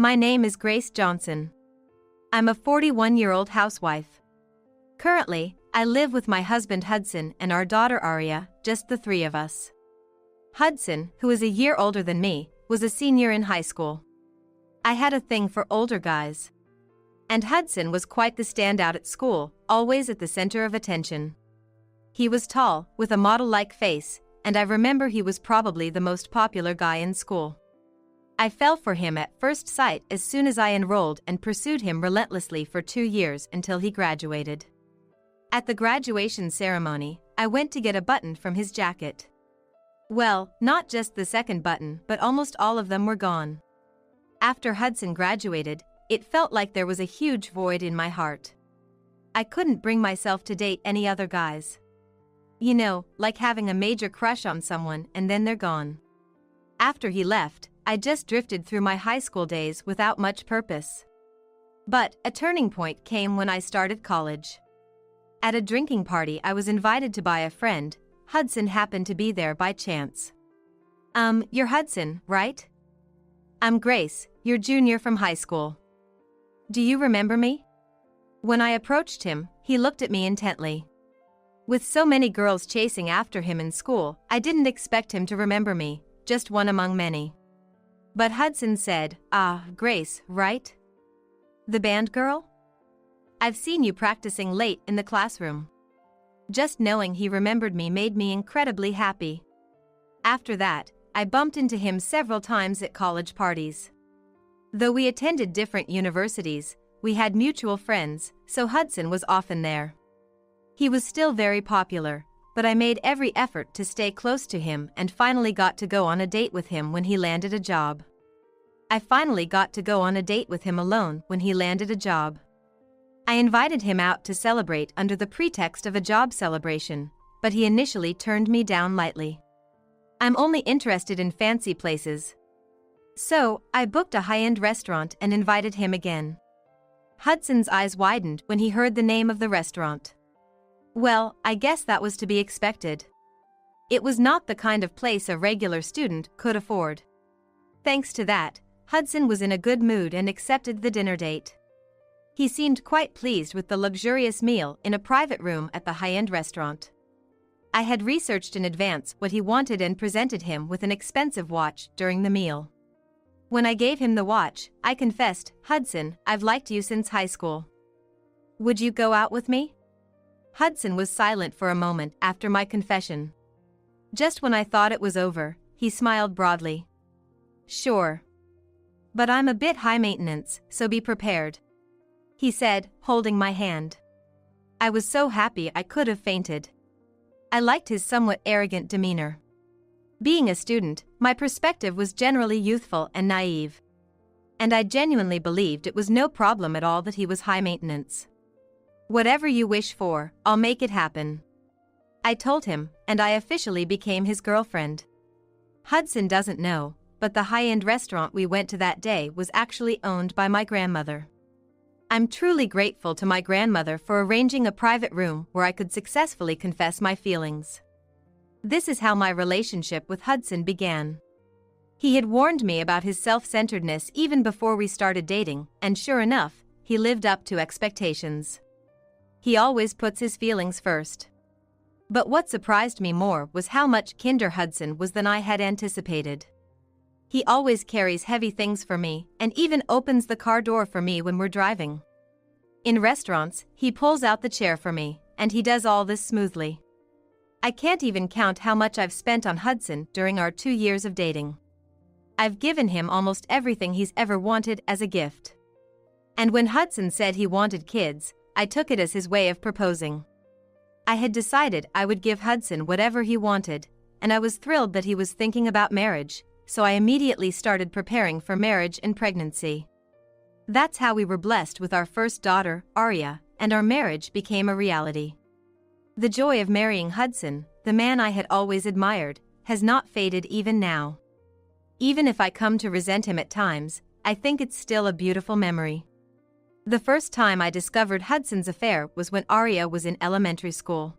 My name is Grace Johnson. I'm a 41-year-old housewife. Currently, I live with my husband Hudson and our daughter Aria, just the three of us. Hudson, who is a year older than me, was a senior in high school. I had a thing for older guys. And Hudson was quite the standout at school, always at the center of attention. He was tall, with a model-like face, and I remember he was probably the most popular guy in school. I fell for him at first sight as soon as I enrolled and pursued him relentlessly for 2 years until he graduated. At the graduation ceremony, I went to get a button from his jacket. Well, not just the second button, but almost all of them were gone. After Hudson graduated, it felt like there was a huge void in my heart. I couldn't bring myself to date any other guys. You know, like having a major crush on someone and then they're gone. After he left, I just drifted through my high school days without much purpose. But a turning point came when I started college. At a drinking party I was invited to by a friend. Hudson happened to be there by chance. You're Hudson, right? I'm Grace, your junior from high school. Do you remember me? When I approached him, he looked at me intently. With so many girls chasing after him in school, I didn't expect him to remember me, just one among many. But Hudson said, Grace, right? The band girl? I've seen you practicing late in the classroom. Just knowing he remembered me made me incredibly happy. After that, I bumped into him several times at college parties. Though we attended different universities, we had mutual friends, so Hudson was often there. He was still very popular, but I made every effort to stay close to him and finally got to go on a date with him when he landed a job. I finally got to go on a date with him alone when he landed a job. I invited him out to celebrate under the pretext of a job celebration, but he initially turned me down lightly. I'm only interested in fancy places. So, I booked a high-end restaurant and invited him again. Hudson's eyes widened when he heard the name of the restaurant. Well, I guess that was to be expected. It was not the kind of place a regular student could afford. Thanks to that, Hudson was in a good mood and accepted the dinner date. He seemed quite pleased with the luxurious meal in a private room at the high-end restaurant. I had researched in advance what he wanted and presented him with an expensive watch during the meal. When I gave him the watch, I confessed, Hudson, I've liked you since high school. Would you go out with me? Hudson was silent for a moment after my confession. Just when I thought it was over, he smiled broadly. Sure. But I'm a bit high maintenance, so be prepared. He said, holding my hand. I was so happy I could have fainted. I liked his somewhat arrogant demeanor. Being a student, my perspective was generally youthful and naive. And I genuinely believed it was no problem at all that he was high maintenance. Whatever you wish for, I'll make it happen. I told him, and I officially became his girlfriend. Hudson doesn't know, but the high-end restaurant we went to that day was actually owned by my grandmother. I'm truly grateful to my grandmother for arranging a private room where I could successfully confess my feelings. This is how my relationship with Hudson began. He had warned me about his self-centeredness even before we started dating, and sure enough, he lived up to expectations. He always puts his feelings first. But what surprised me more was how much kinder Hudson was than I had anticipated. He always carries heavy things for me and even opens the car door for me when we're driving. In restaurants, he pulls out the chair for me, and he does all this smoothly. I can't even count how much I've spent on Hudson during our 2 years of dating. I've given him almost everything he's ever wanted as a gift. And when Hudson said he wanted kids, I took it as his way of proposing. I had decided I would give Hudson whatever he wanted, and I was thrilled that he was thinking about marriage, so I immediately started preparing for marriage and pregnancy. That's how we were blessed with our first daughter, Aria, and our marriage became a reality. The joy of marrying Hudson, the man I had always admired, has not faded even now. Even if I come to resent him at times, I think it's still a beautiful memory. The first time I discovered Hudson's affair was when Aria was in elementary school.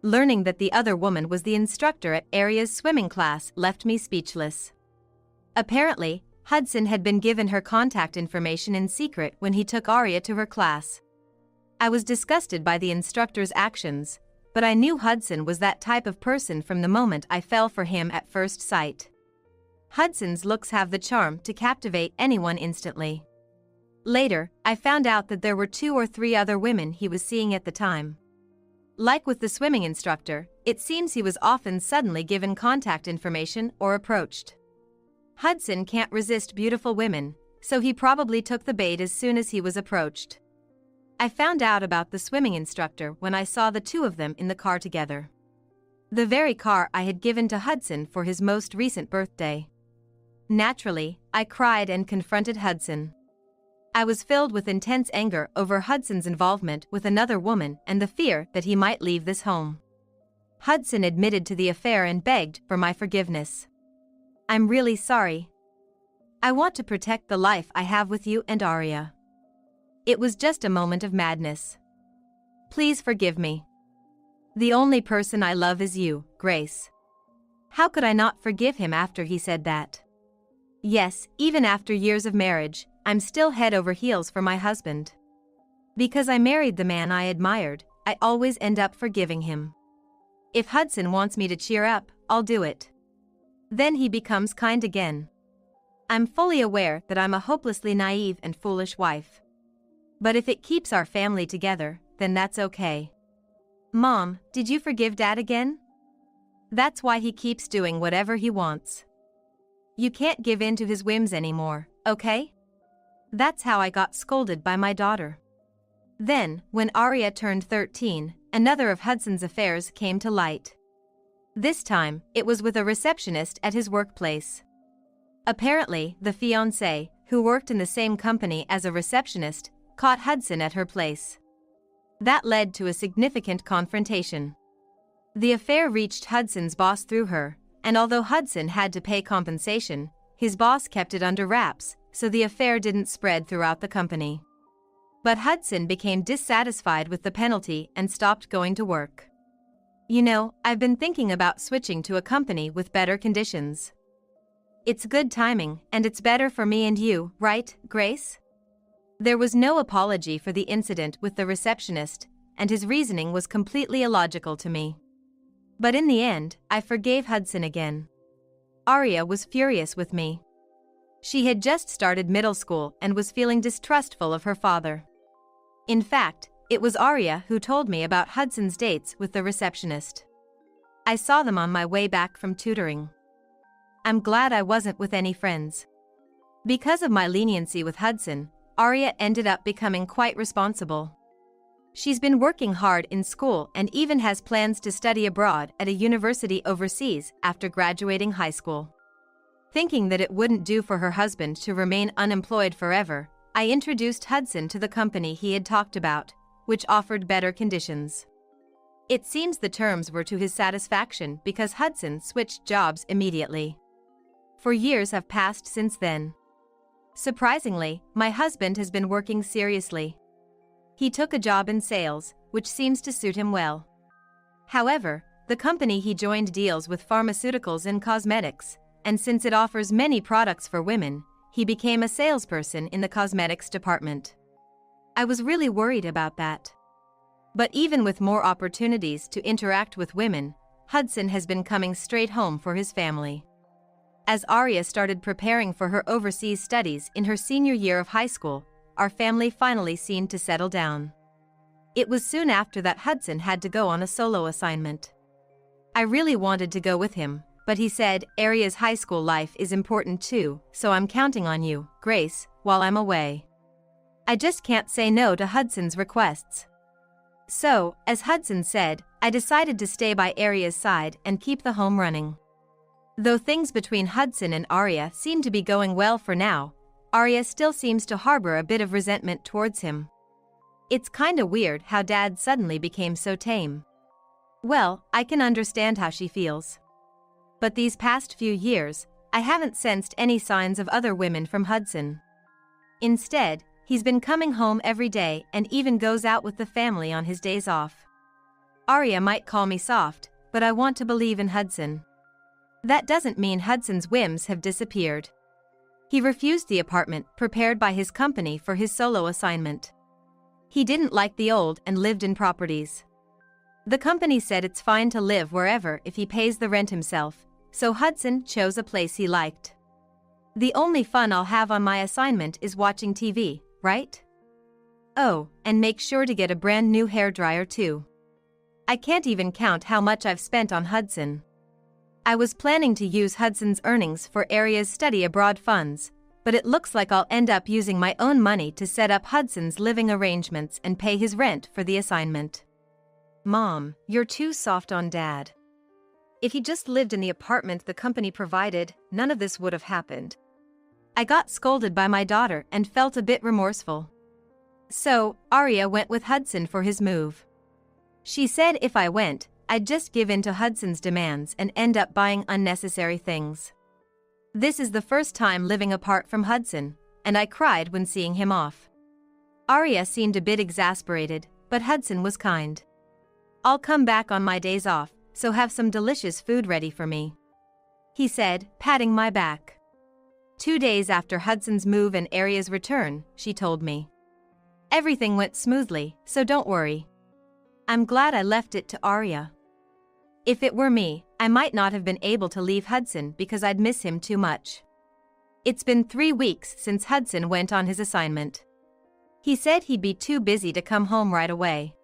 Learning that the other woman was the instructor at Aria's swimming class left me speechless. Apparently, Hudson had been given her contact information in secret when he took Arya to her class. I was disgusted by the instructor's actions, but I knew Hudson was that type of person from the moment I fell for him at first sight. Hudson's looks have the charm to captivate anyone instantly. Later, I found out that there were 2 or 3 other women he was seeing at the time. Like with the swimming instructor, it seems he was often suddenly given contact information or approached. Hudson can't resist beautiful women, so he probably took the bait as soon as he was approached. I found out about the swimming instructor when I saw the 2 of them in the car together. The very car I had given to Hudson for his most recent birthday. Naturally, I cried and confronted Hudson. I was filled with intense anger over Hudson's involvement with another woman and the fear that he might leave this home. Hudson admitted to the affair and begged for my forgiveness. "I'm really sorry. I want to protect the life I have with you and Arya. It was just a moment of madness. Please forgive me. The only person I love is you, Grace." How could I not forgive him after he said that? Yes, even after years of marriage, I'm still head over heels for my husband. Because I married the man I admired, I always end up forgiving him. If Hudson wants me to cheer up, I'll do it. Then he becomes kind again. I'm fully aware that I'm a hopelessly naive and foolish wife. But if it keeps our family together, then that's okay. Mom, did you forgive Dad again? That's why he keeps doing whatever he wants. You can't give in to his whims anymore, okay? That's how I got scolded by my daughter. Then, when Arya turned 13, another of Hudson's affairs came to light. This time, it was with a receptionist at his workplace. Apparently, the fiancé, who worked in the same company as a receptionist, caught Hudson at her place. That led to a significant confrontation. The affair reached Hudson's boss through her, and although Hudson had to pay compensation, his boss kept it under wraps, so the affair didn't spread throughout the company. But Hudson became dissatisfied with the penalty and stopped going to work. You know, I've been thinking about switching to a company with better conditions. It's good timing, and it's better for me and you, right, Grace? There was no apology for the incident with the receptionist, and his reasoning was completely illogical to me. But in the end, I forgave Hudson again. Arya was furious with me. She had just started middle school and was feeling distrustful of her father. In fact, it was Arya who told me about Hudson's dates with the receptionist. I saw them on my way back from tutoring. I'm glad I wasn't with any friends. Because of my leniency with Hudson, Arya ended up becoming quite responsible. She's been working hard in school and even has plans to study abroad at a university overseas after graduating high school. Thinking that it wouldn't do for her husband to remain unemployed forever, I introduced Hudson to the company he had talked about, which offered better conditions. It seems the terms were to his satisfaction because Hudson switched jobs immediately. 4 years have passed since then. Surprisingly, my husband has been working seriously. He took a job in sales, which seems to suit him well. However, the company he joined deals with pharmaceuticals and cosmetics, and since it offers many products for women, he became a salesperson in the cosmetics department. I was really worried about that. But even with more opportunities to interact with women, Hudson has been coming straight home for his family. As Arya started preparing for her overseas studies in her senior year of high school, our family finally seemed to settle down. It was soon after that Hudson had to go on a solo assignment. I really wanted to go with him, but he said, "Arya's high school life is important too, so I'm counting on you, Grace, while I'm away." I just can't say no to Hudson's requests. So, as Hudson said, I decided to stay by Arya's side and keep the home running. Though things between Hudson and Arya seem to be going well for now, Arya still seems to harbor a bit of resentment towards him. It's kinda weird how Dad suddenly became so tame. Well, I can understand how she feels. But these past few years, I haven't sensed any signs of other women from Hudson. Instead, he's been coming home every day and even goes out with the family on his days off. Arya might call me soft, but I want to believe in Hudson. That doesn't mean Hudson's whims have disappeared. He refused the apartment prepared by his company for his solo assignment. He didn't like the old and lived in properties. The company said it's fine to live wherever if he pays the rent himself, so Hudson chose a place he liked. The only fun I'll have on my assignment is watching TV, right? Oh, and make sure to get a brand new hairdryer too. I can't even count how much I've spent on Hudson. I was planning to use Hudson's earnings for Aria's study abroad funds, but it looks like I'll end up using my own money to set up Hudson's living arrangements and pay his rent for the assignment. Mom, you're too soft on Dad. If he just lived in the apartment the company provided, none of this would have happened. I got scolded by my daughter and felt a bit remorseful. So, Aria went with Hudson for his move. She said if I went, I'd just give in to Hudson's demands and end up buying unnecessary things. This is the first time living apart from Hudson, and I cried when seeing him off. Aria seemed a bit exasperated, but Hudson was kind. I'll come back on my days off, so have some delicious food ready for me, he said, patting my back. 2 days after Hudson's move and Aria's return, she told me. Everything went smoothly, so don't worry. I'm glad I left it to Aria. If it were me, I might not have been able to leave Hudson because I'd miss him too much. It's been 3 weeks since Hudson went on his assignment. He said he'd be too busy to come home right away.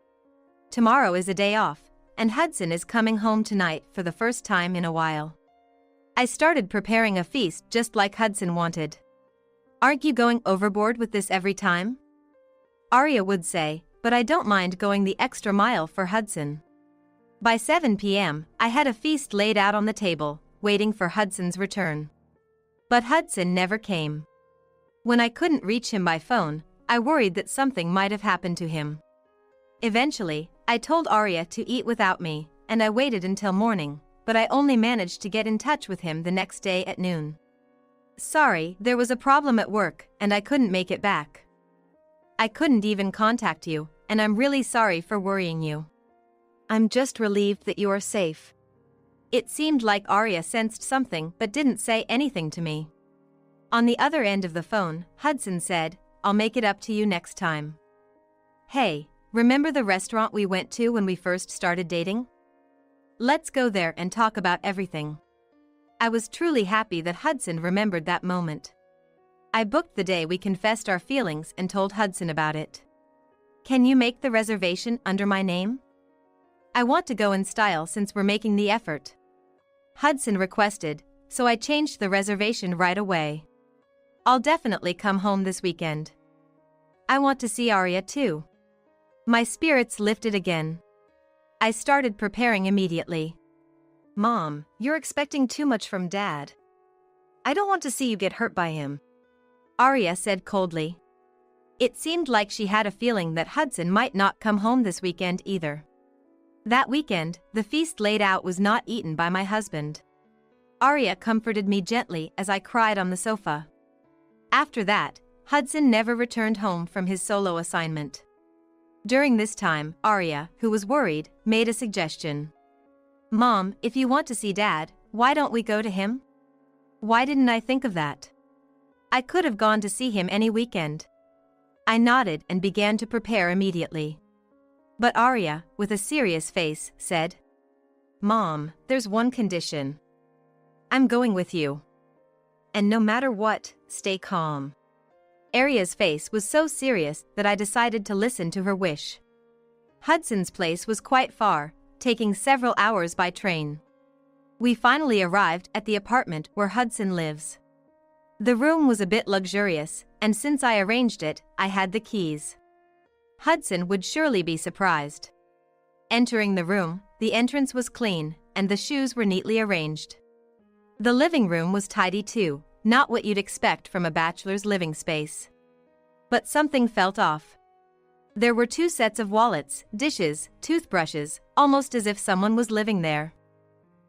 Tomorrow is a day off, and Hudson is coming home tonight for the first time in a while. I started preparing a feast just like Hudson wanted. Aren't you going overboard with this every time? Aria would say, but I don't mind going the extra mile for Hudson. By 7 p.m., I had a feast laid out on the table, waiting for Hudson's return. But Hudson never came. When I couldn't reach him by phone, I worried that something might have happened to him. Eventually, I told Aria to eat without me, and I waited until morning, but I only managed to get in touch with him the next day at noon. Sorry, there was a problem at work, and I couldn't make it back. I couldn't even contact you, and I'm really sorry for worrying you. I'm just relieved that you are safe. It seemed like Aria sensed something but didn't say anything to me. On the other end of the phone, Hudson said, I'll make it up to you next time. Hey, remember the restaurant we went to when we first started dating? Let's go there and talk about everything. I was truly happy that Hudson remembered that moment. I booked the day we confessed our feelings and told Hudson about it. Can you make the reservation under my name? I want to go in style since we're making the effort. Hudson requested, so I changed the reservation right away. I'll definitely come home this weekend. I want to see Aria too. My spirits lifted again. I started preparing immediately. Mom, you're expecting too much from Dad. I don't want to see you get hurt by him, Aria said coldly. It seemed like she had a feeling that Hudson might not come home this weekend either. That weekend, the feast laid out was not eaten by my husband. Aria comforted me gently as I cried on the sofa. After that, Hudson never returned home from his solo assignment. During this time, Aria, who was worried, made a suggestion. Mom, if you want to see Dad, why don't we go to him? Why didn't I think of that? I could have gone to see him any weekend. I nodded and began to prepare immediately. But Aria, with a serious face, said, Mom, there's one condition. I'm going with you. And no matter what, stay calm. Aria's face was so serious that I decided to listen to her wish. Hudson's place was quite far, taking several hours by train. We finally arrived at the apartment where Hudson lives. The room was a bit luxurious, and since I arranged it, I had the keys. Hudson would surely be surprised. Entering the room, the entrance was clean, and the shoes were neatly arranged. The living room was tidy too, not what you'd expect from a bachelor's living space. But something felt off. There were 2 sets of wallets, dishes, toothbrushes, almost as if someone was living there.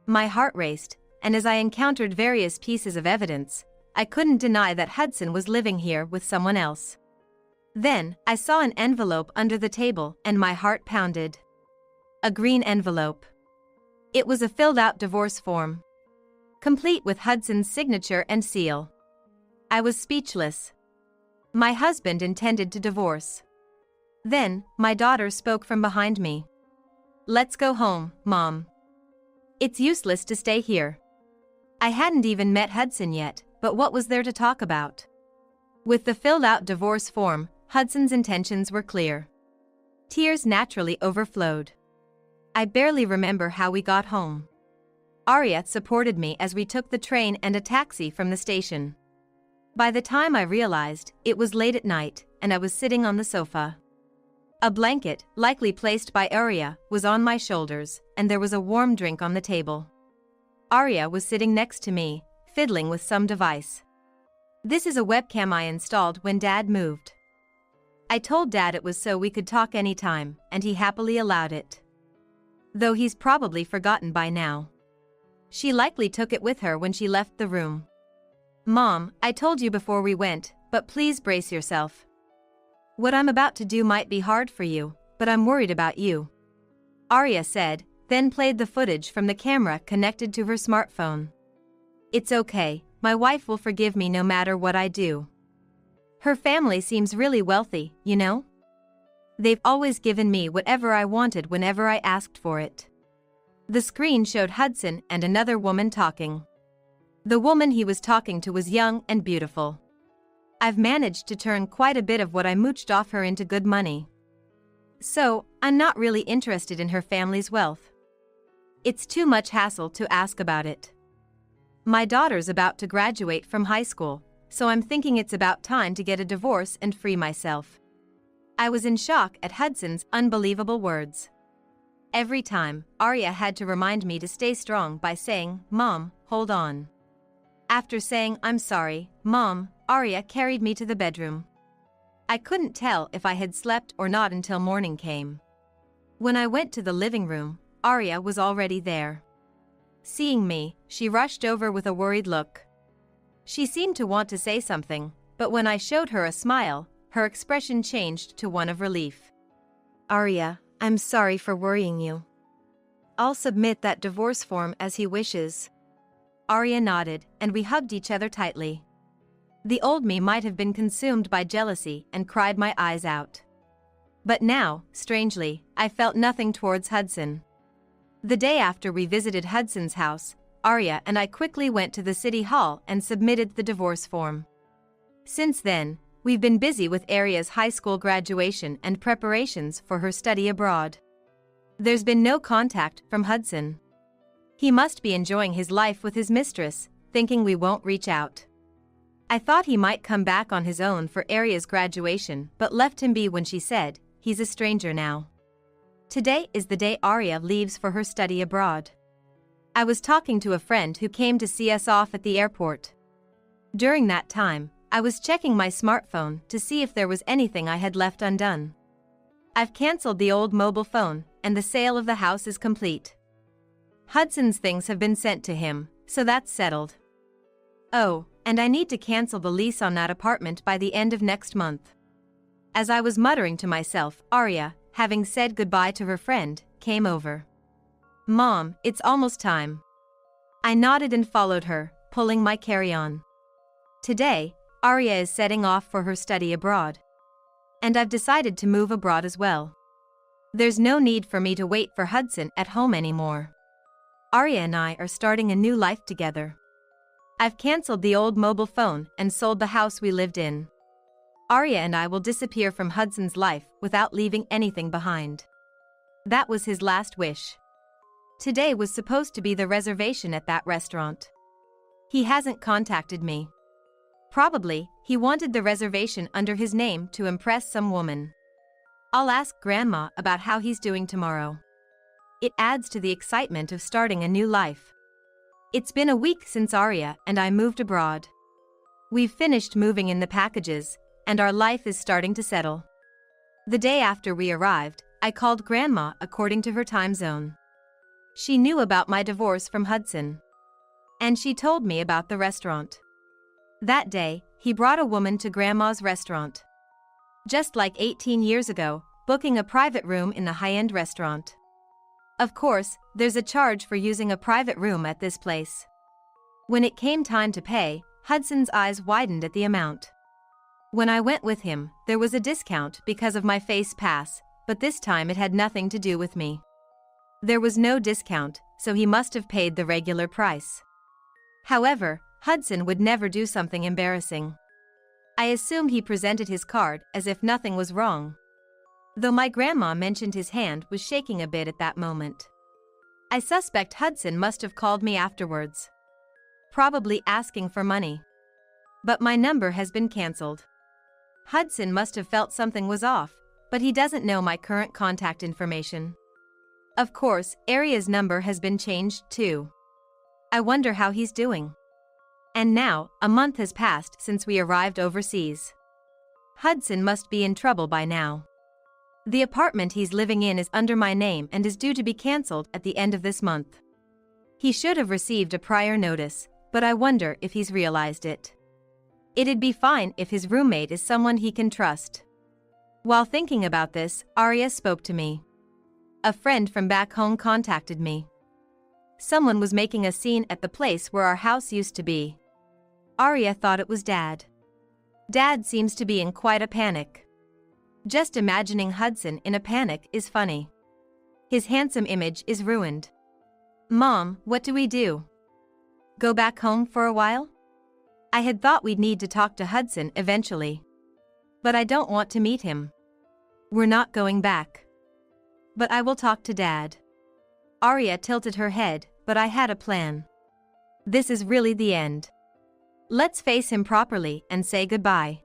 My heart raced, and as I encountered various pieces of evidence, I couldn't deny that Hudson was living here with someone else. Then, I saw an envelope under the table and my heart pounded. A green envelope. It was a filled-out divorce form, complete with Hudson's signature and seal. I was speechless. My husband intended to divorce. Then, my daughter spoke from behind me. "Let's go home, Mom. It's useless to stay here." I hadn't even met Hudson yet, but what was there to talk about? With the filled-out divorce form, Hudson's intentions were clear. Tears naturally overflowed. I barely remember how we got home. Arya supported me as we took the train and a taxi from the station. By the time I realized, it was late at night, and I was sitting on the sofa. A blanket, likely placed by Arya, was on my shoulders, and there was a warm drink on the table. Arya was sitting next to me, fiddling with some device. "This is a webcam I installed when Dad moved. I told Dad it was so we could talk anytime, and he happily allowed it. Though he's probably forgotten by now. She likely took it with her when she left the room. Mom, I told you before we went, but please brace yourself. What I'm about to do might be hard for you, but I'm worried about you," Arya said, then played the footage from the camera connected to her smartphone. "It's okay, my wife will forgive me no matter what I do. Her family seems really wealthy, you know? They've always given me whatever I wanted whenever I asked for it." The screen showed Hudson and another woman talking. The woman he was talking to was young and beautiful. "I've managed to turn quite a bit of what I mooched off her into good money. So, I'm not really interested in her family's wealth. It's too much hassle to ask about it. My daughter's about to graduate from high school, so I'm thinking it's about time to get a divorce and free myself." I was in shock at Hudson's unbelievable words. Every time, Arya had to remind me to stay strong by saying, "Mom, hold on." After saying, "I'm sorry, Mom," Arya carried me to the bedroom. I couldn't tell if I had slept or not until morning came. When I went to the living room, Arya was already there. Seeing me, she rushed over with a worried look. She seemed to want to say something, but when I showed her a smile, her expression changed to one of relief. "Arya, I'm sorry for worrying you. I'll submit that divorce form as he wishes." Arya nodded, and we hugged each other tightly. The old me might have been consumed by jealousy and cried my eyes out. But now, strangely, I felt nothing towards Hudson. The day after we visited Hudson's house, Arya and I quickly went to the city hall and submitted the divorce form. Since then, we've been busy with Arya's high school graduation and preparations for her study abroad. There's been no contact from Hudson. He must be enjoying his life with his mistress, thinking we won't reach out. I thought he might come back on his own for Arya's graduation, but left him be when she said, "He's a stranger now." Today is the day Arya leaves for her study abroad. I was talking to a friend who came to see us off at the airport. During that time, I was checking my smartphone to see if there was anything I had left undone. I've cancelled the old mobile phone, and the sale of the house is complete. Hudson's things have been sent to him, so that's settled. Oh, and I need to cancel the lease on that apartment by the end of next month. As I was muttering to myself, Arya, having said goodbye to her friend, came over. "Mom, it's almost time." I nodded and followed her, pulling my carry-on. Today, Arya is setting off for her study abroad. And I've decided to move abroad as well. There's no need for me to wait for Hudson at home anymore. Arya and I are starting a new life together. I've cancelled the old mobile phone and sold the house we lived in. Arya and I will disappear from Hudson's life without leaving anything behind. That was his last wish. Today was supposed to be the reservation at that restaurant. He hasn't contacted me. Probably, he wanted the reservation under his name to impress some woman. I'll ask Grandma about how he's doing tomorrow. It adds to the excitement of starting a new life. It's been a week since Arya and I moved abroad. We've finished moving in the packages, and our life is starting to settle. The day after we arrived, I called Grandma according to her time zone. She knew about my divorce from Hudson. And she told me about the restaurant. That day, he brought a woman to Grandma's restaurant. Just like 18 years ago, booking a private room in the high-end restaurant. Of course, there's a charge for using a private room at this place. When it came time to pay, Hudson's eyes widened at the amount. When I went with him, there was a discount because of my face pass, but this time it had nothing to do with me. There was no discount, so he must have paid the regular price. However, Hudson would never do something embarrassing. I assumed he presented his card as if nothing was wrong. Though my grandma mentioned his hand was shaking a bit at that moment. I suspect Hudson must have called me afterwards. Probably asking for money. But my number has been cancelled. Hudson must have felt something was off, but he doesn't know my current contact information. Of course, Aria's number has been changed too. I wonder how he's doing. And now, a month has passed since we arrived overseas. Hudson must be in trouble by now. The apartment he's living in is under my name and is due to be cancelled at the end of this month. He should have received a prior notice, but I wonder if he's realized it. It'd be fine if his roommate is someone he can trust. While thinking about this, Aria spoke to me. A friend from back home contacted me. Someone was making a scene at the place where our house used to be. Aria thought it was Dad. Dad seems to be in quite a panic. Just imagining Hudson in a panic is funny. His handsome image is ruined. Mom, what do we do? Go back home for a while? I had thought we'd need to talk to Hudson eventually. But I don't want to meet him. We're not going back. But I will talk to Dad. Aria tilted her head, but I had a plan. This is really the end. Let's face him properly and say goodbye.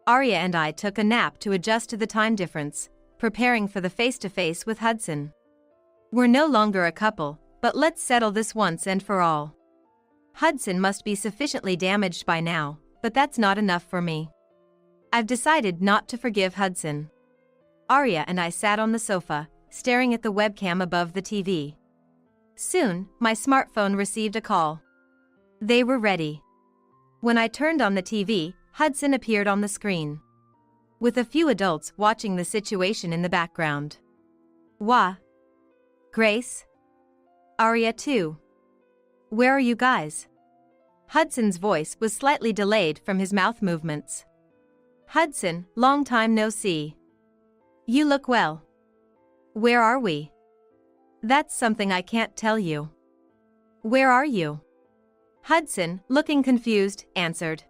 Aria and I took a nap to adjust to the time difference, preparing for the face-to-face with Hudson. We're no longer a couple, but let's settle this once and for all. Hudson must be sufficiently damaged by now, but that's not enough for me. I've decided not to forgive Hudson. Aria and I sat on the sofa, staring at the webcam above the TV. Soon, my smartphone received a call. They were ready. When I turned on the TV, Hudson appeared on the screen. With a few adults watching the situation in the background. Wah. Grace? Aria too. Where are you guys? Hudson's voice was slightly delayed from his mouth movements. Hudson, long time no see. You look well. Where are we? That's something I can't tell you. Where are you? Hudson, looking confused, answered.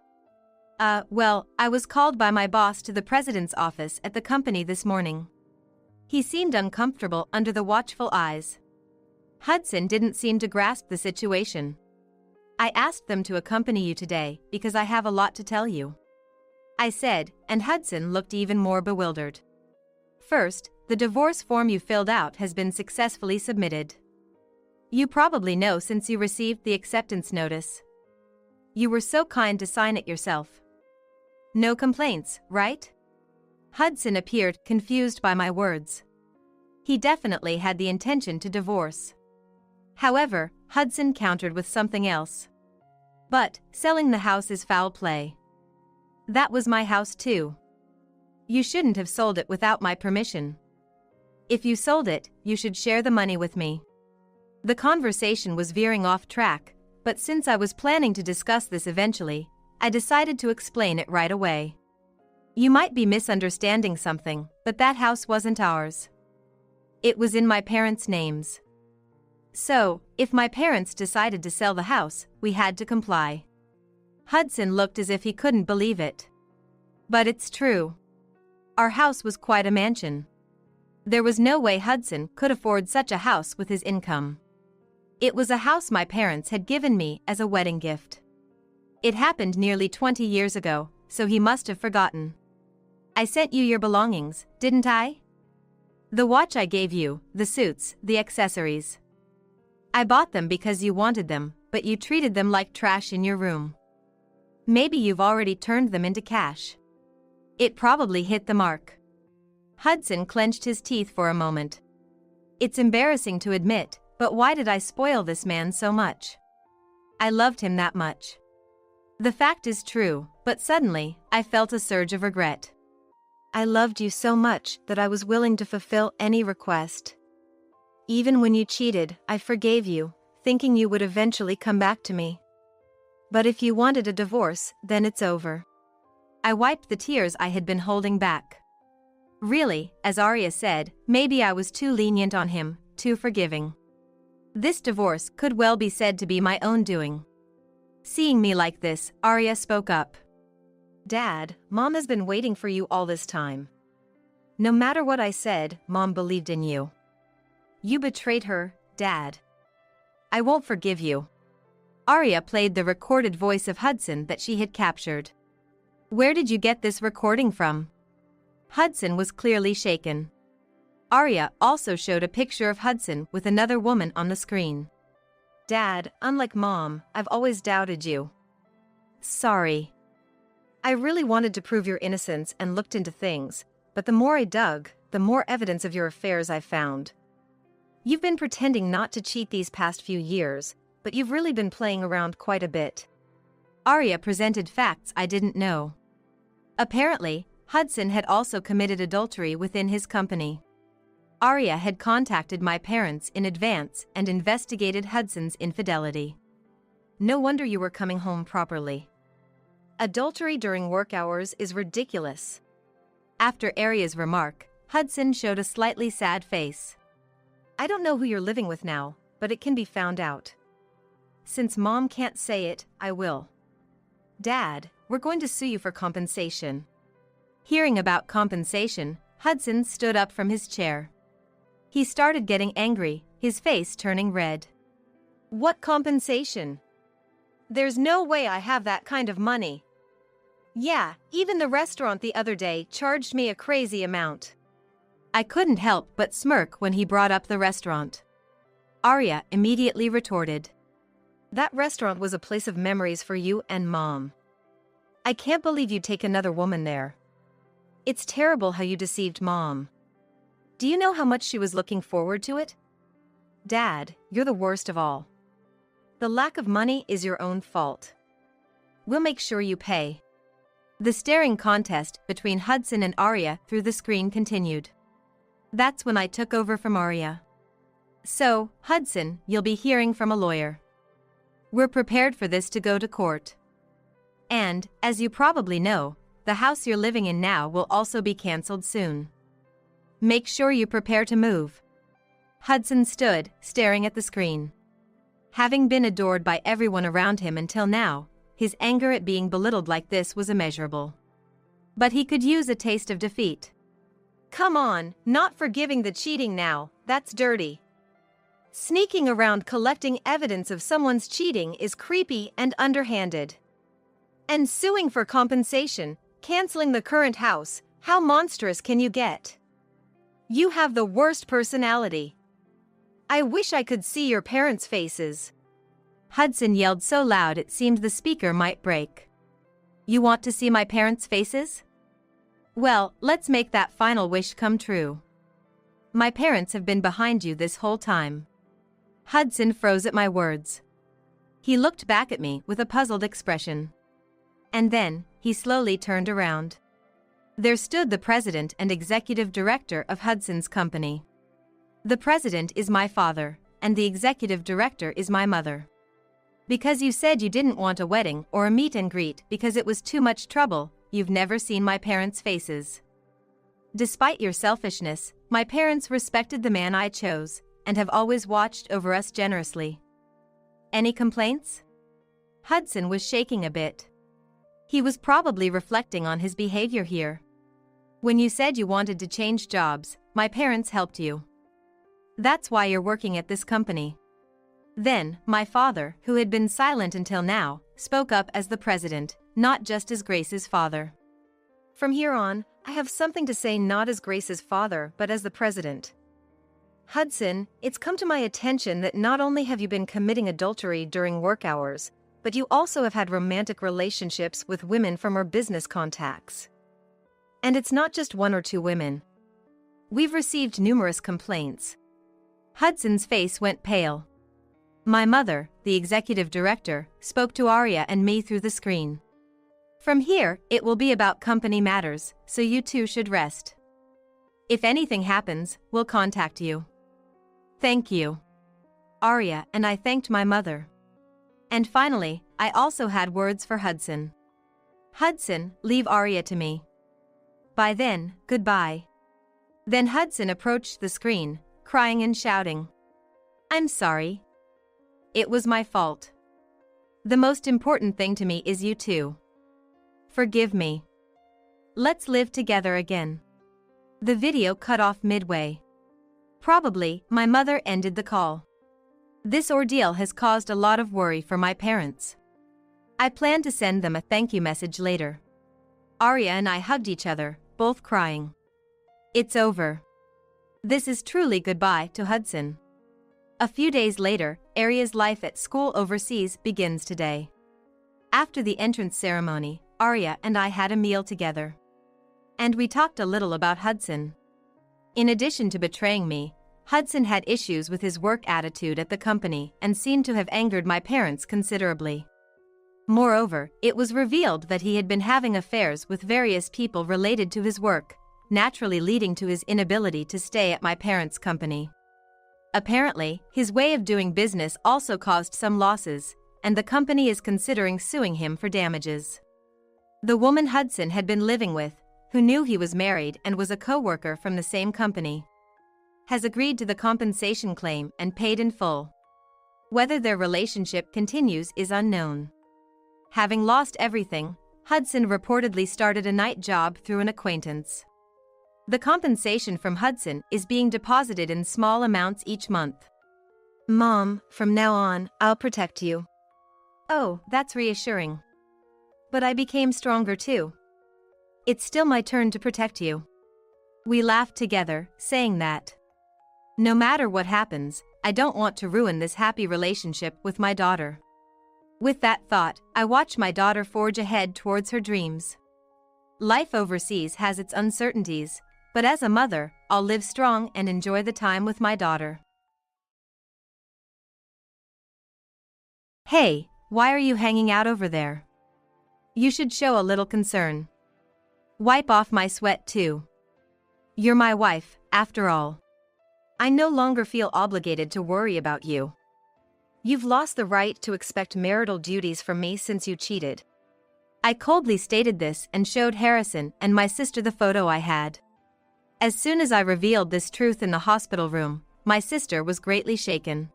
Well, I was called by my boss to the president's office at the company this morning. He seemed uncomfortable under the watchful eyes. Hudson didn't seem to grasp the situation. I asked them to accompany you today because I have a lot to tell you. I said, and Hudson looked even more bewildered. First, the divorce form you filled out has been successfully submitted. You probably know since you received the acceptance notice. You were so kind to sign it yourself. No complaints, right? Hudson appeared confused by my words. He definitely had the intention to divorce. However, Hudson countered with something else. But, selling the house is foul play. That was my house too. You shouldn't have sold it without my permission. If you sold it, you should share the money with me. The conversation was veering off track, but since I was planning to discuss this eventually, I decided to explain it right away. You might be misunderstanding something, but that house wasn't ours. It was in my parents' names. So, if my parents decided to sell the house, we had to comply. Hudson looked as if he couldn't believe it. But it's true. Our house was quite a mansion. There was no way Hudson could afford such a house with his income. It was a house my parents had given me as a wedding gift. It happened nearly 20 years ago, so he must have forgotten. I sent you your belongings, didn't I? The watch I gave you, the suits, the accessories. I bought them because you wanted them, but you treated them like trash in your room. Maybe you've already turned them into cash. It probably hit the mark. Hudson clenched his teeth for a moment. It's embarrassing to admit, but why did I spoil this man so much? I loved him that much. The fact is true, but suddenly, I felt a surge of regret. I loved you so much that I was willing to fulfill any request. Even when you cheated, I forgave you, thinking you would eventually come back to me. But if you wanted a divorce, then it's over. I wiped the tears I had been holding back. Really, as Arya said, maybe I was too lenient on him, too forgiving. This divorce could well be said to be my own doing. Seeing me like this, Arya spoke up. Dad, Mom has been waiting for you all this time. No matter what I said, Mom believed in you. You betrayed her, Dad. I won't forgive you. Arya played the recorded voice of Hudson that she had captured. Where did you get this recording from? Hudson was clearly shaken. Arya also showed a picture of Hudson with another woman on the screen. Dad, unlike Mom, I've always doubted you. Sorry. I really wanted to prove your innocence and looked into things, but the more I dug, the more evidence of your affairs I found. You've been pretending not to cheat these past few years, but you've really been playing around quite a bit. Arya presented facts I didn't know. Apparently, Hudson had also committed adultery within his company. Arya had contacted my parents in advance and investigated Hudson's infidelity. No wonder you were coming home properly. Adultery during work hours is ridiculous. After Arya's remark, Hudson showed a slightly sad face. I don't know who you're living with now, but it can be found out. Since Mom can't say it, I will. Dad, we're going to sue you for compensation. Hearing about compensation, Hudson stood up from his chair. He started getting angry, his face turning red. What compensation? There's no way I have that kind of money. Yeah, even the restaurant the other day charged me a crazy amount. I couldn't help but smirk when he brought up the restaurant. Arya immediately retorted. That restaurant was a place of memories for you and Mom. I can't believe you'd take another woman there. It's terrible how you deceived Mom. Do you know how much she was looking forward to it? Dad, you're the worst of all. The lack of money is your own fault. We'll make sure you pay. The staring contest between Hudson and Arya through the screen continued. That's when I took over from Arya. So, Hudson, you'll be hearing from a lawyer. We're prepared for this to go to court. And, as you probably know, the house you're living in now will also be cancelled soon. Make sure you prepare to move. Hudson stood, staring at the screen. Having been adored by everyone around him until now, his anger at being belittled like this was immeasurable. But he could use a taste of defeat. Come on, not forgiving the cheating now, that's dirty. Sneaking around collecting evidence of someone's cheating is creepy and underhanded. And suing for compensation, canceling the current house, how monstrous can you get? You have the worst personality. I wish I could see your parents' faces. Hudson yelled so loud it seemed the speaker might break. You want to see my parents' faces? Well, let's make that final wish come true. My parents have been behind you this whole time. Hudson froze at my words. He looked back at me with a puzzled expression. And then, he slowly turned around. There stood the president and executive director of Hudson's company. The president is my father, and the executive director is my mother. Because you said you didn't want a wedding or a meet and greet because it was too much trouble, you've never seen my parents' faces. Despite your selfishness, my parents respected the man I chose, and have always watched over us generously. Any complaints? Hudson was shaking a bit. He was probably reflecting on his behavior here. When you said you wanted to change jobs, my parents helped you. That's why you're working at this company. Then, my father, who had been silent until now, spoke up as the president, not just as Grace's father. From here on, I have something to say not as Grace's father but as the president. Hudson, it's come to my attention that not only have you been committing adultery during work hours, but you also have had romantic relationships with women from our business contacts. And it's not just one or two women. We've received numerous complaints. Hudson's face went pale. My mother, the executive director, spoke to Arya and me through the screen. From here, it will be about company matters, so you two should rest. If anything happens, we'll contact you. Thank you. Arya and I thanked my mother. And finally, I also had words for Hudson. Hudson, leave Arya to me. By then, goodbye. Then Hudson approached the screen, crying and shouting. I'm sorry. It was my fault. The most important thing to me is you two. Forgive me. Let's live together again. The video cut off midway. Probably, my mother ended the call. This ordeal has caused a lot of worry for my parents. I plan to send them a thank you message later. Arya and I hugged each other, both crying. It's over. This is truly goodbye to Hudson. A few days later, Arya's life at school overseas begins today. After the entrance ceremony, Arya and I had a meal together. And we talked a little about Hudson. In addition to betraying me, Hudson had issues with his work attitude at the company and seemed to have angered my parents considerably. Moreover, it was revealed that he had been having affairs with various people related to his work, naturally leading to his inability to stay at my parents' company. Apparently, his way of doing business also caused some losses, and the company is considering suing him for damages. The woman Hudson had been living with, who knew he was married and was a co-worker from the same company, has agreed to the compensation claim and paid in full. Whether their relationship continues is unknown. Having lost everything, Hudson reportedly started a night job through an acquaintance. The compensation from Hudson is being deposited in small amounts each month. Mom, from now on, I'll protect you. Oh, that's reassuring. But I became stronger too. It's still my turn to protect you. We laughed together, saying that no matter what happens, I don't want to ruin this happy relationship with my daughter. With that thought, I watch my daughter forge ahead towards her dreams. Life overseas has its uncertainties, but as a mother, I'll live strong and enjoy the time with my daughter. Hey, why are you hanging out over there? You should show a little concern. Wipe off my sweat too. You're my wife, after all. I no longer feel obligated to worry about you. You've lost the right to expect marital duties from me since you cheated. I coldly stated this and showed Harrison and my sister the photo I had. As soon as I revealed this truth in the hospital room, my sister was greatly shaken.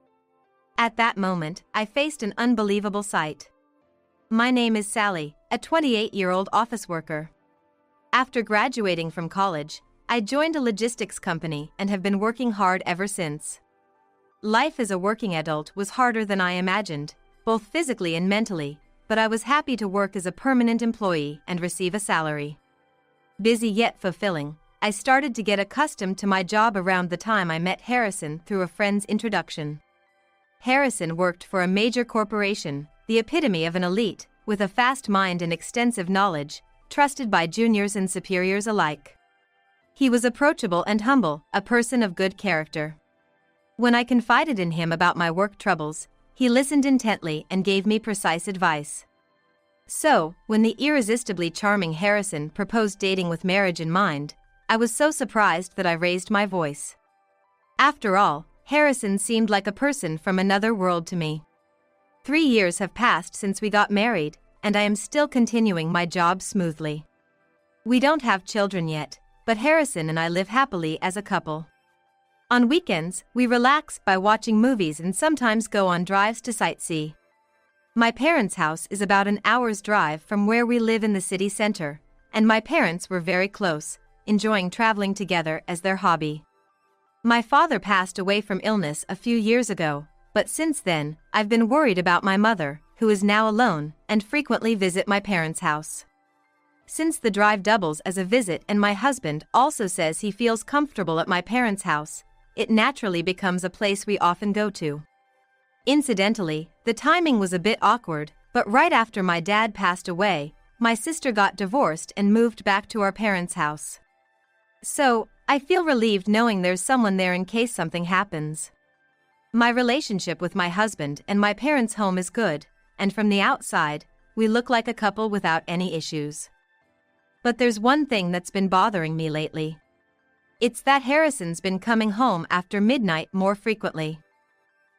At that moment, I faced an unbelievable sight. My name is Sally, a 28-year-old office worker. After graduating from college, I joined a logistics company and have been working hard ever since. Life as a working adult was harder than I imagined, both physically and mentally, but I was happy to work as a permanent employee and receive a salary. Busy yet fulfilling, I started to get accustomed to my job around the time I met Harrison through a friend's introduction. Harrison worked for a major corporation, the epitome of an elite, with a fast mind and extensive knowledge, trusted by juniors and superiors alike. He was approachable and humble, a person of good character. When I confided in him about my work troubles, he listened intently and gave me precise advice. So, when the irresistibly charming Harrison proposed dating with marriage in mind, I was so surprised that I raised my voice. After all, Harrison seemed like a person from another world to me. 3 years have passed since we got married, and I am still continuing my job smoothly. We don't have children yet, but Harrison and I live happily as a couple. On weekends, we relax by watching movies and sometimes go on drives to sightsee. My parents' house is about an hour's drive from where we live in the city center, and my parents were very close, enjoying traveling together as their hobby. My father passed away from illness a few years ago, but since then, I've been worried about my mother, who is now alone, and frequently visit my parents' house. Since the drive doubles as a visit and my husband also says he feels comfortable at my parents' house, it naturally becomes a place we often go to. Incidentally, the timing was a bit awkward, but right after my dad passed away, my sister got divorced and moved back to our parents' house. So, I feel relieved knowing there's someone there in case something happens. My relationship with my husband and my parents' home is good, and from the outside, we look like a couple without any issues. But there's one thing that's been bothering me lately. It's that Harrison's been coming home after midnight more frequently.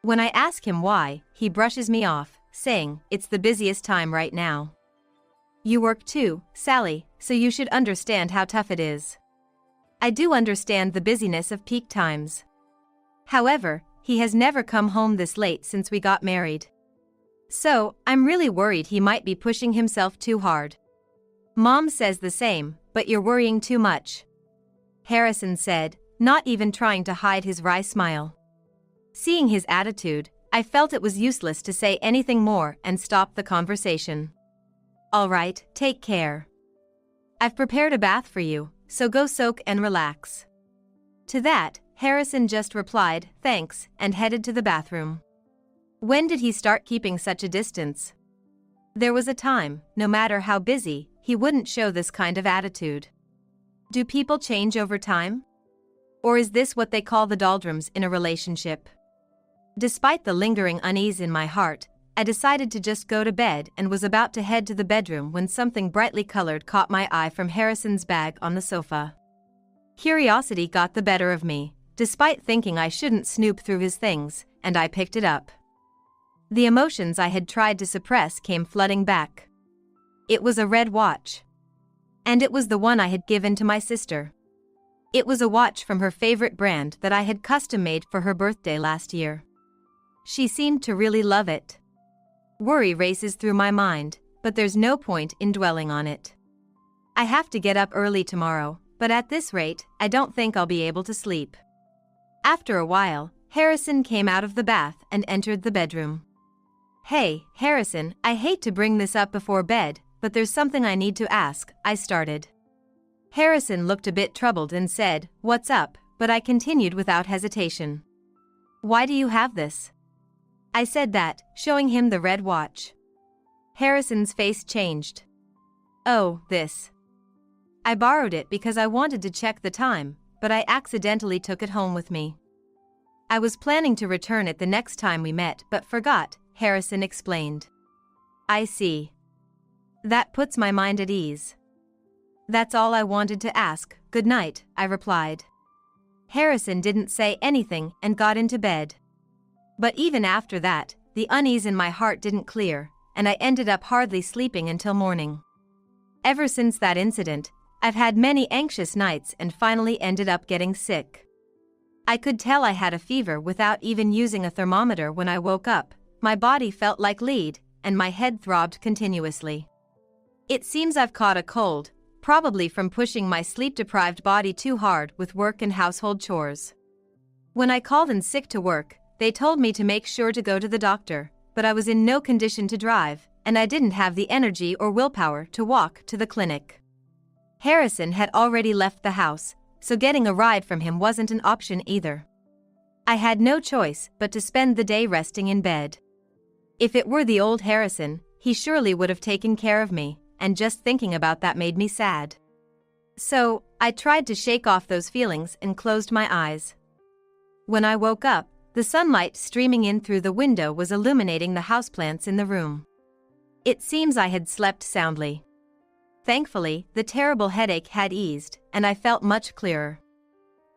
When I ask him why, he brushes me off, saying, "It's the busiest time right now." "You work too, Sally, so you should understand how tough it is." I do understand the busyness of peak times. However, he has never come home this late since we got married. So, I'm really worried he might be pushing himself too hard. Mom says the same, but you're worrying too much, Harrison said, not even trying to hide his wry smile. Seeing his attitude, I felt it was useless to say anything more and stopped the conversation. "All right, take care. I've prepared a bath for you, so go soak and relax." To that, Harrison just replied, "Thanks," and headed to the bathroom. When did he start keeping such a distance? There was a time, no matter how busy, he wouldn't show this kind of attitude. Do people change over time? Or is this what they call the doldrums in a relationship? Despite the lingering unease in my heart, I decided to just go to bed and was about to head to the bedroom when something brightly colored caught my eye from Harrison's bag on the sofa. Curiosity got the better of me, despite thinking I shouldn't snoop through his things, and I picked it up. The emotions I had tried to suppress came flooding back. It was a red watch. And it was the one I had given to my sister. It was a watch from her favorite brand that I had custom-made for her birthday last year. She seemed to really love it. Worry races through my mind, but there's no point in dwelling on it. I have to get up early tomorrow, but at this rate, I don't think I'll be able to sleep. After a while, Harrison came out of the bath and entered the bedroom. "Hey, Harrison, I hate to bring this up before bed, but there's something I need to ask," I started. Harrison looked a bit troubled and said, "What's up?" but I continued without hesitation. "Why do you have this?" I said that, showing him the red watch. Harrison's face changed. "Oh, this. I borrowed it because I wanted to check the time, but I accidentally took it home with me. I was planning to return it the next time we met but forgot," Harrison explained. "I see. That puts my mind at ease. That's all I wanted to ask. Good night," I replied. Harrison didn't say anything and got into bed. But even after that, the unease in my heart didn't clear, and I ended up hardly sleeping until morning. Ever since that incident, I've had many anxious nights and finally ended up getting sick. I could tell I had a fever without even using a thermometer when I woke up. My body felt like lead, and my head throbbed continuously. It seems I've caught a cold, probably from pushing my sleep-deprived body too hard with work and household chores. When I called in sick to work, they told me to make sure to go to the doctor, but I was in no condition to drive, and I didn't have the energy or willpower to walk to the clinic. Harrison had already left the house, so getting a ride from him wasn't an option either. I had no choice but to spend the day resting in bed. If it were the old Harrison, he surely would have taken care of me, and just thinking about that made me sad. So, I tried to shake off those feelings and closed my eyes. When I woke up, the sunlight streaming in through the window was illuminating the houseplants in the room. It seems I had slept soundly. Thankfully, the terrible headache had eased, and I felt much clearer.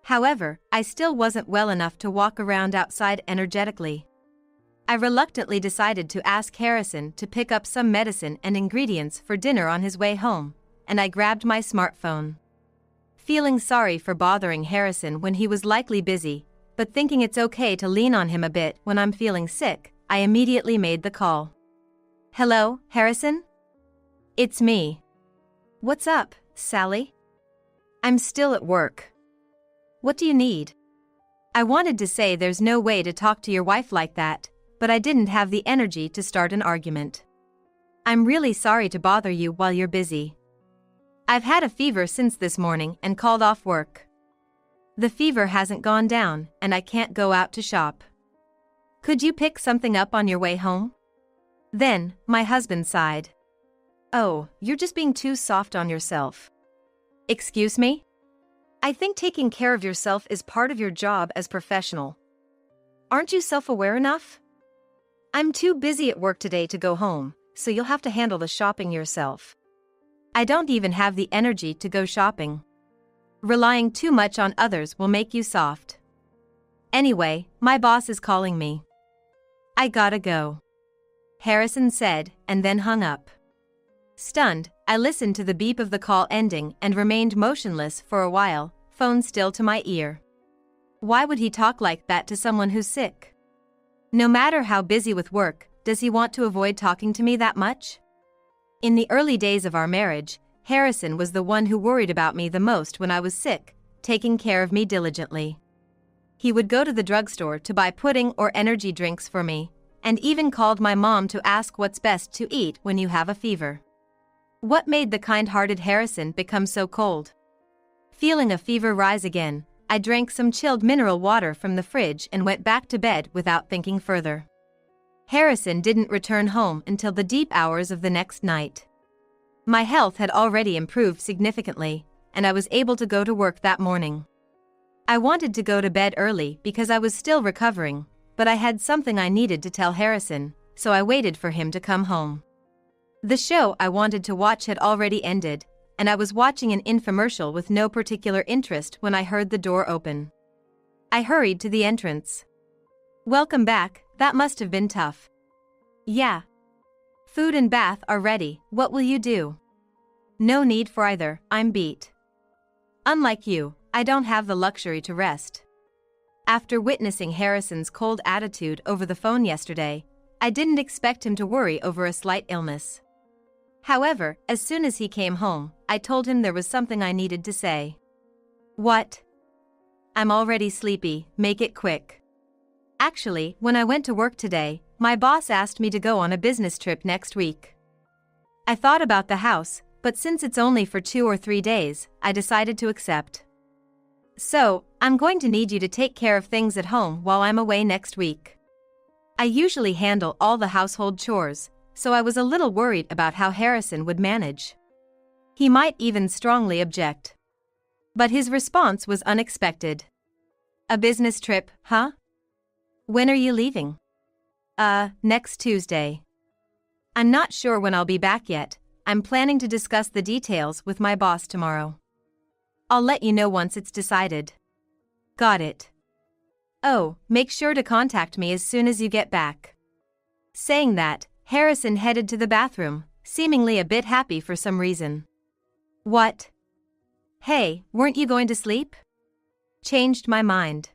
However, I still wasn't well enough to walk around outside energetically. I reluctantly decided to ask Harrison to pick up some medicine and ingredients for dinner on his way home, and I grabbed my smartphone. Feeling sorry for bothering Harrison when he was likely busy, but thinking it's okay to lean on him a bit when I'm feeling sick, I immediately made the call. "Hello, Harrison? It's me." "What's up, Sally?" "I'm still at work." "What do you need?" I wanted to say there's no way to talk to your wife like that, but I didn't have the energy to start an argument. "I'm really sorry to bother you while you're busy. I've had a fever since this morning and called off work. The fever hasn't gone down, and I can't go out to shop. Could you pick something up on your way home?" Then, my husband sighed. "Oh, you're just being too soft on yourself." "Excuse me? I think taking care of yourself is part of your job as professional. Aren't you self-aware enough? I'm too busy at work today to go home, so you'll have to handle the shopping yourself. I don't even have the energy to go shopping. Relying too much on others will make you soft. Anyway, my boss is calling me. I gotta go." Harrison said, and then hung up. Stunned, I listened to the beep of the call ending and remained motionless for a while, phone still to my ear. Why would he talk like that to someone who's sick? No matter how busy with work, does he want to avoid talking to me that much? In the early days of our marriage, Harrison was the one who worried about me the most when I was sick, taking care of me diligently. He would go to the drugstore to buy pudding or energy drinks for me, and even called my mom to ask what's best to eat when you have a fever. What made the kind-hearted Harrison become so cold? Feeling a fever rise again, I drank some chilled mineral water from the fridge and went back to bed without thinking further. Harrison didn't return home until the deep hours of the next night. My health had already improved significantly, and I was able to go to work that morning. I wanted to go to bed early because I was still recovering, but I had something I needed to tell Harrison, so I waited for him to come home. The show I wanted to watch had already ended, and I was watching an infomercial with no particular interest when I heard the door open. I hurried to the entrance. "Welcome back, that must have been tough." "Yeah. Food and bath are ready, what will you do?" "No need for either, I'm beat." Unlike you, I don't have the luxury to rest. After witnessing Harrison's cold attitude over the phone yesterday, I didn't expect him to worry over a slight illness. However, as soon as he came home, I told him there was something I needed to say. "What?" "I'm already sleepy, make it quick." Actually, when I went to work today, my boss asked me to go on a business trip next week. I thought about the house, but since it's only for 2 or 3 days, I decided to accept. "So, I'm going to need you to take care of things at home while I'm away next week." I usually handle all the household chores, so I was a little worried about how Harrison would manage. He might even strongly object. But his response was unexpected. "A business trip, huh? When are you leaving?" Next Tuesday." "I'm not sure when I'll be back yet. I'm planning to discuss the details with my boss tomorrow. I'll let you know once it's decided." "Got it." "Oh, make sure to contact me as soon as you get back." Saying that, Harrison headed to the bathroom, seemingly a bit happy for some reason. "What? Hey, weren't you going to sleep?" "Changed my mind.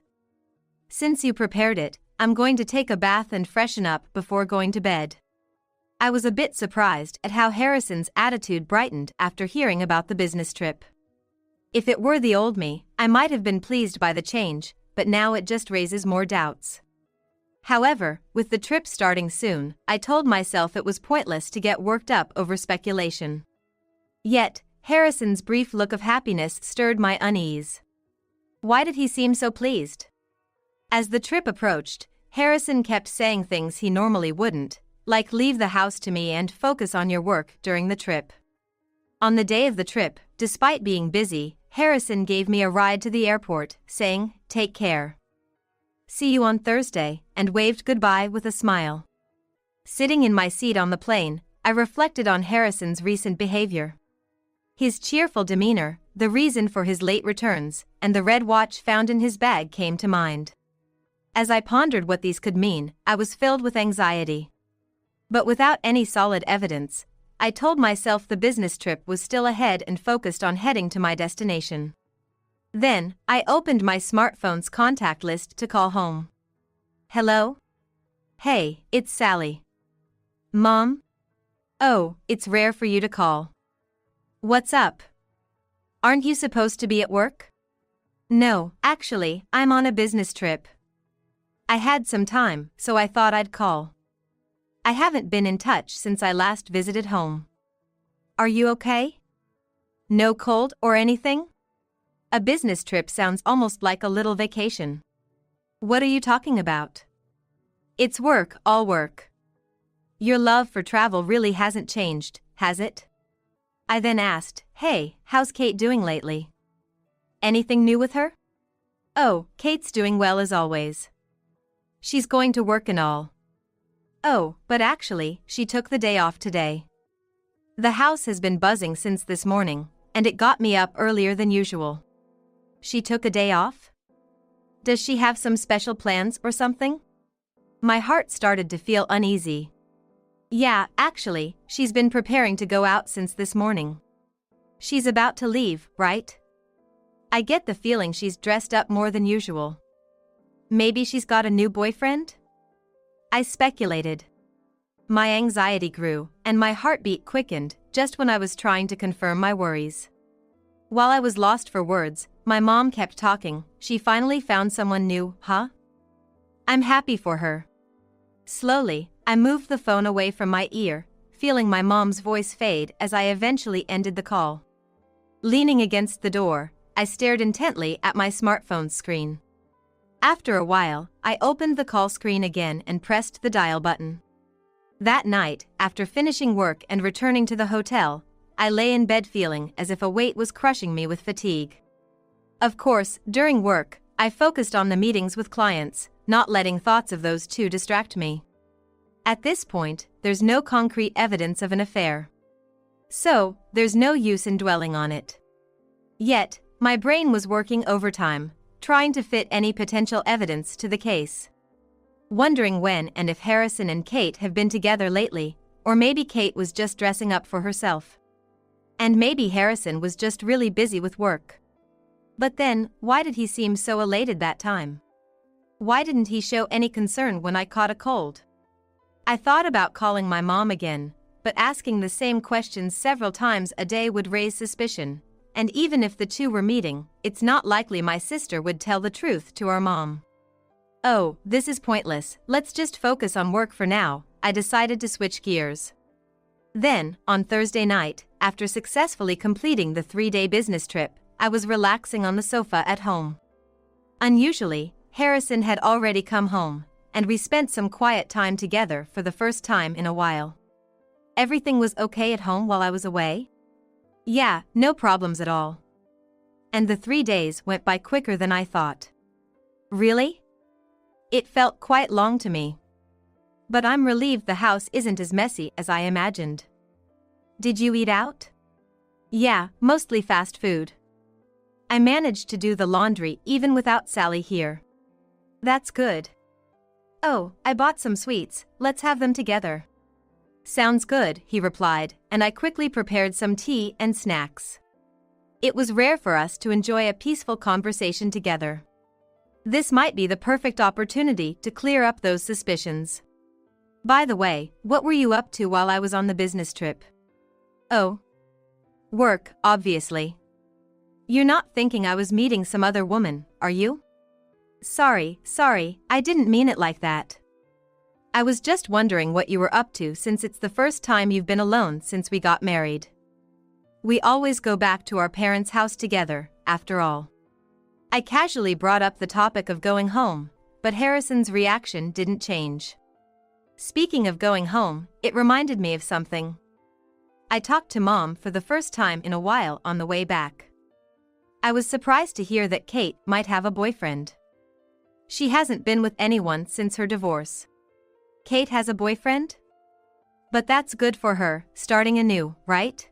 Since you prepared it, I'm going to take a bath and freshen up before going to bed." I was a bit surprised at how Harrison's attitude brightened after hearing about the business trip. If it were the old me, I might have been pleased by the change, but now it just raises more doubts. However, with the trip starting soon, I told myself it was pointless to get worked up over speculation. Yet, Harrison's brief look of happiness stirred my unease. Why did he seem so pleased? As the trip approached, Harrison kept saying things he normally wouldn't, like leave the house to me and focus on your work during the trip. On the day of the trip, despite being busy, Harrison gave me a ride to the airport, saying, "Take care. See you on Thursday," and waved goodbye with a smile. Sitting in my seat on the plane, I reflected on Harrison's recent behavior. His cheerful demeanor, the reason for his late returns, and the red watch found in his bag came to mind. As I pondered what these could mean, I was filled with anxiety. But without any solid evidence, I told myself the business trip was still ahead and focused on heading to my destination. Then, I opened my smartphone's contact list to call home. "Hello? Hey, it's Sally." "Mom? Oh, it's rare for you to call. What's up? Aren't you supposed to be at work?" "No, actually, I'm on a business trip. I had some time, so I thought I'd call. I haven't been in touch since I last visited home. Are you okay? No cold or anything?" A business trip sounds almost like a little vacation. "What are you talking about?" "It's work, all work. Your love for travel really hasn't changed, has it?" I then asked, "Hey, how's Kate doing lately? Anything new with her?" "Oh, Kate's doing well as always. She's going to work and all." "Oh, but actually, she took the day off today. The house has been buzzing since this morning, and it got me up earlier than usual." "She took a day off? Does she have some special plans or something?" My heart started to feel uneasy. Yeah, actually, she's been preparing to go out since this morning. She's about to leave, right? I get the feeling she's dressed up more than usual. Maybe she's got a new boyfriend? I speculated. My anxiety grew, and my heartbeat quickened just when I was trying to confirm my worries. While I was lost for words, my mom kept talking. She finally found someone new, huh? I'm happy for her. Slowly, I moved the phone away from my ear, feeling my mom's voice fade as I eventually ended the call. Leaning against the door, I stared intently at my smartphone's screen. After a while, I opened the call screen again and pressed the dial button. That night, after finishing work and returning to the hotel, I lay in bed feeling as if a weight was crushing me with fatigue. Of course, during work, I focused on the meetings with clients, not letting thoughts of those two distract me. At this point, there's no concrete evidence of an affair. So, there's no use in dwelling on it. Yet, my brain was working overtime, trying to fit any potential evidence to the case. Wondering when and if Harrison and Kate have been together lately, or maybe Kate was just dressing up for herself. And maybe Harrison was just really busy with work. But then, why did he seem so elated that time? Why didn't he show any concern when I caught a cold? I thought about calling my mom again, but asking the same questions several times a day would raise suspicion, and even if the two were meeting, it's not likely my sister would tell the truth to our mom. Oh, this is pointless, let's just focus on work for now, I decided to switch gears. Then, on Thursday night, after successfully completing the 3-day business trip, I was relaxing on the sofa at home. Unusually, Harrison had already come home, and we spent some quiet time together for the first time in a while. Everything was okay at home while I was away? Yeah, no problems at all. And the 3 days went by quicker than I thought. Really? It felt quite long to me. But I'm relieved the house isn't as messy as I imagined. Did you eat out? Yeah, mostly fast food. I managed to do the laundry even without Sally here. That's good. Oh, I bought some sweets, let's have them together. Sounds good, he replied, and I quickly prepared some tea and snacks. It was rare for us to enjoy a peaceful conversation together. This might be the perfect opportunity to clear up those suspicions. By the way, what were you up to while I was on the business trip? Oh. Work, obviously. You're not thinking I was meeting some other woman, are you? Sorry, I didn't mean it like that. I was just wondering what you were up to since it's the first time you've been alone since we got married. We always go back to our parents' house together, after all. I casually brought up the topic of going home, but Harrison's reaction didn't change. Speaking of going home, it reminded me of something. I talked to Mom for the first time in a while on the way back. I was surprised to hear that Kate might have a boyfriend. She hasn't been with anyone since her divorce. Kate has a boyfriend? But that's good for her, starting anew, right?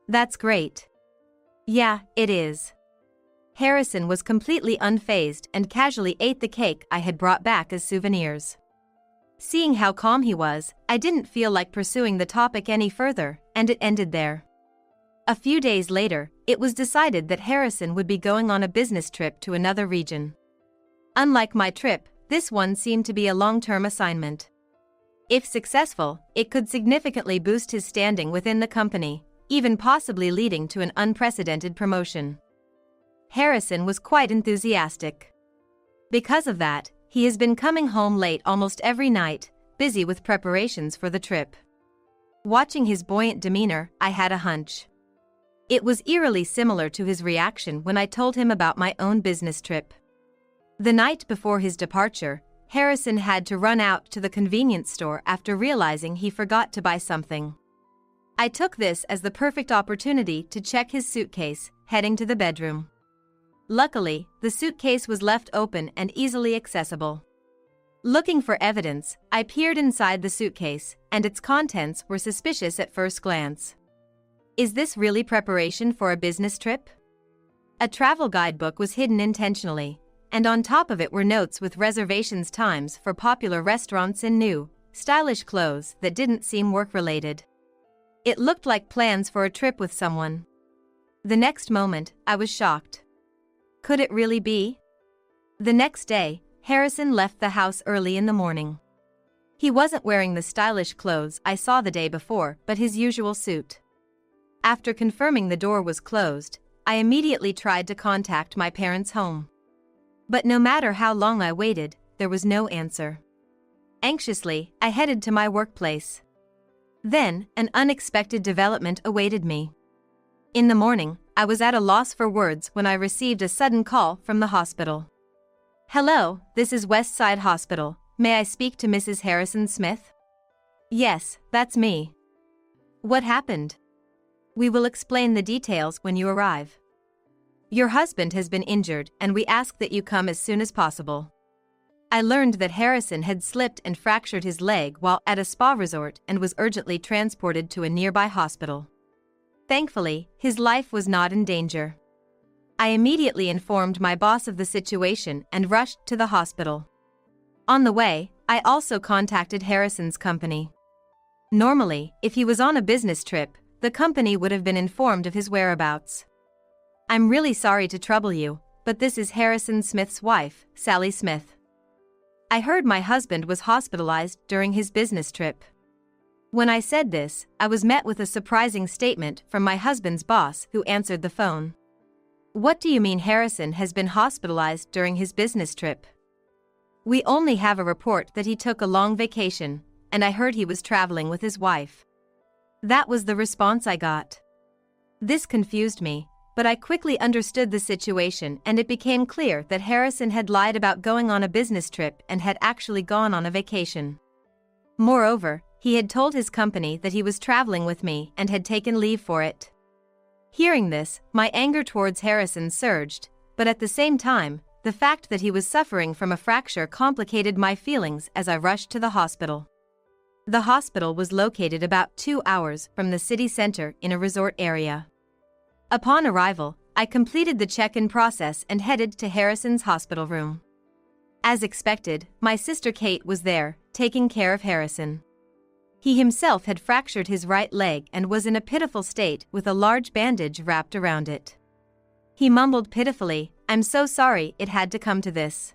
That's great. Yeah, it is. Harrison was completely unfazed and casually ate the cake I had brought back as souvenirs. Seeing how calm he was, I didn't feel like pursuing the topic any further, and it ended there. A few days later, it was decided that Harrison would be going on a business trip to another region. Unlike my trip, this one seemed to be a long-term assignment. If successful, it could significantly boost his standing within the company, even possibly leading to an unprecedented promotion. Harrison was quite enthusiastic. Because of that, he has been coming home late almost every night, busy with preparations for the trip. Watching his buoyant demeanor, I had a hunch. It was eerily similar to his reaction when I told him about my own business trip. The night before his departure, Harrison had to run out to the convenience store after realizing he forgot to buy something. I took this as the perfect opportunity to check his suitcase, heading to the bedroom. Luckily, the suitcase was left open and easily accessible. Looking for evidence, I peered inside the suitcase, and its contents were suspicious at first glance. Is this really preparation for a business trip? A travel guidebook was hidden intentionally, and on top of it were notes with reservations times for popular restaurants in new, stylish clothes that didn't seem work-related. It looked like plans for a trip with someone. The next moment, I was shocked. Could it really be? The next day, Harrison left the house early in the morning. He wasn't wearing the stylish clothes I saw the day before, but his usual suit. After confirming the door was closed, I immediately tried to contact my parents' home. But no matter how long I waited, there was no answer. Anxiously, I headed to my workplace. Then, an unexpected development awaited me. In the morning, I was at a loss for words when I received a sudden call from the hospital. "Hello, this is Westside Hospital. May I speak to Mrs. Harrison Smith?" "Yes, that's me." "What happened?" "We will explain the details when you arrive. Your husband has been injured and we ask that you come as soon as possible." I learned that Harrison had slipped and fractured his leg while at a spa resort and was urgently transported to a nearby hospital. Thankfully, his life was not in danger. I immediately informed my boss of the situation and rushed to the hospital. On the way, I also contacted Harrison's company. Normally, if he was on a business trip, the company would have been informed of his whereabouts. "I'm really sorry to trouble you, but this is Harrison Smith's wife, Sally Smith. I heard my husband was hospitalized during his business trip." When I said this, I was met with a surprising statement from my husband's boss who answered the phone. "What do you mean Harrison has been hospitalized during his business trip? We only have a report that he took a long vacation, and I heard he was traveling with his wife." That was the response I got. This confused me, but I quickly understood the situation and it became clear that Harrison had lied about going on a business trip and had actually gone on a vacation. Moreover, he had told his company that he was traveling with me and had taken leave for it. Hearing this, my anger towards Harrison surged, but at the same time, the fact that he was suffering from a fracture complicated my feelings as I rushed to the hospital. The hospital was located about 2 hours from the city center in a resort area. Upon arrival, I completed the check-in process and headed to Harrison's hospital room. As expected, my sister Kate was there, taking care of Harrison. He himself had fractured his right leg and was in a pitiful state with a large bandage wrapped around it. He mumbled pitifully, "I'm so sorry it had to come to this."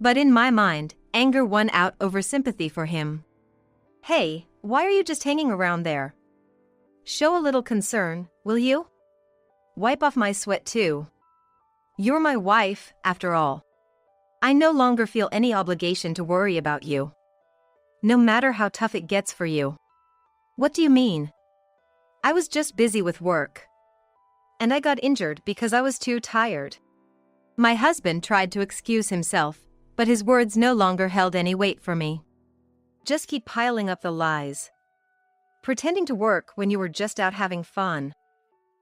But in my mind, anger won out over sympathy for him. "Hey, why are you just hanging around there? Show a little concern, will you? Wipe off my sweat too. You're my wife, after all. I no longer feel any obligation to worry about you. No matter how tough it gets for you." "What do you mean?" "I was just busy with work. And I got injured because I was too tired." My husband tried to excuse himself, but his words no longer held any weight for me. "Just keep piling up the lies. Pretending to work when you were just out having fun."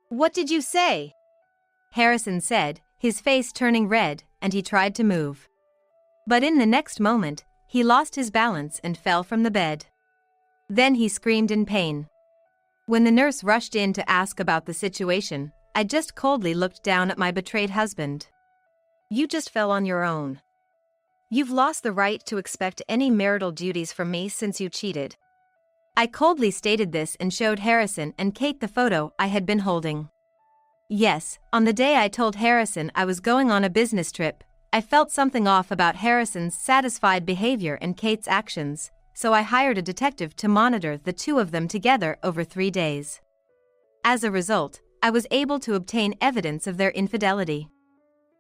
"What did you say?" Harrison said, his face turning red, and he tried to move. But in the next moment, he lost his balance and fell from the bed. Then he screamed in pain. When the nurse rushed in to ask about the situation, I just coldly looked down at my betrayed husband. "You just fell on your own. You've lost the right to expect any marital duties from me since you cheated." I coldly stated this and showed Harrison and Kate the photo I had been holding. Yes, on the day I told Harrison I was going on a business trip, I felt something off about Harrison's satisfied behavior and Kate's actions, so I hired a detective to monitor the two of them together over 3 days. As a result, I was able to obtain evidence of their infidelity.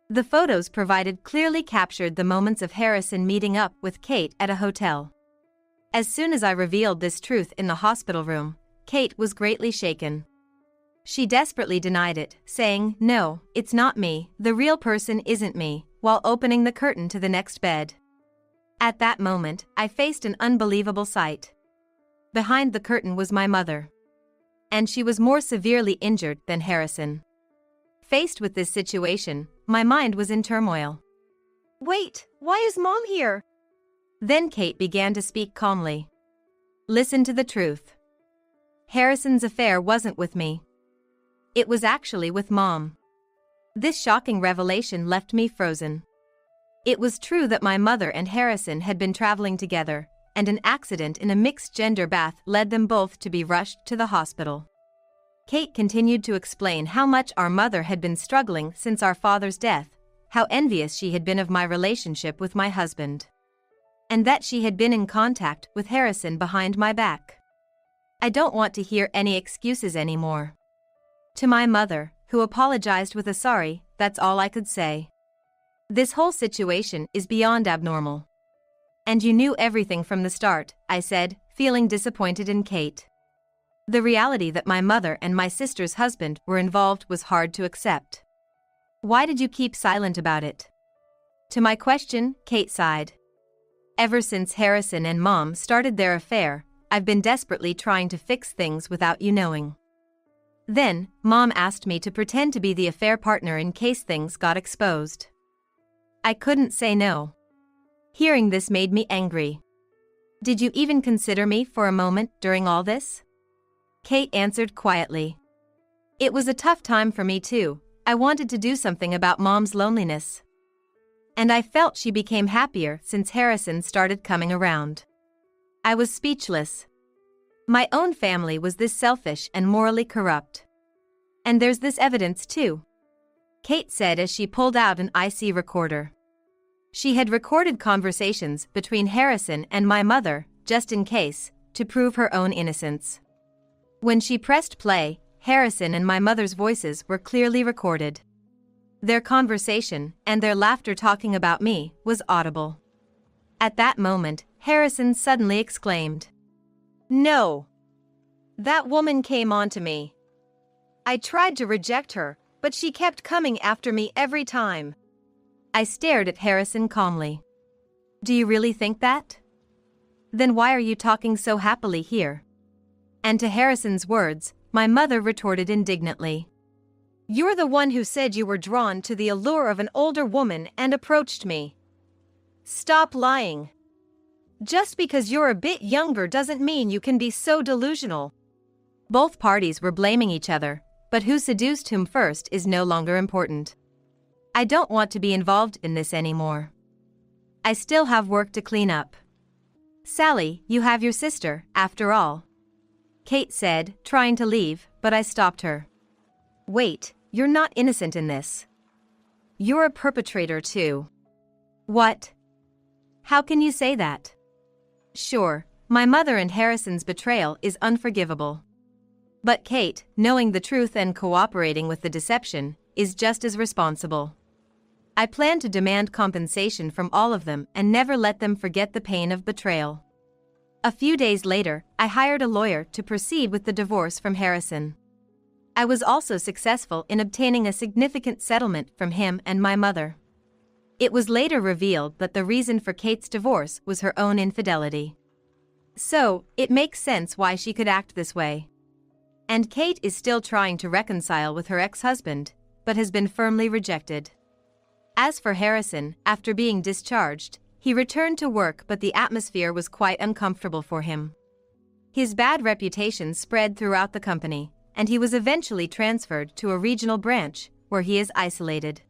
The photos provided clearly captured the moments of Harrison meeting up with Kate at a hotel. As soon as I revealed this truth in the hospital room, Kate was greatly shaken. She desperately denied it, saying, "No, it's not me, the real person isn't me," while opening the curtain to the next bed. At that moment, I faced an unbelievable sight. Behind the curtain was my mother. And she was more severely injured than Harrison. Faced with this situation, my mind was in turmoil. "Wait, why is Mom here?" Then Kate began to speak calmly. "Listen to the truth. Harrison's affair wasn't with me. It was actually with Mom." This shocking revelation left me frozen. It was true that my mother and Harrison had been traveling together, and an accident in a mixed-gender bath led them both to be rushed to the hospital. Kate continued to explain how much our mother had been struggling since our father's death, how envious she had been of my relationship with my husband, and that she had been in contact with Harrison behind my back. I don't want to hear any excuses anymore. To my mother, who apologized with a sorry, that's all I could say. This whole situation is beyond abnormal. And you knew everything from the start, I said, feeling disappointed in Kate. The reality that my mother and my sister's husband were involved was hard to accept. Why did you keep silent about it? To my question, Kate sighed. Ever since Harrison and Mom started their affair, I've been desperately trying to fix things without you knowing. Then, Mom asked me to pretend to be the affair partner in case things got exposed. I couldn't say no. Hearing this made me angry. Did you even consider me for a moment during all this? Kate answered quietly. It was a tough time for me too. I wanted to do something about Mom's loneliness. And I felt she became happier since Harrison started coming around. I was speechless. My own family was this selfish and morally corrupt. And there's this evidence too, Kate said as she pulled out an IC recorder. She had recorded conversations between Harrison and my mother, just in case, to prove her own innocence. When she pressed play, Harrison and my mother's voices were clearly recorded. Their conversation, and their laughter talking about me, was audible. At that moment, Harrison suddenly exclaimed, "No! That woman came on to me. I tried to reject her, but she kept coming after me every time." I stared at Harrison calmly. "Do you really think that? Then why are you talking so happily here?" And to Harrison's words, my mother retorted indignantly. "You're the one who said you were drawn to the allure of an older woman and approached me. Stop lying. Just because you're a bit younger doesn't mean you can be so delusional." Both parties were blaming each other, but who seduced whom first is no longer important. I don't want to be involved in this anymore. I still have work to clean up. Sally, you have your sister, after all. Kate said, trying to leave, but I stopped her. Wait, you're not innocent in this. You're a perpetrator too. What? How can you say that? Sure, my mother and Harrison's betrayal is unforgivable. But Kate, knowing the truth and cooperating with the deception, is just as responsible. I plan to demand compensation from all of them and never let them forget the pain of betrayal. A few days later, I hired a lawyer to proceed with the divorce from Harrison. I was also successful in obtaining a significant settlement from him and my mother. It was later revealed that the reason for Kate's divorce was her own infidelity. So, it makes sense why she could act this way. And Kate is still trying to reconcile with her ex-husband, but has been firmly rejected. As for Harrison, after being discharged, he returned to work, but the atmosphere was quite uncomfortable for him. His bad reputation spread throughout the company, and he was eventually transferred to a regional branch, where he is isolated.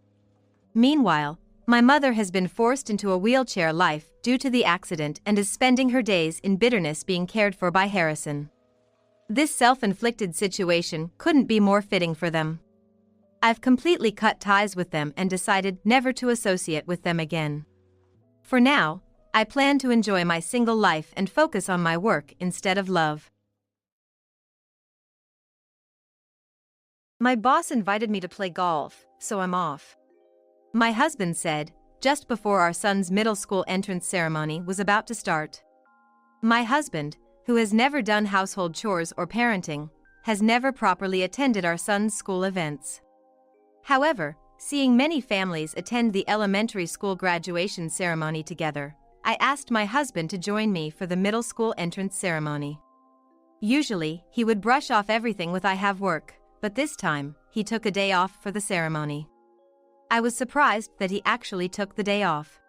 Meanwhile, my mother has been forced into a wheelchair life due to the accident and is spending her days in bitterness being cared for by Harrison. This self-inflicted situation couldn't be more fitting for them. I've completely cut ties with them and decided never to associate with them again. For now, I plan to enjoy my single life and focus on my work instead of love. My boss invited me to play golf, so I'm off. My husband said, just before our son's middle school entrance ceremony was about to start. My husband, who has never done household chores or parenting, has never properly attended our son's school events. However, seeing many families attend the elementary school graduation ceremony together, I asked my husband to join me for the middle school entrance ceremony. Usually, he would brush off everything with "I have work," but this time, he took a day off for the ceremony. I was surprised that he actually took the day off.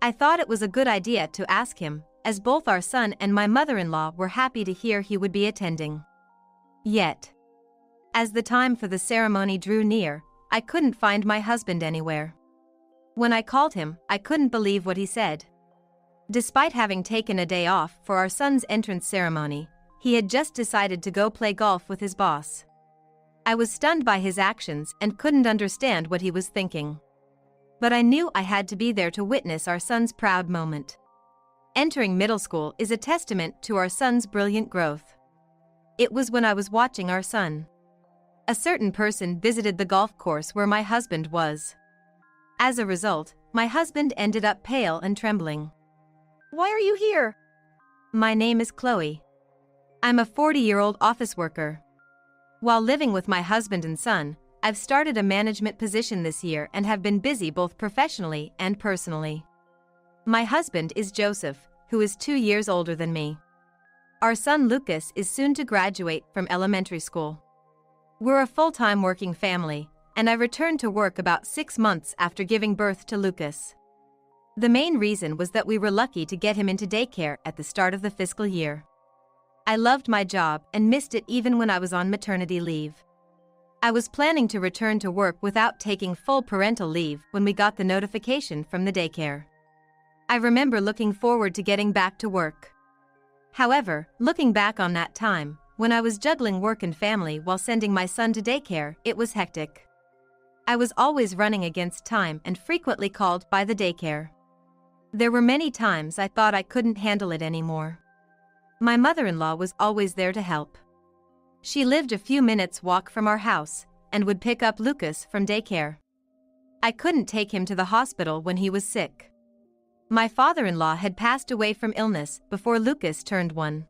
I thought it was a good idea to ask him, as both our son and my mother-in-law were happy to hear he would be attending. Yet, as the time for the ceremony drew near, I couldn't find my husband anywhere. When I called him, I couldn't believe what he said. Despite having taken a day off for our son's entrance ceremony, he had just decided to go play golf with his boss. I was stunned by his actions and couldn't understand what he was thinking. But I knew I had to be there to witness our son's proud moment. Entering middle school is a testament to our son's brilliant growth. It was when I was watching our son. A certain person visited the golf course where my husband was. As a result, my husband ended up pale and trembling. Why are you here? My name is Chloe. I'm a 40-year-old office worker. While living with my husband and son, I've started a management position this year and have been busy both professionally and personally. My husband is Joseph, who is 2 years older than me. Our son Lucas is soon to graduate from elementary school. We're a full-time working family, and I returned to work about 6 months after giving birth to Lucas. The main reason was that we were lucky to get him into daycare at the start of the fiscal year. I loved my job and missed it even when I was on maternity leave. I was planning to return to work without taking full parental leave when we got the notification from the daycare. I remember looking forward to getting back to work. However, looking back on that time, when I was juggling work and family while sending my son to daycare, it was hectic. I was always running against time and frequently called by the daycare. There were many times I thought I couldn't handle it anymore. My mother-in-law was always there to help. She lived a few minutes' walk from our house and would pick up Lucas from daycare. I couldn't take him to the hospital when he was sick. My father-in-law had passed away from illness before Lucas turned 1.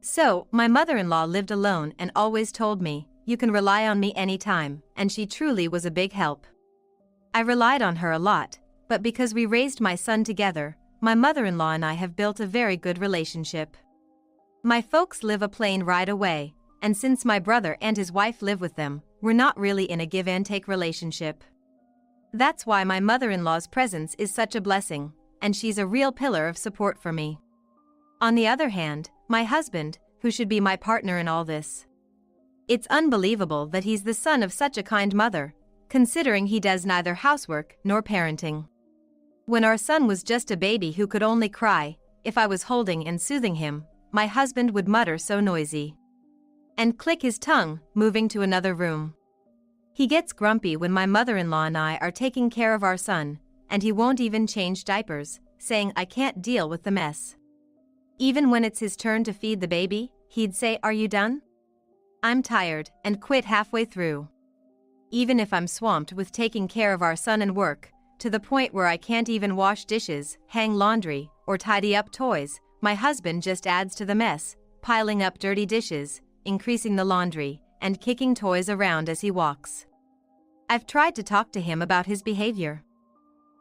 So, my mother-in-law lived alone and always told me, "You can rely on me anytime," and she truly was a big help. I relied on her a lot, but because we raised my son together, my mother-in-law and I have built a very good relationship. My folks live a plane ride away, and since my brother and his wife live with them, we're not really in a give-and-take relationship. That's why my mother-in-law's presence is such a blessing, and she's a real pillar of support for me. On the other hand, my husband, who should be my partner in all this. It's unbelievable that he's the son of such a kind mother, considering he does neither housework nor parenting. When our son was just a baby who could only cry, if I was holding and soothing him, my husband would mutter so noisy and click his tongue, moving to another room. He gets grumpy when my mother-in-law and I are taking care of our son, and he won't even change diapers, saying I can't deal with the mess. Even when it's his turn to feed the baby, he'd say, "Are you done?" I'm tired, and quit halfway through. Even if I'm swamped with taking care of our son and work, to the point where I can't even wash dishes, hang laundry, or tidy up toys, my husband just adds to the mess, piling up dirty dishes, increasing the laundry, and kicking toys around as he walks. I've tried to talk to him about his behavior.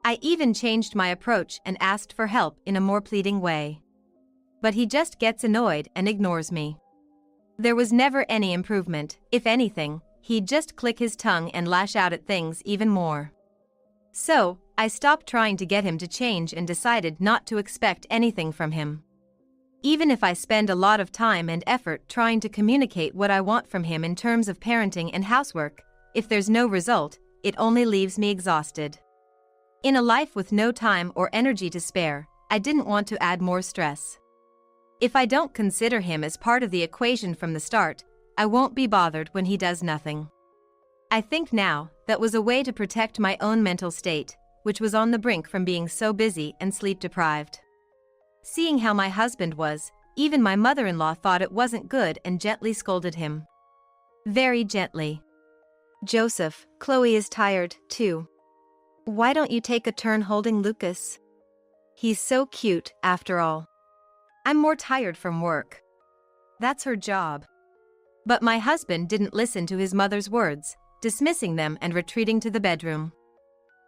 I even changed my approach and asked for help in a more pleading way. But he just gets annoyed and ignores me. There was never any improvement. If anything, he'd just click his tongue and lash out at things even more. So, I stopped trying to get him to change and decided not to expect anything from him. Even if I spend a lot of time and effort trying to communicate what I want from him in terms of parenting and housework, if there's no result, it only leaves me exhausted. In a life with no time or energy to spare, I didn't want to add more stress. If I don't consider him as part of the equation from the start, I won't be bothered when he does nothing. I think now, that was a way to protect my own mental state, which was on the brink from being so busy and sleep-deprived. Seeing how my husband was, even my mother-in-law thought it wasn't good and gently scolded him. Very gently. "Joseph, Chloe is tired, too. Why don't you take a turn holding Lucas? He's so cute, after all. I'm more tired from work. That's her job." But my husband didn't listen to his mother's words, dismissing them and retreating to the bedroom.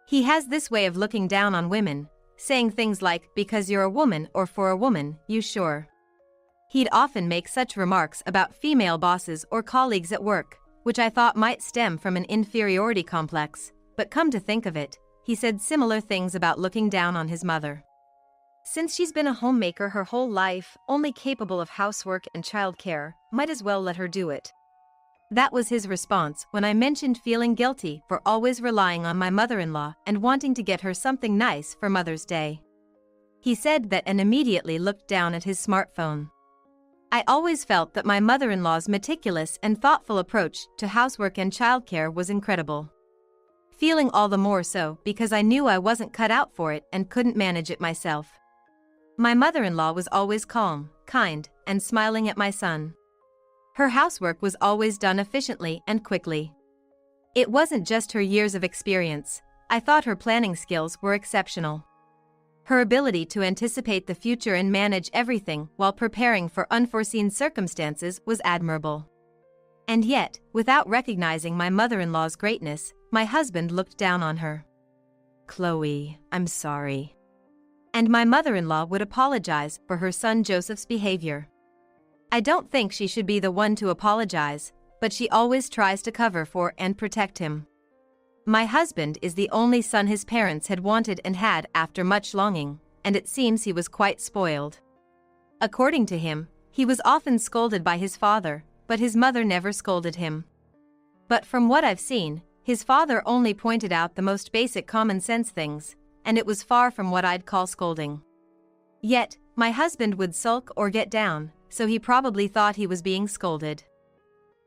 He has this way of looking down on women, saying things like, "Because you're a woman or for a woman, you sure." He'd often make such remarks about female bosses or colleagues at work, which I thought might stem from an inferiority complex, but come to think of it, he said similar things about looking down on his mother. Since she's been a homemaker her whole life, only capable of housework and childcare, might as well let her do it. That was his response when I mentioned feeling guilty for always relying on my mother-in-law and wanting to get her something nice for Mother's Day. he said that and immediately looked down at his smartphone. I always felt that my mother-in-law's meticulous and thoughtful approach to housework and childcare was incredible. Feeling all the more so because I knew I wasn't cut out for it and couldn't manage it myself. My mother-in-law was always calm, kind, and smiling at my son. Her housework was always done efficiently and quickly. It wasn't just her years of experience, I thought her planning skills were exceptional. Her ability to anticipate the future and manage everything while preparing for unforeseen circumstances was admirable. And yet, without recognizing my mother-in-law's greatness, my husband looked down on her. "Chloe, I'm sorry." And my mother-in-law would apologize for her son Joseph's behavior. I don't think she should be the one to apologize, but she always tries to cover for and protect him. My husband is the only son his parents had wanted and had after much longing, and it seems he was quite spoiled. According to him, he was often scolded by his father, but his mother never scolded him. But from what I've seen, his father only pointed out the most basic common sense things, and it was far from what I'd call scolding. Yet, my husband would sulk or get down, so he probably thought he was being scolded.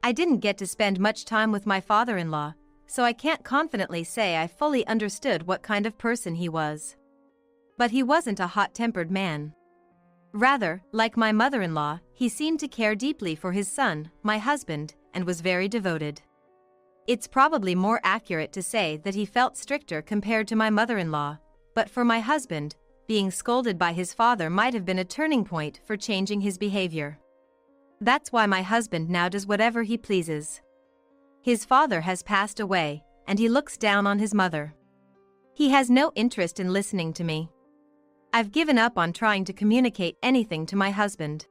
I didn't get to spend much time with my father-in-law, so I can't confidently say I fully understood what kind of person he was. But he wasn't a hot-tempered man. Rather, like my mother-in-law, he seemed to care deeply for his son, my husband, and was very devoted. It's probably more accurate to say that he felt stricter compared to my mother-in-law, but for my husband, being scolded by his father might have been a turning point for changing his behavior. That's why my husband now does whatever he pleases. His father has passed away, and he looks down on his mother. He has no interest in listening to me. I've given up on trying to communicate anything to my husband.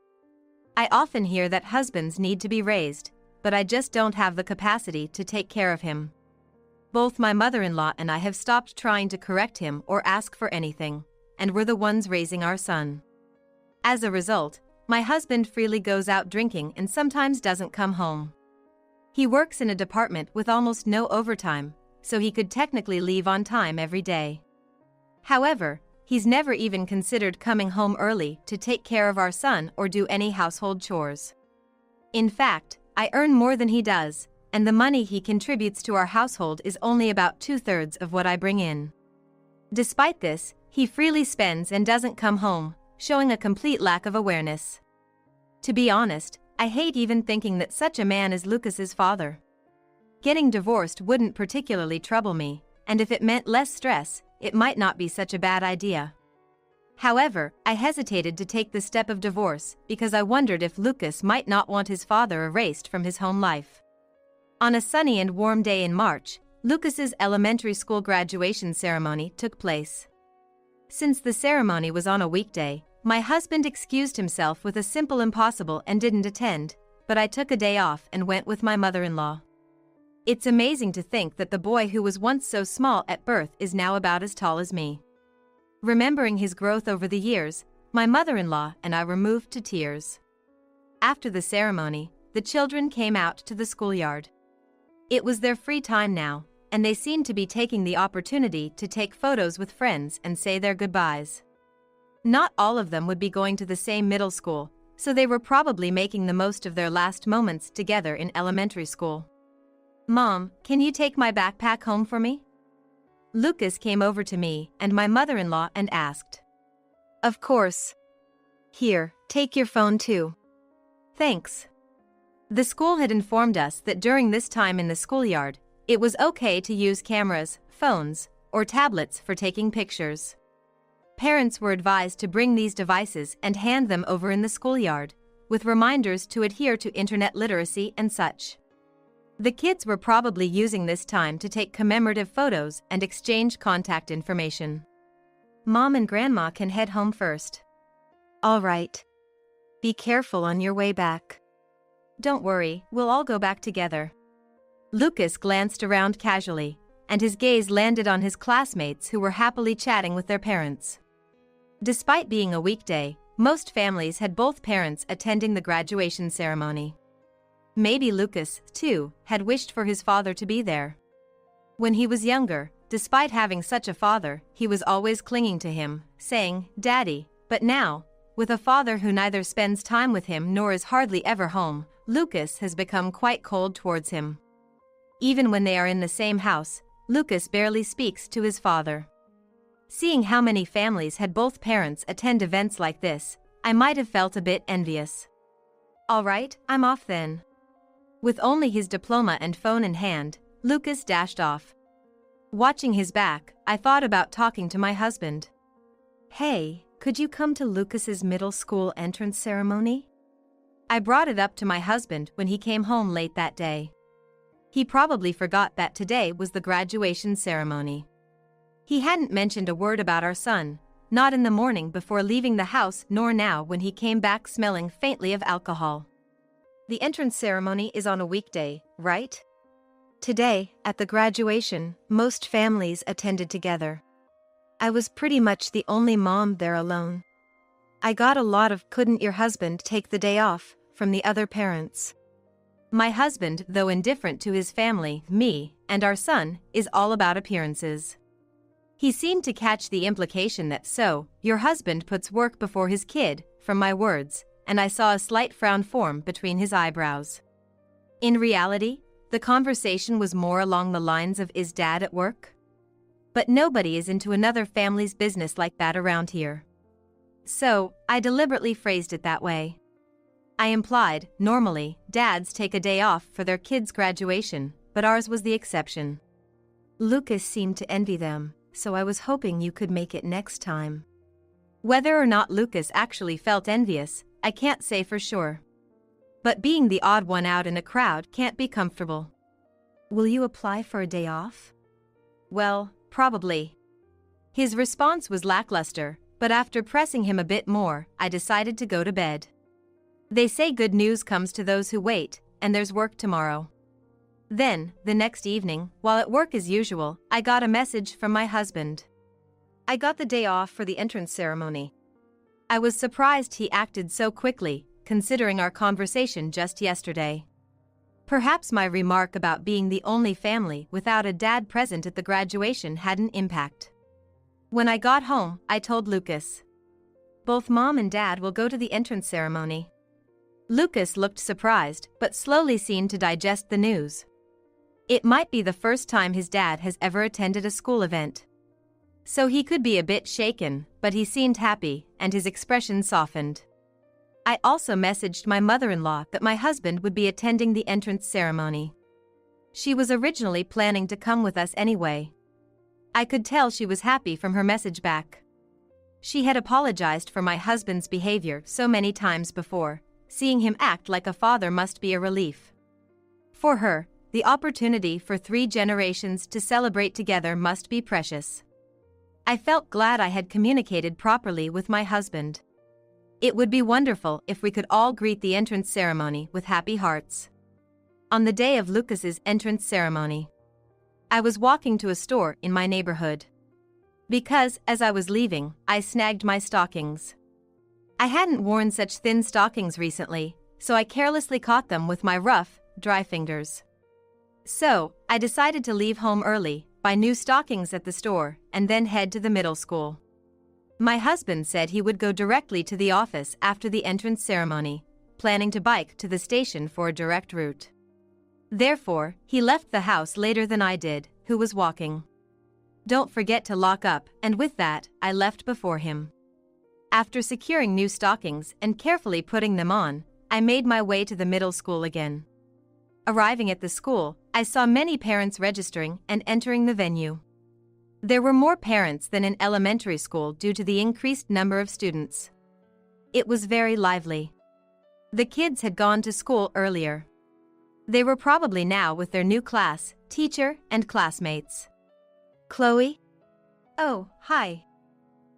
I often hear that husbands need to be raised, but I just don't have the capacity to take care of him. Both my mother-in-law and I have stopped trying to correct him or ask for anything, and we're the ones raising our son. As a result, my husband freely goes out drinking and sometimes doesn't come home. He works in a department with almost no overtime, so he could technically leave on time every day. However, he's never even considered coming home early to take care of our son or do any household chores. In fact, I earn more than he does, and the money he contributes to our household is only about 2/3 of what I bring in. Despite this, he freely spends and doesn't come home, showing a complete lack of awareness. To be honest, I hate even thinking that such a man is Lucas's father. Getting divorced wouldn't particularly trouble me, and if it meant less stress, it might not be such a bad idea. However, I hesitated to take the step of divorce because I wondered if Lucas might not want his father erased from his home life. On a sunny and warm day in March, Lucas's elementary school graduation ceremony took place. Since the ceremony was on a weekday, my husband excused himself with a simple impossible and didn't attend, but I took a day off and went with my mother-in-law. It's amazing to think that the boy who was once so small at birth is now about as tall as me. Remembering his growth over the years, my mother-in-law and I were moved to tears. After the ceremony, the children came out to the schoolyard. It was their free time now, and they seemed to be taking the opportunity to take photos with friends and say their goodbyes. Not all of them would be going to the same middle school, so they were probably making the most of their last moments together in elementary school. "Mom, can you take my backpack home for me?" Lucas came over to me and my mother-in-law and asked. "Of course. Here, take your phone too." "Thanks." The school had informed us that during this time in the schoolyard, it was okay to use cameras, phones, or tablets for taking pictures. Parents were advised to bring these devices and hand them over in the schoolyard, with reminders to adhere to internet literacy and such. The kids were probably using this time to take commemorative photos and exchange contact information. "Mom and Grandma can head home first." "All right. Be careful on your way back." "Don't worry, we'll all go back together." Lucas glanced around casually, and his gaze landed on his classmates who were happily chatting with their parents. Despite being a weekday, most families had both parents attending the graduation ceremony. Maybe Lucas, too, had wished for his father to be there. When he was younger, despite having such a father, he was always clinging to him, saying, "Daddy." But now, with a father who neither spends time with him nor is hardly ever home, Lucas has become quite cold towards him. Even when they are in the same house, Lucas barely speaks to his father. Seeing how many families had both parents attend events like this, I might have felt a bit envious. "All right, I'm off then." With only his diploma and phone in hand, Lucas dashed off. Watching his back, I thought about talking to my husband. "Hey, could you come to Lucas's middle school entrance ceremony?" I brought it up to my husband when he came home late that day. He probably forgot that today was the graduation ceremony. He hadn't mentioned a word about our son, not in the morning before leaving the house nor now when he came back smelling faintly of alcohol. "The entrance ceremony is on a weekday, right?" Today, at the graduation, most families attended together. I was pretty much the only mom there alone. I got a lot of "couldn't your husband take the day off" from the other parents. My husband, though indifferent to his family, me, and our son, is all about appearances. He seemed to catch the implication that "so, your husband puts work before his kid," from my words, and I saw a slight frown form between his eyebrows. In reality, the conversation was more along the lines of "is dad at work?" But nobody is into another family's business like that around here. So, I deliberately phrased it that way. I implied, normally, dads take a day off for their kids' graduation, but ours was the exception. Lucas seemed to envy them, so I was hoping you could make it next time. Whether or not Lucas actually felt envious, I can't say for sure. But being the odd one out in a crowd can't be comfortable. "Will you apply for a day off?" "Well, probably." His response was lackluster, but after pressing him a bit more, I decided to go to bed. They say good news comes to those who wait, and there's work tomorrow. Then, the next evening, while at work as usual, I got a message from my husband. I got the day off for the entrance ceremony. I was surprised he acted so quickly, considering our conversation just yesterday. Perhaps my remark about being the only family without a dad present at the graduation had an impact. When I got home, I told Lucas. "Both mom and dad will go to the entrance ceremony." Lucas looked surprised, but slowly seemed to digest the news. It might be the first time his dad has ever attended a school event. So he could be a bit shaken, but he seemed happy, and his expression softened. I also messaged my mother-in-law that my husband would be attending the entrance ceremony. She was originally planning to come with us anyway. I could tell she was happy from her message back. She had apologized for my husband's behavior so many times before. Seeing him act like a father must be a relief. For her, the opportunity for 3 generations to celebrate together must be precious. I felt glad I had communicated properly with my husband. It would be wonderful if we could all greet the entrance ceremony with happy hearts. On the day of Lucas's entrance ceremony, I was walking to a store in my neighborhood. Because, as I was leaving, I snagged my stockings. I hadn't worn such thin stockings recently, so I carelessly caught them with my rough, dry fingers. So, I decided to leave home early, buy new stockings at the store, and then head to the middle school. My husband said he would go directly to the office after the entrance ceremony, planning to bike to the station for a direct route. Therefore, he left the house later than I did, who was walking. "Don't forget to lock up," and with that, I left before him. After securing new stockings and carefully putting them on, I made my way to the middle school again. Arriving at the school, I saw many parents registering and entering the venue. There were more parents than in elementary school due to the increased number of students. It was very lively. The kids had gone to school earlier. They were probably now with their new class, teacher, and classmates. "Chloe?" "Oh, hi."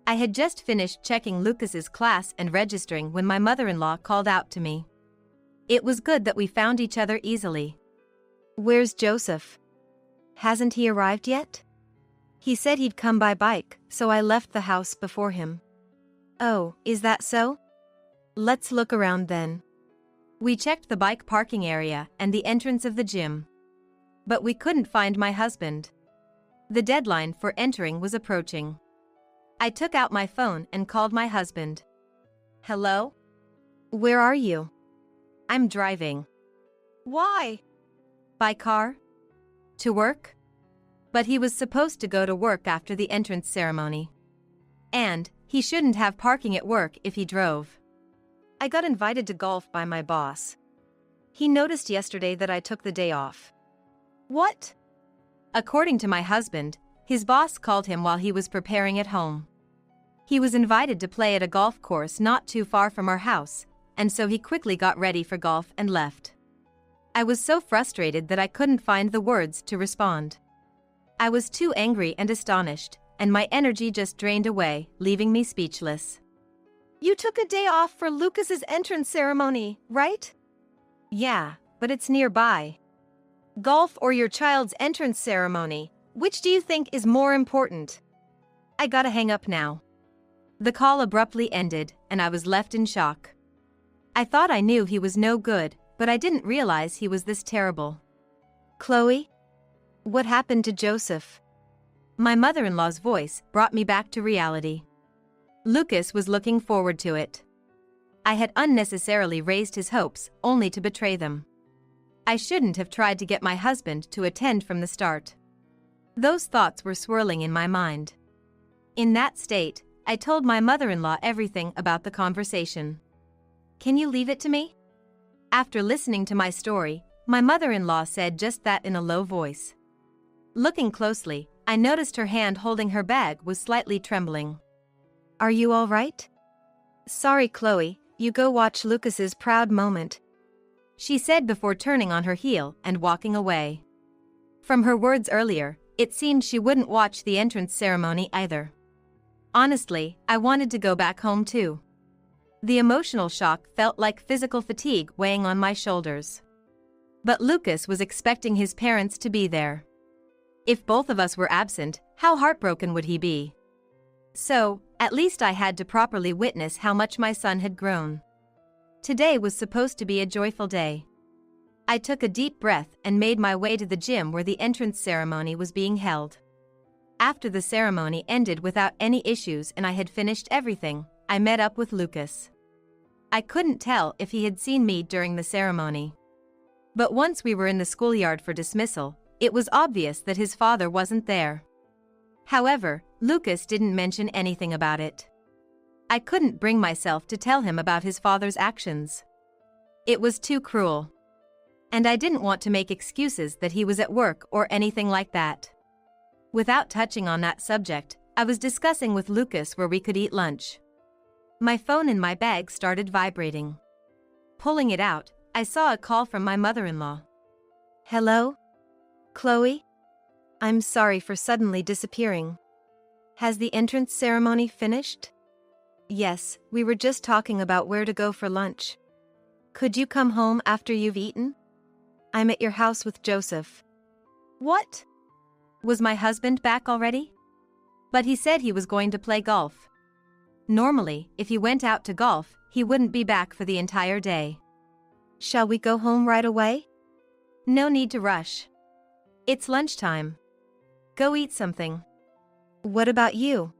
I had just finished checking Lucas's class and registering when my mother-in-law called out to me. It was good that we found each other easily. "Where's Joseph? Hasn't he arrived yet?" "He said he'd come by bike, so I left the house before him." "Oh, is that so? Let's look around then." We checked the bike parking area and the entrance of the gym. But we couldn't find my husband. The deadline for entering was approaching. I took out my phone and called my husband. Hello? Where are you? I'm driving. Why? By car? To work? But he was supposed to go to work after the entrance ceremony. And he shouldn't have parking at work if he drove. I got invited to golf by my boss. He noticed yesterday that I took the day off. What? According to my husband, his boss called him while he was preparing at home. He was invited to play at a golf course not too far from our house, and so he quickly got ready for golf and left. I was so frustrated that I couldn't find the words to respond. I was too angry and astonished, and my energy just drained away, leaving me speechless. You took a day off for Lucas's entrance ceremony, right? Yeah, but it's nearby. Golf or your child's entrance ceremony, which do you think is more important? I gotta hang up now. The call abruptly ended, and I was left in shock. I thought I knew he was no good, but I didn't realize he was this terrible. Chloe? What happened to Joseph? My mother-in-law's voice brought me back to reality. Lucas was looking forward to it. I had unnecessarily raised his hopes, only to betray them. I shouldn't have tried to get my husband to attend from the start. Those thoughts were swirling in my mind. In that state, I told my mother-in-law everything about the conversation. "Can you leave it to me?" After listening to my story, my mother-in-law said just that in a low voice. Looking closely, I noticed her hand holding her bag was slightly trembling. Are you all right? Sorry, Chloe, you go watch Lucas's proud moment, she said before turning on her heel and walking away. From her words earlier, it seemed she wouldn't watch the entrance ceremony either. Honestly, I wanted to go back home too. The emotional shock felt like physical fatigue weighing on my shoulders. But Lucas was expecting his parents to be there. If both of us were absent, how heartbroken would he be? So, at least I had to properly witness how much my son had grown. Today was supposed to be a joyful day. I took a deep breath and made my way to the gym where the entrance ceremony was being held. After the ceremony ended without any issues and I had finished everything, I met up with Lucas. I couldn't tell if he had seen me during the ceremony. But once we were in the schoolyard for dismissal, it was obvious that his father wasn't there. However, Lucas didn't mention anything about it. I couldn't bring myself to tell him about his father's actions. It was too cruel. And I didn't want to make excuses that he was at work or anything like that. Without touching on that subject, I was discussing with Lucas where we could eat lunch. My phone in my bag started vibrating. Pulling it out, I saw a call from my mother-in-law. Hello? Chloe? I'm sorry for suddenly disappearing. Has the entrance ceremony finished? Yes, we were just talking about where to go for lunch. Could you come home after you've eaten? I'm at your house with Joseph. What? Was my husband back already? But he said he was going to play golf. Normally, if he went out to golf, he wouldn't be back for the entire day. Shall we go home right away? No need to rush. It's lunchtime. Go eat something. What about you?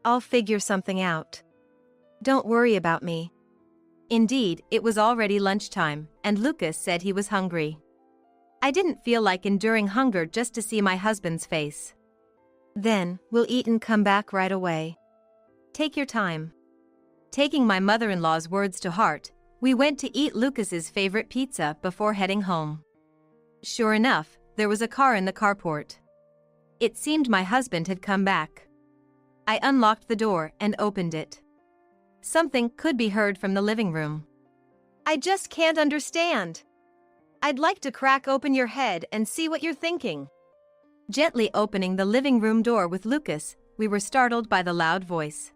I'll figure something out. Don't worry about me. Indeed, it was already lunchtime, and Lucas said he was hungry. I didn't feel like enduring hunger just to see my husband's face. Then, we'll eat and come back right away. Take your time. Taking my mother-in-law's words to heart, we went to eat Lucas's favorite pizza before heading home. Sure enough, there was a car in the carport. It seemed my husband had come back. I unlocked the door and opened it. Something could be heard from the living room. I just can't understand. I'd like to crack open your head and see what you're thinking. Gently opening the living room door with Lucas, we were startled by the loud voice.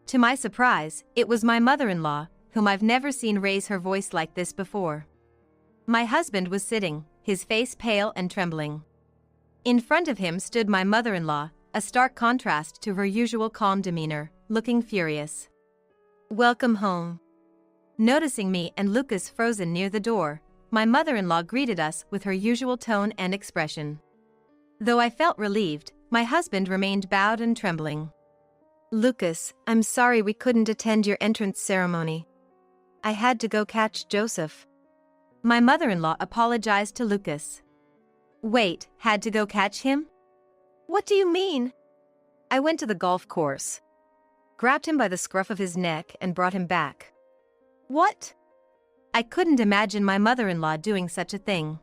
To my surprise, it was my mother-in-law, whom I've never seen raise her voice like this before. My husband was sitting, his face pale and trembling. In front of him stood my mother-in-law, a stark contrast to her usual calm demeanor, looking furious. Welcome home. Noticing me and Lucas frozen near the door, my mother-in-law greeted us with her usual tone and expression. Though I felt relieved, my husband remained bowed and trembling. Lucas, I'm sorry we couldn't attend your entrance ceremony. I had to go catch Joseph. My mother-in-law apologized to Lucas. Wait, had to go catch him? What do you mean? I went to the golf course, grabbed him by the scruff of his neck and brought him back. What? I couldn't imagine my mother-in-law doing such a thing.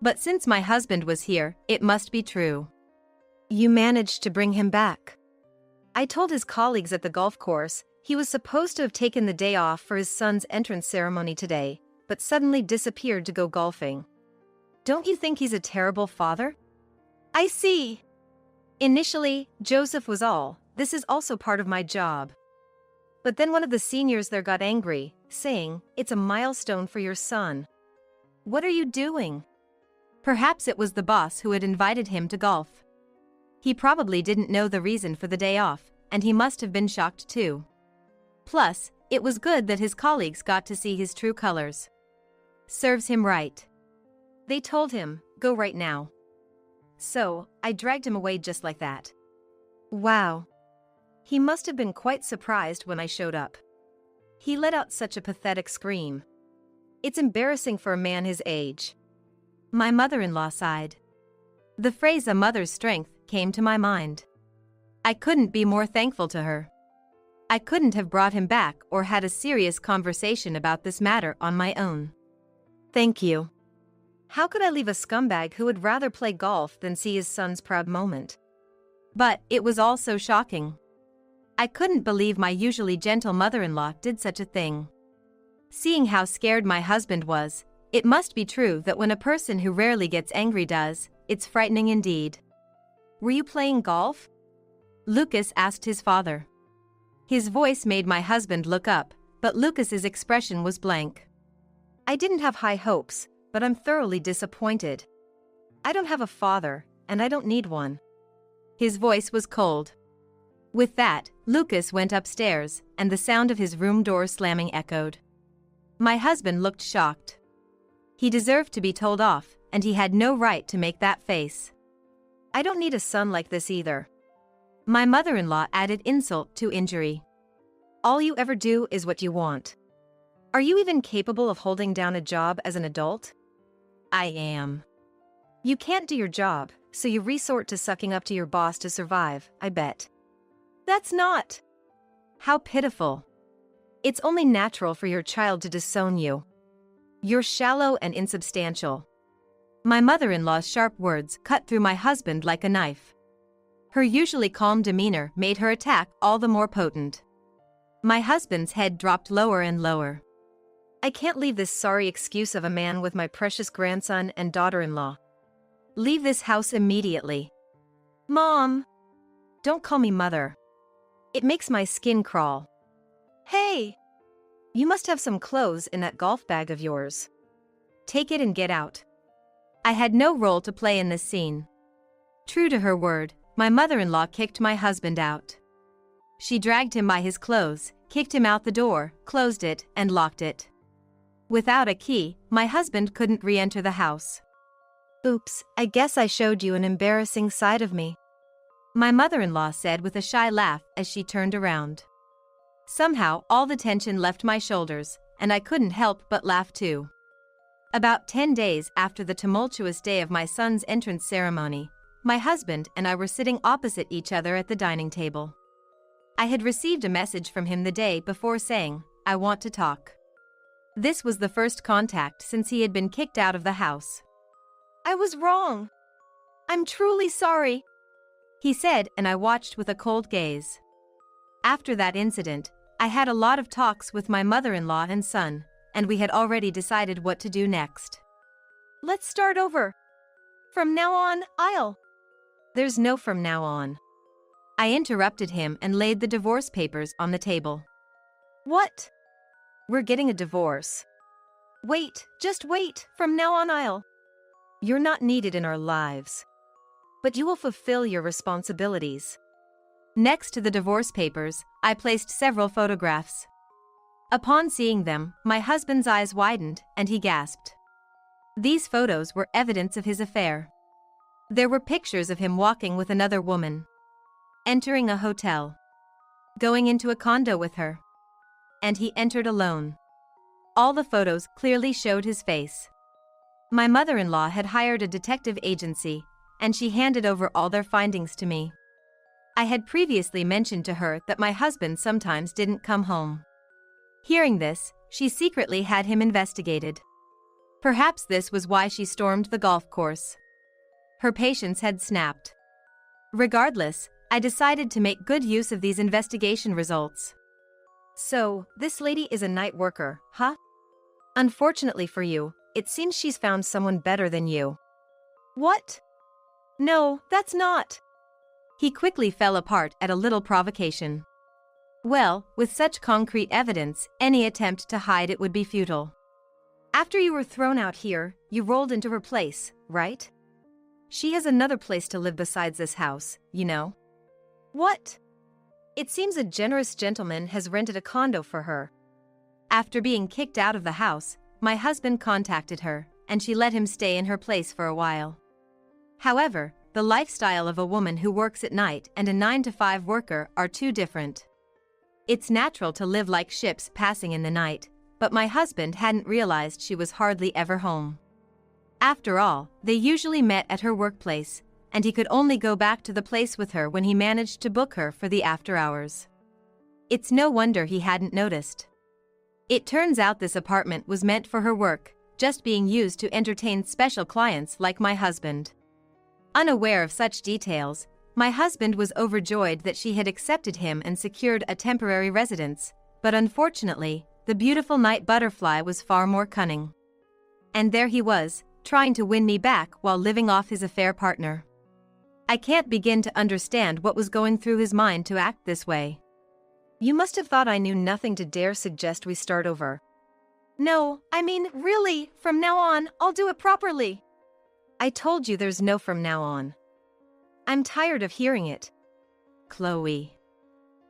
But since my husband was here, it must be true. You managed to bring him back. I told his colleagues at the golf course he was supposed to have taken the day off for his son's entrance ceremony today, but suddenly disappeared to go golfing. Don't you think he's a terrible father? I see. Initially, Joseph was all, this is also part of my job. But then one of the seniors there got angry, saying, it's a milestone for your son. What are you doing? Perhaps it was the boss who had invited him to golf. He probably didn't know the reason for the day off, and he must have been shocked too. Plus, it was good that his colleagues got to see his true colors. Serves him right. They told him, go right now. So, I dragged him away just like that. Wow. He must have been quite surprised when I showed up. He let out such a pathetic scream. It's embarrassing for a man his age. My mother-in-law sighed. The phrase "a mother's strength" came to my mind. I couldn't be more thankful to her. I couldn't have brought him back or had a serious conversation about this matter on my own. Thank you. How could I leave a scumbag who would rather play golf than see his son's proud moment? But it was all so shocking. I couldn't believe my usually gentle mother-in-law did such a thing. Seeing how scared my husband was, it must be true that when a person who rarely gets angry does, it's frightening indeed. Were you playing golf? Lucas asked his father. His voice made my husband look up, but Lucas's expression was blank. I didn't have high hopes, but I'm thoroughly disappointed. I don't have a father, and I don't need one. His voice was cold. With that, Lucas went upstairs, and the sound of his room door slamming echoed. My husband looked shocked. He deserved to be told off, and he had no right to make that face. I don't need a son like this either. My mother-in-law added insult to injury. All you ever do is what you want. Are you even capable of holding down a job as an adult? I am. You can't do your job, so you resort to sucking up to your boss to survive, I bet. That's not. How pitiful. It's only natural for your child to disown you. You're shallow and insubstantial. My mother-in-law's sharp words cut through my husband like a knife. Her usually calm demeanor made her attack all the more potent. My husband's head dropped lower and lower. I can't leave this sorry excuse of a man with my precious grandson and daughter-in-law. Leave this house immediately. Mom! Don't call me mother. It makes my skin crawl. Hey! You must have some clothes in that golf bag of yours. Take it and get out. I had no role to play in this scene. True to her word, my mother-in-law kicked my husband out. She dragged him by his clothes, kicked him out the door, closed it, and locked it. Without a key, my husband couldn't re-enter the house. Oops, I guess I showed you an embarrassing side of me. My mother-in-law said with a shy laugh as she turned around. Somehow, all the tension left my shoulders, and I couldn't help but laugh too. About 10 days after the tumultuous day of my son's entrance ceremony, my husband and I were sitting opposite each other at the dining table. I had received a message from him the day before saying, "I want to talk." This was the first contact since he had been kicked out of the house. I was wrong. I'm truly sorry, he said, and I watched with a cold gaze. After that incident, I had a lot of talks with my mother-in-law and son, and we had already decided what to do next. Let's start over. From now on, I'll. There's no from now on. I interrupted him and laid the divorce papers on the table. What? We're getting a divorce. Wait, just wait, from now on I'll. You're not needed in our lives. But you will fulfill your responsibilities. Next to the divorce papers, I placed several photographs. Upon seeing them, my husband's eyes widened, and he gasped. These photos were evidence of his affair. There were pictures of him walking with another woman, entering a hotel, going into a condo with her, and he entered alone. All the photos clearly showed his face. My mother-in-law had hired a detective agency, and she handed over all their findings to me. I had previously mentioned to her that my husband sometimes didn't come home. Hearing this, she secretly had him investigated. Perhaps this was why she stormed the golf course. Her patience had snapped. Regardless, I decided to make good use of these investigation results. So, this lady is a night worker, huh? Unfortunately for you, it seems she's found someone better than you. What? No, that's not. He quickly fell apart at a little provocation. Well, with such concrete evidence, any attempt to hide it would be futile. After you were thrown out here, you rolled into her place, right? She has another place to live besides this house, you know. What? It seems a generous gentleman has rented a condo for her. After being kicked out of the house, my husband contacted her, and she let him stay in her place for a while. However, the lifestyle of a woman who works at night and a 9-to-5 worker are two different. It's natural to live like ships passing in the night, but my husband hadn't realized she was hardly ever home. After all, they usually met at her workplace, and he could only go back to the place with her when he managed to book her for the after hours. It's no wonder he hadn't noticed. It turns out this apartment was meant for her work, just being used to entertain special clients like my husband. Unaware of such details, my husband was overjoyed that she had accepted him and secured a temporary residence, but unfortunately, the beautiful night butterfly was far more cunning. And there he was, trying to win me back while living off his affair partner. I can't begin to understand what was going through his mind to act this way. You must have thought I knew nothing to dare suggest we start over. No, I mean, really, from now on, I'll do it properly. I told you there's no from now on. I'm tired of hearing it. Chloe.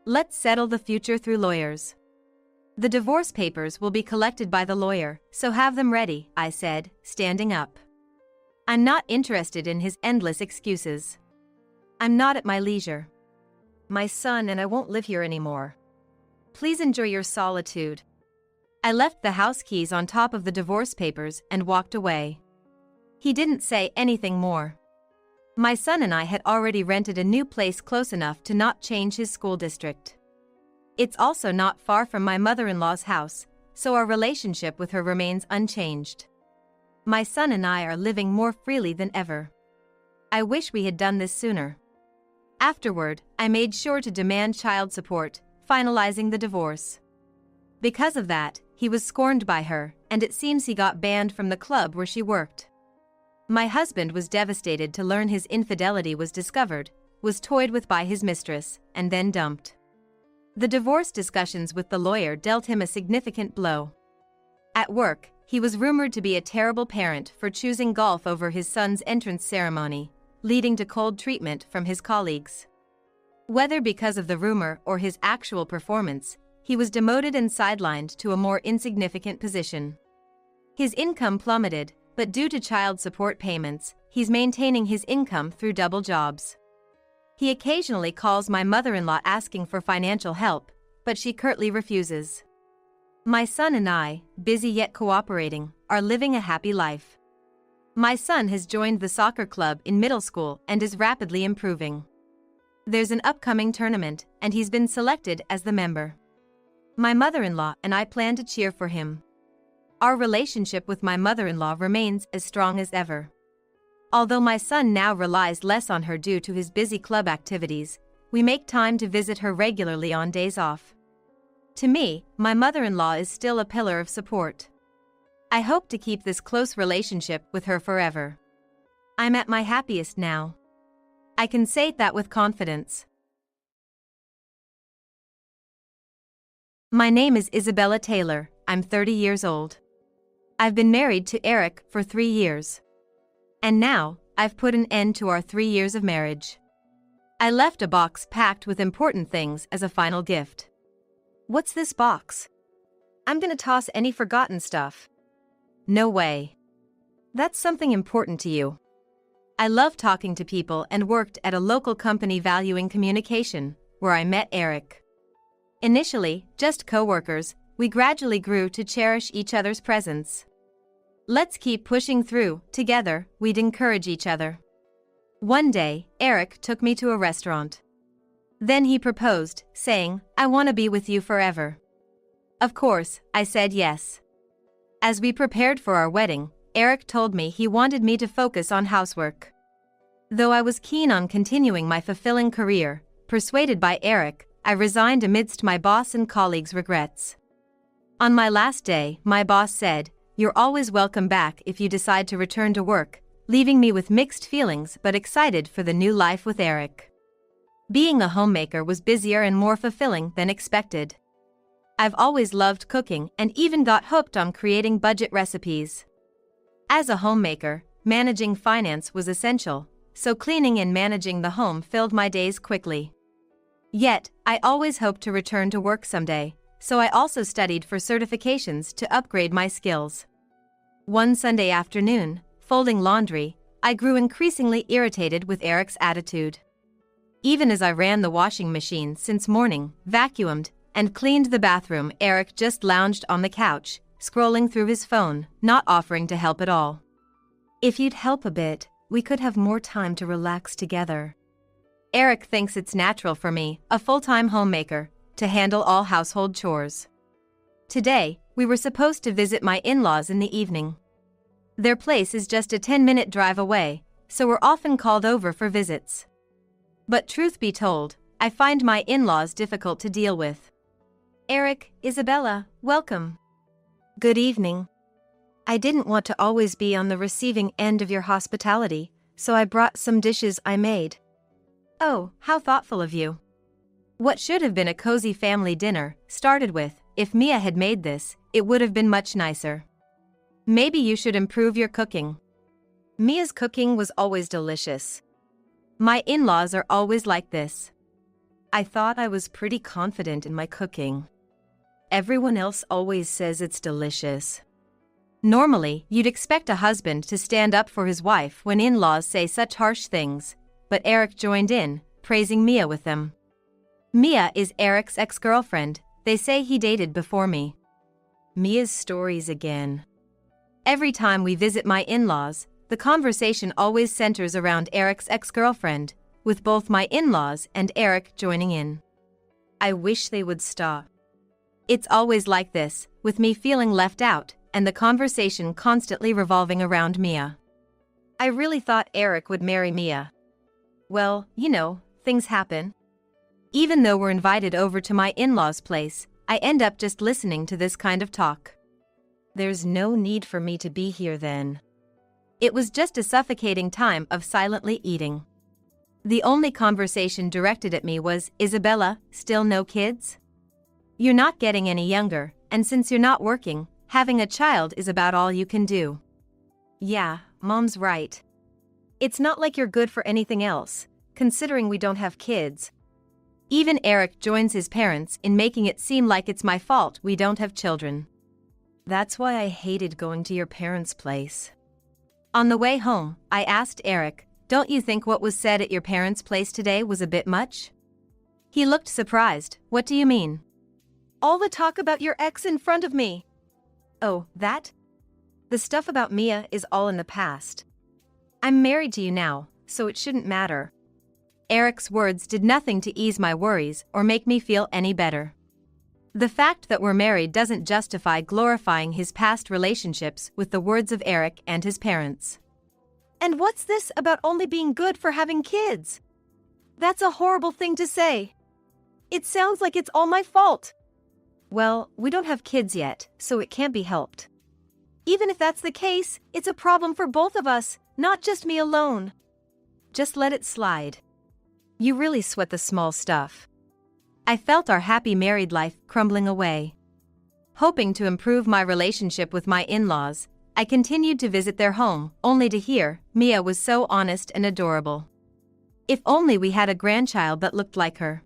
Let's settle the future through lawyers. The divorce papers will be collected by the lawyer, so have them ready, I said, standing up. I'm not interested in his endless excuses. I'm not at my leisure. My son and I won't live here anymore. Please enjoy your solitude. I left the house keys on top of the divorce papers and walked away. He didn't say anything more. My son and I had already rented a new place close enough to not change his school district. It's also not far from my mother-in-law's house, so our relationship with her remains unchanged. My son and I are living more freely than ever. I wish we had done this sooner. Afterward, I made sure to demand child support, finalizing the divorce. Because of that, he was scorned by her, and it seems he got banned from the club where she worked. My husband was devastated to learn his infidelity was discovered, was toyed with by his mistress, and then dumped. The divorce discussions with the lawyer dealt him a significant blow. At work, he was rumored to be a terrible parent for choosing golf over his son's entrance ceremony, leading to cold treatment from his colleagues. Whether because of the rumor or his actual performance, he was demoted and sidelined to a more insignificant position. His income plummeted, but due to child support payments, he's maintaining his income through double jobs. He occasionally calls my mother-in-law asking for financial help, but she curtly refuses. My son and I, busy yet cooperating, are living a happy life. My son has joined the soccer club in middle school and is rapidly improving. There's an upcoming tournament, and he's been selected as the member. My mother-in-law and I plan to cheer for him. Our relationship with my mother-in-law remains as strong as ever. Although my son now relies less on her due to his busy club activities, we make time to visit her regularly on days off. To me, my mother-in-law is still a pillar of support. I hope to keep this close relationship with her forever. I'm at my happiest now. I can say that with confidence. My name is Isabella Taylor, I'm 30 years old. I've been married to Eric for 3 years. And now, I've put an end to our 3 years of marriage. I left a box packed with important things as a final gift. What's this box? I'm gonna toss any forgotten stuff. No way. That's something important to you. I love talking to people and worked at a local company valuing communication, where I met Eric. Initially, just co-workers, we gradually grew to cherish each other's presence. Let's keep pushing through, together, we'd encourage each other. One day, Eric took me to a restaurant. Then he proposed, saying, "I want to be with you forever." Of course, I said yes. As we prepared for our wedding, Eric told me he wanted me to focus on housework. Though I was keen on continuing my fulfilling career, persuaded by Eric, I resigned amidst my boss and colleagues' regrets. On my last day, my boss said, "You're always welcome back if you decide to return to work," leaving me with mixed feelings but excited for the new life with Eric. Being a homemaker was busier and more fulfilling than expected. I've always loved cooking and even got hooked on creating budget recipes. As a homemaker, managing finance was essential, so cleaning and managing the home filled my days quickly. Yet, I always hoped to return to work someday, so I also studied for certifications to upgrade my skills. One Sunday afternoon, folding laundry, I grew increasingly irritated with Eric's attitude. Even as I ran the washing machine since morning, vacuumed, and cleaned the bathroom, Eric just lounged on the couch, scrolling through his phone, not offering to help at all. "If you'd help a bit, we could have more time to relax together." Eric thinks it's natural for me, a full-time homemaker, to handle all household chores. Today, we were supposed to visit my in-laws in the evening. Their place is just a 10-minute drive away, so we're often called over for visits. But truth be told, I find my in-laws difficult to deal with. "Eric, Isabella, welcome." Good evening. I didn't want to always be on the receiving end of your hospitality, so I brought some dishes I made. Oh, how thoughtful of you. What should have been a cozy family dinner started with, "If Mia had made this, it would have been much nicer." Maybe you should improve your cooking. Mia's cooking was always delicious. My in-laws are always like this. I thought I was pretty confident in my cooking. Everyone else always says it's delicious. Normally, you'd expect a husband to stand up for his wife when in-laws say such harsh things, but Eric joined in, praising Mia with them. Mia is Eric's ex-girlfriend. They say he dated before me. Mia's stories again. Every time we visit my in-laws, the conversation always centers around Eric's ex-girlfriend, with both my in-laws and Eric joining in. I wish they would stop. It's always like this, with me feeling left out, and the conversation constantly revolving around Mia. I really thought Eric would marry Mia. Well, things happen. Even though we're invited over to my in-laws' place, I end up just listening to this kind of talk. There's no need for me to be here then. It was just a suffocating time of silently eating. The only conversation directed at me was, "Isabella, still no kids? You're not getting any younger, and since you're not working, having a child is about all you can do." Yeah, Mom's right. It's not like you're good for anything else, considering we don't have kids. Even Eric joins his parents in making it seem like it's my fault we don't have children. That's why I hated going to your parents' place. On the way home, I asked Eric, "Don't you think what was said at your parents' place today was a bit much?" He looked surprised. "What do you mean?" "All the talk about your ex in front of me." "Oh, that? The stuff about Mia is all in the past. I'm married to you now, so it shouldn't matter." Eric's words did nothing to ease my worries or make me feel any better. The fact that we're married doesn't justify glorifying his past relationships with the words of Eric and his parents. "And what's this about only being good for having kids? That's a horrible thing to say. It sounds like it's all my fault." Well, we don't have kids yet, so it can't be helped. Even if that's the case, it's a problem for both of us, not just me alone. Just let it slide. You really sweat the small stuff. I felt our happy married life crumbling away. Hoping to improve my relationship with my in-laws, I continued to visit their home, only to hear, "Mia was so honest and adorable. If only we had a grandchild that looked like her."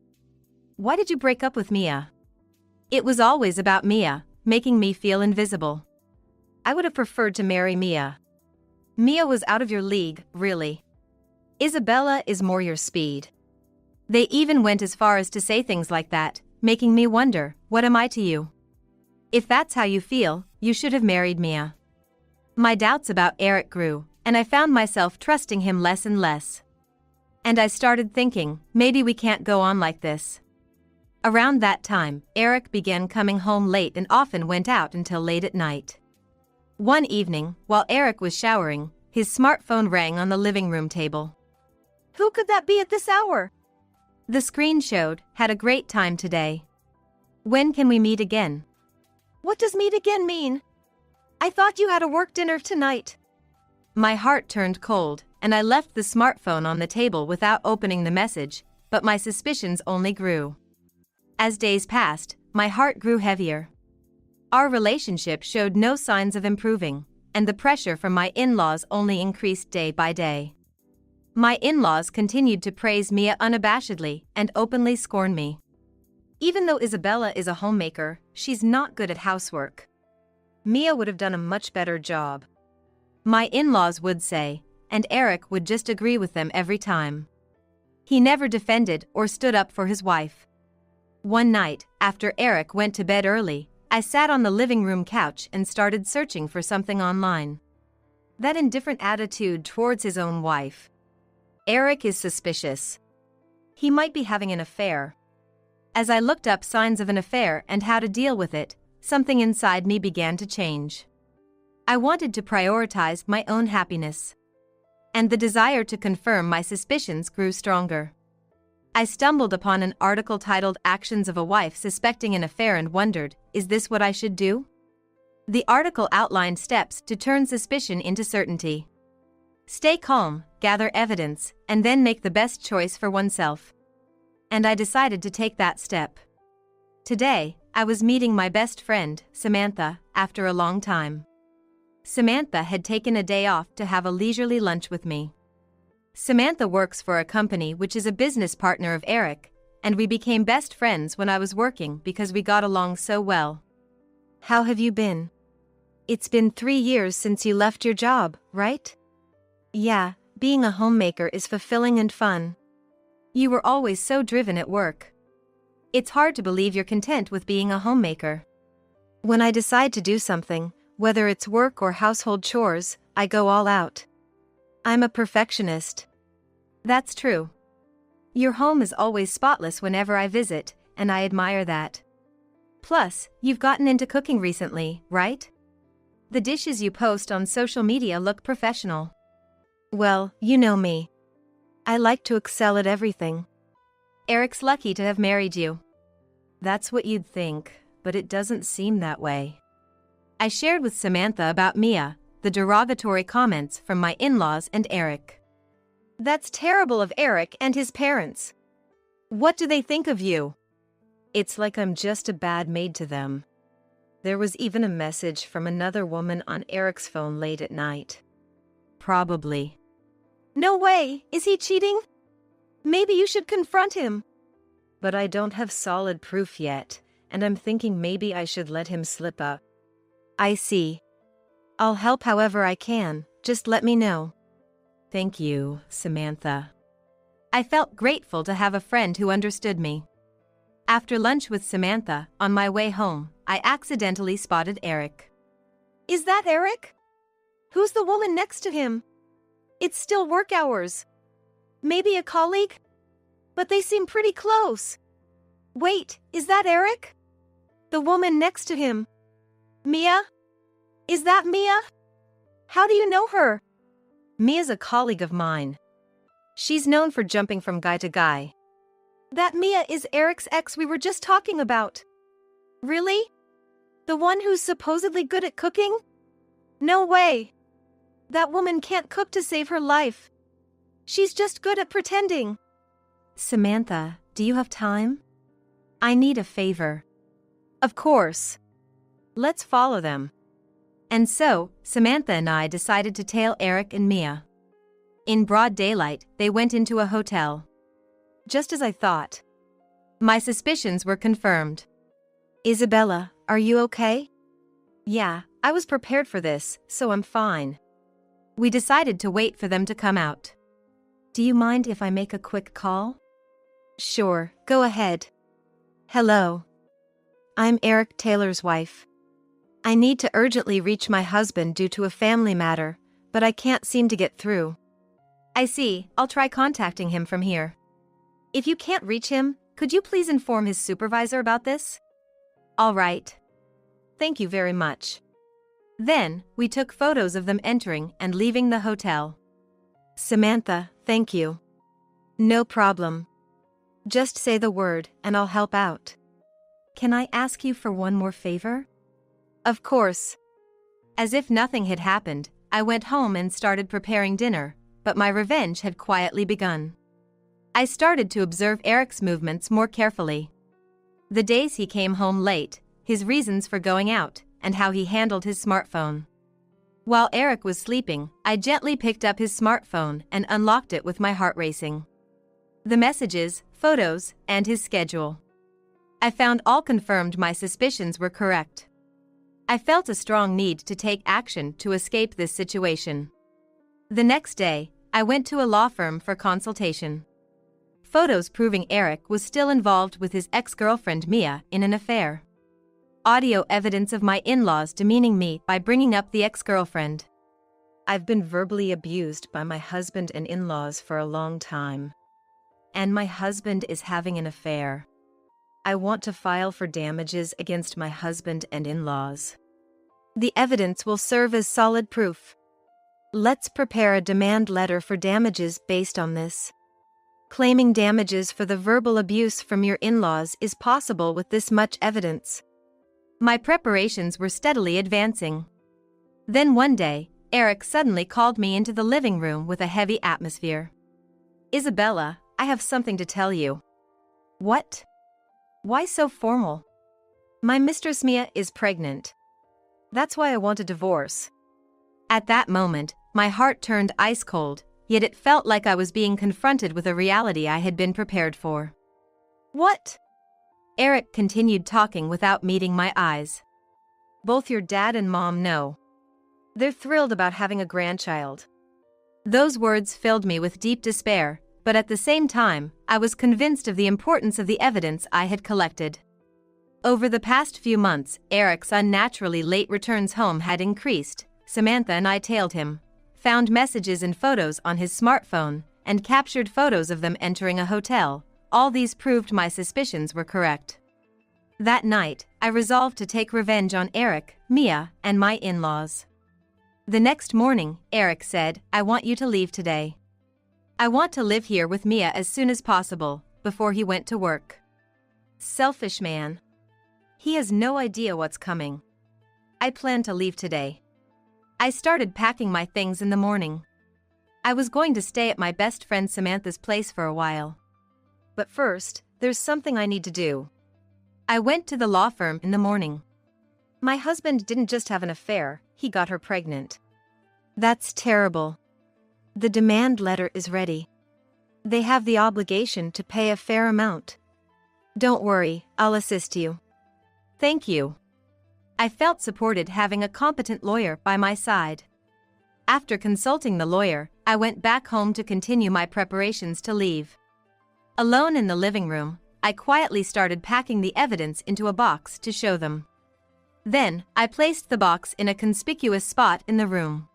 Why did you break up with Mia? It was always about Mia, making me feel invisible. I would have preferred to marry Mia. Mia was out of your league, really. Isabella is more your speed. They even went as far as to say things like that, making me wonder, what am I to you? If that's how you feel, you should have married Mia. My doubts about Eric grew, and I found myself trusting him less and less. And I started thinking, maybe we can't go on like this. Around that time, Eric began coming home late and often went out until late at night. One evening, while Eric was showering, his smartphone rang on the living room table. Who could that be at this hour? The screen showed, "Had a great time today. When can we meet again?" What does meet again mean? I thought you had a work dinner tonight. My heart turned cold, and I left the smartphone on the table without opening the message, but my suspicions only grew. As days passed, my heart grew heavier. Our relationship showed no signs of improving, and the pressure from my in-laws only increased day by day. My in-laws continued to praise Mia unabashedly and openly scorn me. Even though Isabella is a homemaker, she's not good at housework. Mia would have done a much better job. My in-laws would say, and Eric would just agree with them every time. He never defended or stood up for his wife. One night, after Eric went to bed early, I sat on the living room couch and started searching for something online. That indifferent attitude towards his own wife. Eric is suspicious. He might be having an affair. As I looked up signs of an affair and how to deal with it, something inside me began to change. I wanted to prioritize my own happiness. And the desire to confirm my suspicions grew stronger. I stumbled upon an article titled "Actions of a Wife Suspecting an Affair" and wondered, is this what I should do? The article outlined steps to turn suspicion into certainty. Stay calm, gather evidence, and then make the best choice for oneself. And I decided to take that step. Today, I was meeting my best friend, Samantha, after a long time. Samantha had taken a day off to have a leisurely lunch with me. Samantha works for a company which is a business partner of Eric, and we became best friends when I was working because we got along so well. How have you been? It's been 3 years since you left your job, right? Yeah, being a homemaker is fulfilling and fun. You were always so driven at work. It's hard to believe you're content with being a homemaker. When I decide to do something, whether it's work or household chores, I go all out. I'm a perfectionist. That's true. Your home is always spotless whenever I visit, and I admire that. Plus, you've gotten into cooking recently, right? The dishes you post on social media look professional. Well, you know me. I like to excel at everything. Eric's lucky to have married you. That's what you'd think, but it doesn't seem that way. I shared with Samantha about Mia, the derogatory comments from my in-laws and Eric. That's terrible of Eric and his parents. What do they think of you? It's like I'm just a bad maid to them. There was even a message from another woman on Eric's phone late at night. Probably. No way! Is he cheating? Maybe you should confront him. But I don't have solid proof yet, and I'm thinking maybe I should let him slip up. I see. I'll help however I can, just let me know. Thank you, Samantha. I felt grateful to have a friend who understood me. After lunch with Samantha, on my way home, I accidentally spotted Eric. Is that Eric? Who's the woman next to him? It's still work hours. Maybe a colleague? But they seem pretty close. Wait, is that Eric? The woman next to him. Mia? Is that Mia? How do you know her? Mia's a colleague of mine. She's known for jumping from guy to guy. That Mia is Eric's ex we were just talking about. Really? The one who's supposedly good at cooking? No way. That woman can't cook to save her life. She's just good at pretending. Samantha, do you have time? I need a favor. Of course. Let's follow them. And so, Samantha and I decided to tail Eric and Mia. In broad daylight, they went into a hotel. Just as I thought. My suspicions were confirmed. Isabella, are you okay? Yeah, I was prepared for this, so I'm fine. We decided to wait for them to come out. Do you mind if I make a quick call? Sure, go ahead. Hello. I'm Eric Taylor's wife. I need to urgently reach my husband due to a family matter, but I can't seem to get through. I see, I'll try contacting him from here. If you can't reach him, could you please inform his supervisor about this? All right. Thank you very much. Then, we took photos of them entering and leaving the hotel. Samantha, thank you. No problem. Just say the word and I'll help out. Can I ask you for one more favor? Of course. As if nothing had happened, I went home and started preparing dinner, but my revenge had quietly begun. I started to observe Eric's movements more carefully. The days he came home late, his reasons for going out, and how he handled his smartphone. While Eric was sleeping, I gently picked up his smartphone and unlocked it with my heart racing. The messages, photos, and his schedule. I found all confirmed my suspicions were correct. I felt a strong need to take action to escape this situation. The next day, I went to a law firm for consultation. Photos proving Eric was still involved with his ex-girlfriend Mia in an affair. Audio evidence of my in-laws demeaning me by bringing up the ex-girlfriend. I've been verbally abused by my husband and in-laws for a long time. And my husband is having an affair. I want to file for damages against my husband and in-laws. The evidence will serve as solid proof. Let's prepare a demand letter for damages based on this. Claiming damages for the verbal abuse from your in-laws is possible with this much evidence. My preparations were steadily advancing. Then one day, Eric suddenly called me into the living room with a heavy atmosphere. Isabella, I have something to tell you. What? Why so formal? My mistress Mia is pregnant. That's why I want a divorce. At that moment, my heart turned ice cold, yet it felt like I was being confronted with a reality I had been prepared for. What? Eric continued talking without meeting my eyes. Both your dad and mom know. They're thrilled about having a grandchild. Those words filled me with deep despair, but at the same time, I was convinced of the importance of the evidence I had collected. Over the past few months, Eric's unnaturally late returns home had increased. Samantha and I tailed him, found messages and photos on his smartphone, and captured photos of them entering a hotel. All these proved my suspicions were correct. That night, I resolved to take revenge on Eric, Mia, and my in-laws. The next morning, Eric said, "I want you to leave today. I want to live here with Mia as soon as possible," before he went to work. Selfish man. He has no idea what's coming. I plan to leave today. I started packing my things in the morning. I was going to stay at my best friend Samantha's place for a while. But first, there's something I need to do. I went to the law firm in the morning. My husband didn't just have an affair, he got her pregnant. That's terrible. The demand letter is ready. They have the obligation to pay a fair amount. Don't worry, I'll assist you. Thank you. I felt supported having a competent lawyer by my side. After consulting the lawyer, I went back home to continue my preparations to leave. Alone in the living room, I quietly started packing the evidence into a box to show them. Then, I placed the box in a conspicuous spot in the room.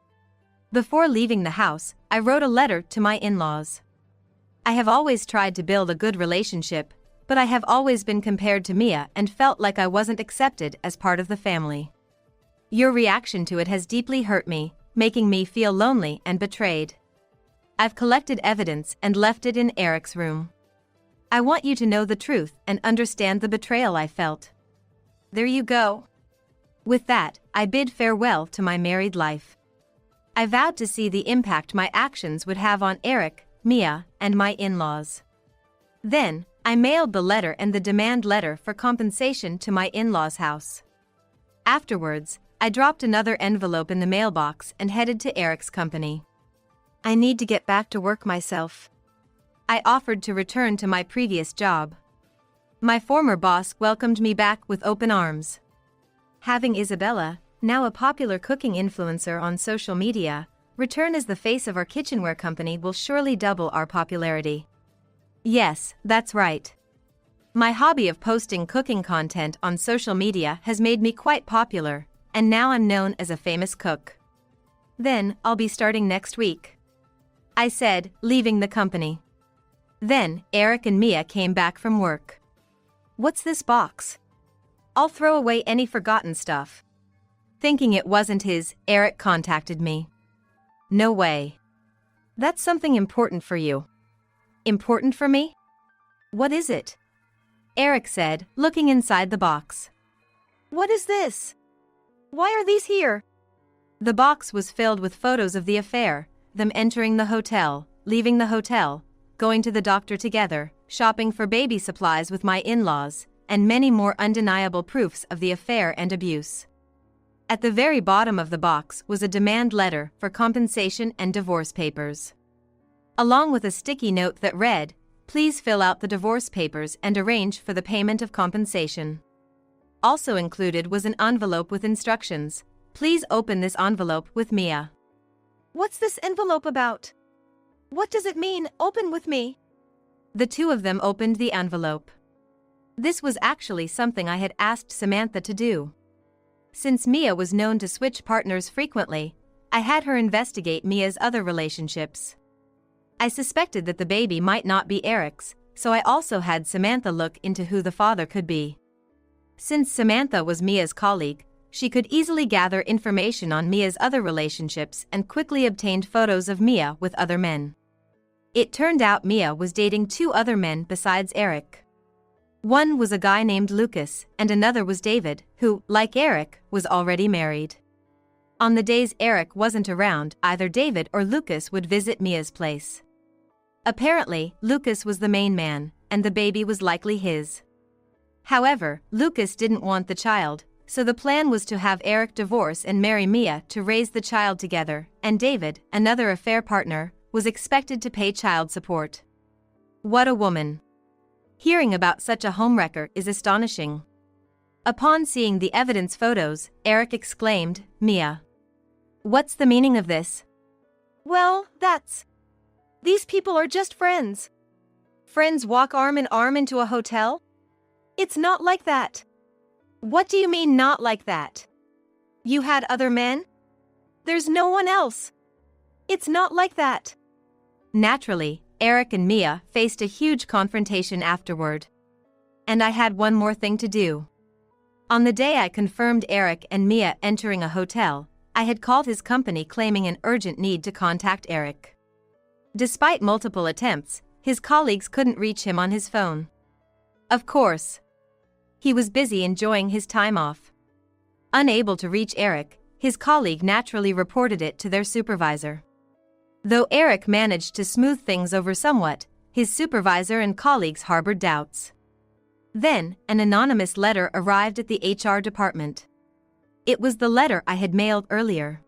Before leaving the house, I wrote a letter to my in-laws. I have always tried to build a good relationship, but I have always been compared to Mia and felt like I wasn't accepted as part of the family. Your reaction to it has deeply hurt me, making me feel lonely and betrayed. I've collected evidence and left it in Eric's room. I want you to know the truth and understand the betrayal I felt. There you go. With that, I bid farewell to my married life. I vowed to see the impact my actions would have on Eric, Mia, and my in-laws. Then, I mailed the letter and the demand letter for compensation to my in-laws' house. Afterwards, I dropped another envelope in the mailbox and headed to Eric's company. I need to get back to work myself. I offered to return to my previous job. My former boss welcomed me back with open arms. Having Isabella, now a popular cooking influencer on social media, return as the face of our kitchenware company will surely double our popularity. Yes, that's right. My hobby of posting cooking content on social media has made me quite popular, and now I'm known as a famous cook. Then, I'll be starting next week, I said, leaving the company. Then, Eric and Mia came back from work. What's this box? I'll throw away any forgotten stuff. Thinking it wasn't his, Eric contacted me. No way. That's something important for you. Important for me? What is it? Eric said, looking inside the box. What is this? Why are these here? The box was filled with photos of the affair, them entering the hotel, leaving the hotel, going to the doctor together, shopping for baby supplies with my in-laws, and many more undeniable proofs of the affair and abuse. At the very bottom of the box was a demand letter for compensation and divorce papers, along with a sticky note that read, "Please fill out the divorce papers and arrange for the payment of compensation." Also included was an envelope with instructions. Please open this envelope with Mia. What's this envelope about? What does it mean, open with me? The two of them opened the envelope. This was actually something I had asked Samantha to do. Since Mia was known to switch partners frequently, I had her investigate Mia's other relationships. I suspected that the baby might not be Eric's, so I also had Samantha look into who the father could be. Since Samantha was Mia's colleague, she could easily gather information on Mia's other relationships and quickly obtained photos of Mia with other men. It turned out Mia was dating two other men besides Eric. One was a guy named Lucas, and another was David, who, like Eric, was already married. On the days Eric wasn't around, either David or Lucas would visit Mia's place. Apparently, Lucas was the main man, and the baby was likely his. However, Lucas didn't want the child, so the plan was to have Eric divorce and marry Mia to raise the child together, and David, another affair partner, was expected to pay child support. What a woman! Hearing about such a homewrecker is astonishing. Upon seeing the evidence photos, Eric exclaimed, "Mia, what's the meaning of this?" Well, these people are just friends. Friends walk arm in arm into a hotel? It's not like that. What do you mean not like that? You had other men? There's no one else. It's not like that. Naturally, Eric and Mia faced a huge confrontation afterward. And I had one more thing to do. On the day I confirmed Eric and Mia entering a hotel, I had called his company claiming an urgent need to contact Eric. Despite multiple attempts, his colleagues couldn't reach him on his phone. Of course, he was busy enjoying his time off. Unable to reach Eric, his colleague naturally reported it to their supervisor. Though Eric managed to smooth things over somewhat, his supervisor and colleagues harbored doubts. Then, an anonymous letter arrived at the HR department. It was the letter I had mailed earlier.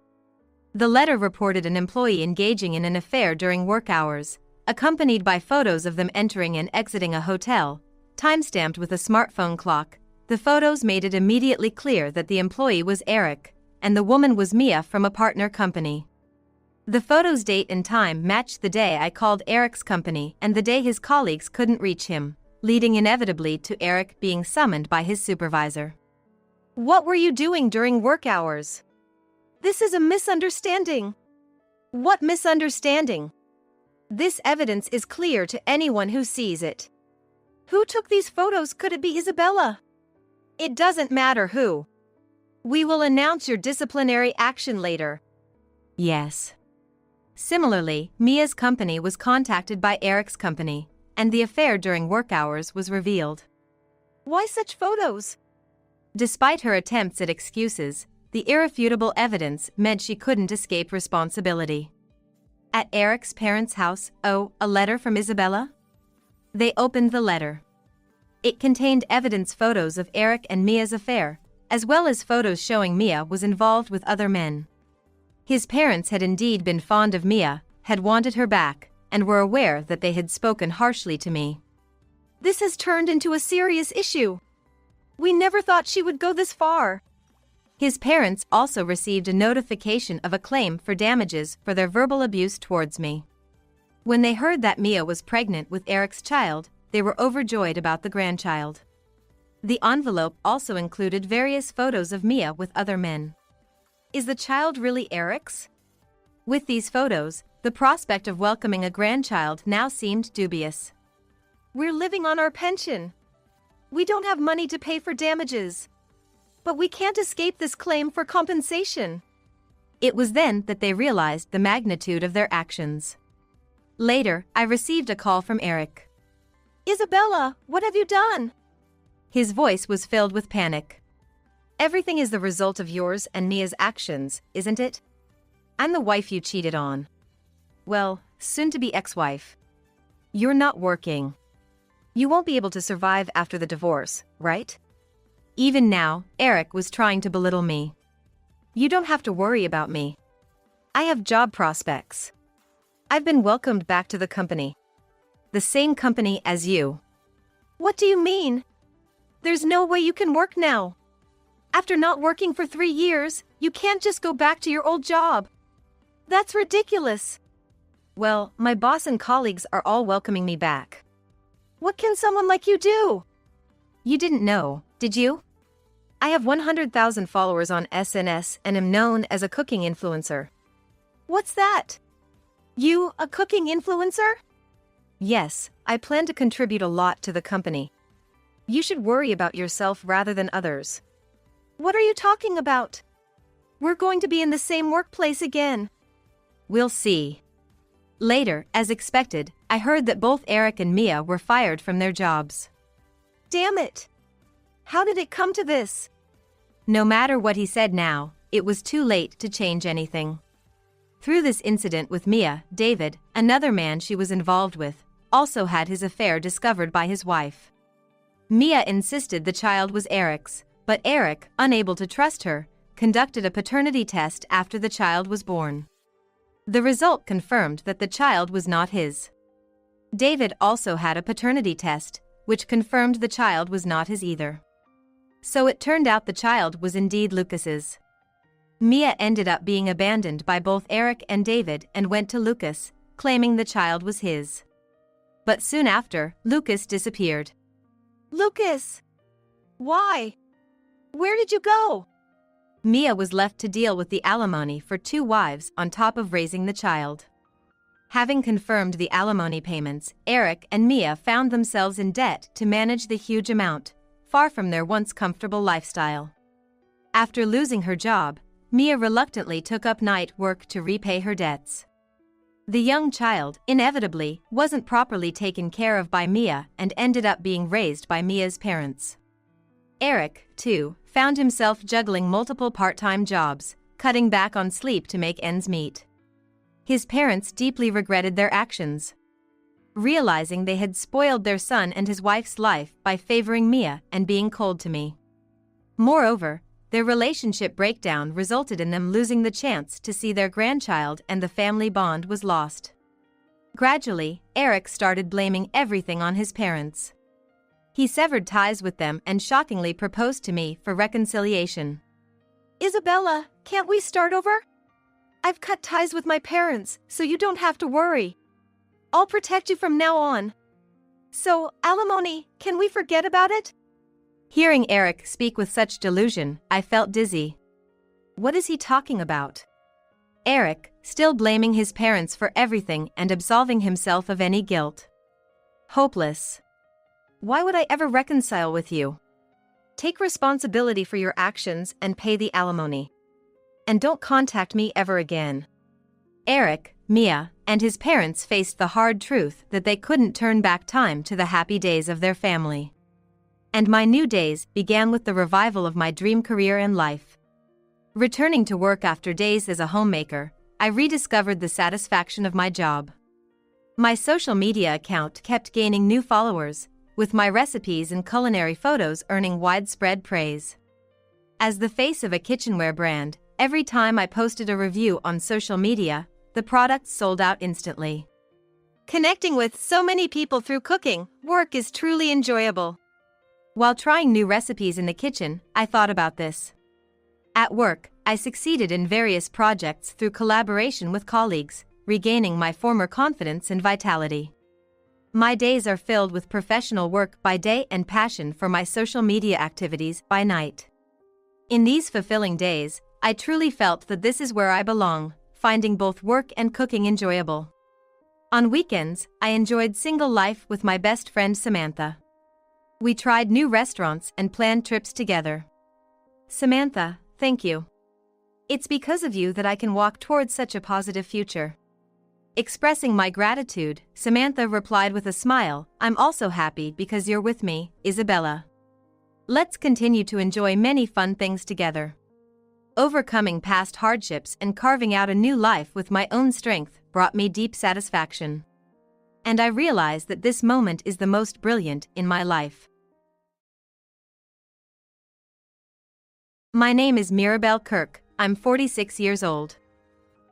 The letter reported an employee engaging in an affair during work hours, accompanied by photos of them entering and exiting a hotel, timestamped with a smartphone clock. The photos made it immediately clear that the employee was Eric, and the woman was Mia from a partner company. The photos' date and time matched the day I called Eric's company and the day his colleagues couldn't reach him, leading inevitably to Eric being summoned by his supervisor. What were you doing during work hours? This is a misunderstanding. What misunderstanding? This evidence is clear to anyone who sees it. Who took these photos? Could it be Isabella? It doesn't matter who. We will announce your disciplinary action later. Yes. Similarly, Mia's company was contacted by Eric's company, and the affair during work hours was revealed. Why such photos? Despite her attempts at excuses, the irrefutable evidence meant she couldn't escape responsibility. At Eric's parents' house, a letter from Isabella? They opened the letter. It contained evidence photos of Eric and Mia's affair, as well as photos showing Mia was involved with other men. His parents had indeed been fond of Mia, had wanted her back, and were aware that they had spoken harshly to me. This has turned into a serious issue. We never thought she would go this far. His parents also received a notification of a claim for damages for their verbal abuse towards me. When they heard that Mia was pregnant with Eric's child, they were overjoyed about the grandchild. The envelope also included various photos of Mia with other men. Is the child really Eric's? With these photos, the prospect of welcoming a grandchild now seemed dubious. We're living on our pension. We don't have money to pay for damages. But we can't escape this claim for compensation. It was then that they realized the magnitude of their actions. Later, I received a call from Eric. Isabella, what have you done? His voice was filled with panic. Everything is the result of yours and Mia's actions, isn't it? I'm the wife you cheated on. Well, soon-to-be ex-wife. You're not working. You won't be able to survive after the divorce, right? Even now, Eric was trying to belittle me. You don't have to worry about me. I have job prospects. I've been welcomed back to the company. The same company as you. What do you mean? There's no way you can work now. After not working for 3 years, you can't just go back to your old job. That's ridiculous. Well, my boss and colleagues are all welcoming me back. What can someone like you do? You didn't know, did you? I have 100,000 followers on SNS and am known as a cooking influencer. What's that? You, a cooking influencer? Yes, I plan to contribute a lot to the company. You should worry about yourself rather than others. What are you talking about? We're going to be in the same workplace again. We'll see. Later, as expected, I heard that both Eric and Mia were fired from their jobs. Damn it! How did it come to this? No matter what he said now, it was too late to change anything. Through this incident with Mia, David, another man she was involved with, also had his affair discovered by his wife. Mia insisted the child was Eric's, but Eric, unable to trust her, conducted a paternity test after the child was born. The result confirmed that the child was not his. David also had a paternity test, which confirmed the child was not his either. So it turned out the child was indeed Lucas's. Mia ended up being abandoned by both Eric and David and went to Lucas, claiming the child was his. But soon after, Lucas disappeared. Lucas! Why? Where did you go? Mia was left to deal with the alimony for 2 wives on top of raising the child. Having confirmed the alimony payments, Eric and Mia found themselves in debt to manage the huge amount, far from their once comfortable lifestyle. After losing her job, Mia reluctantly took up night work to repay her debts. The young child, inevitably, wasn't properly taken care of by Mia and ended up being raised by Mia's parents. Eric, too, found himself juggling multiple part-time jobs, cutting back on sleep to make ends meet. His parents deeply regretted their actions, realizing they had spoiled their son and his wife's life by favoring Mia and being cold to me. Moreover, their relationship breakdown resulted in them losing the chance to see their grandchild, and the family bond was lost. Gradually, Eric started blaming everything on his parents. He severed ties with them and shockingly proposed to me for reconciliation. Isabella, can't we start over? I've cut ties with my parents, so you don't have to worry. I'll protect you from now on. So, alimony, can we forget about it? Hearing Eric speak with such delusion, I felt dizzy. What is he talking about? Eric, still blaming his parents for everything and absolving himself of any guilt. Hopeless. Why would I ever reconcile with you? Take responsibility for your actions and pay the alimony. And don't contact me ever again. Eric, Mia, and his parents faced the hard truth that they couldn't turn back time to the happy days of their family. And my new days began with the revival of my dream career in life. Returning to work after days as a homemaker, I rediscovered the satisfaction of my job. My social media account kept gaining new followers, with my recipes and culinary photos earning widespread praise. As the face of a kitchenware brand, every time I posted a review on social media, the products sold out instantly. Connecting with so many people through cooking, work is truly enjoyable. While trying new recipes in the kitchen, I thought about this. At work, I succeeded in various projects through collaboration with colleagues, regaining my former confidence and vitality. My days are filled with professional work by day and passion for my social media activities by night. In these fulfilling days, I truly felt that this is where I belong, finding both work and cooking enjoyable. On weekends, I enjoyed single life with my best friend Samantha. We tried new restaurants and planned trips together. Samantha, thank you. It's because of you that I can walk towards such a positive future. Expressing my gratitude, Samantha replied with a smile, I'm also happy because you're with me, Isabella. Let's continue to enjoy many fun things together. Overcoming past hardships and carving out a new life with my own strength brought me deep satisfaction. And I realize that this moment is the most brilliant in my life. My name is Mirabelle Kirk, I'm 46 years old.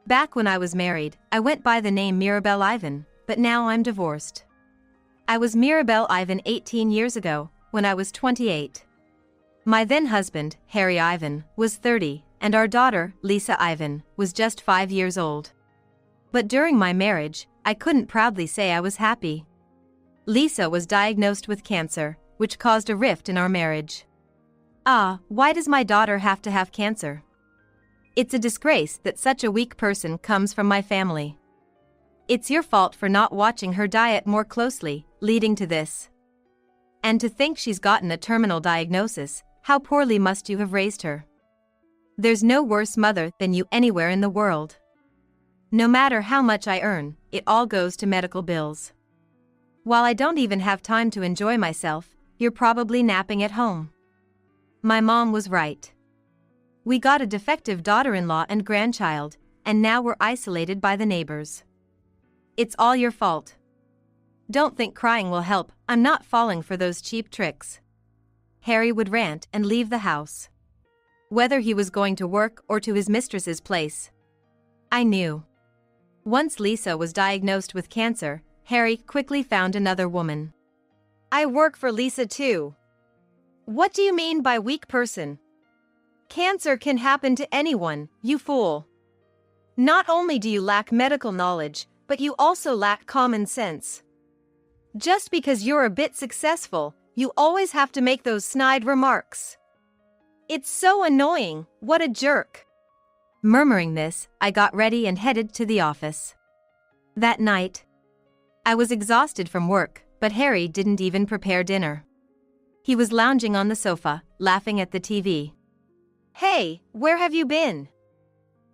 Back when I was married, I went by the name Mirabelle Ivan, but now I'm divorced. I was Mirabelle Ivan 18 years ago, when I was 28. My then husband, Harry Ivan, was 30, and our daughter, Lisa Ivan, was just 5 years old. But during my marriage, I couldn't proudly say I was happy. Lisa was diagnosed with cancer, which caused a rift in our marriage. Why does my daughter have to have cancer? It's a disgrace that such a weak person comes from my family. It's your fault for not watching her diet more closely, leading to this. And to think she's gotten a terminal diagnosis, how poorly must you have raised her? There's no worse mother than you anywhere in the world. No matter how much I earn, it all goes to medical bills. While I don't even have time to enjoy myself, you're probably napping at home. My mom was right. We got a defective daughter-in-law and grandchild, and now we're isolated by the neighbors. It's all your fault. Don't think crying will help, I'm not falling for those cheap tricks. Harry would rant and leave the house. Whether he was going to work or to his mistress's place. I knew. Once Lisa was diagnosed with cancer, Harry quickly found another woman. I work for Lisa too. What do you mean by weak person? Cancer can happen to anyone, you fool. Not only do you lack medical knowledge, but you also lack common sense. Just because you're a bit successful, you always have to make those snide remarks. It's so annoying, what a jerk. Murmuring this, I got ready and headed to the office. That night, I was exhausted from work, but Harry didn't even prepare dinner. He was lounging on the sofa, laughing at the TV. Hey, where have you been?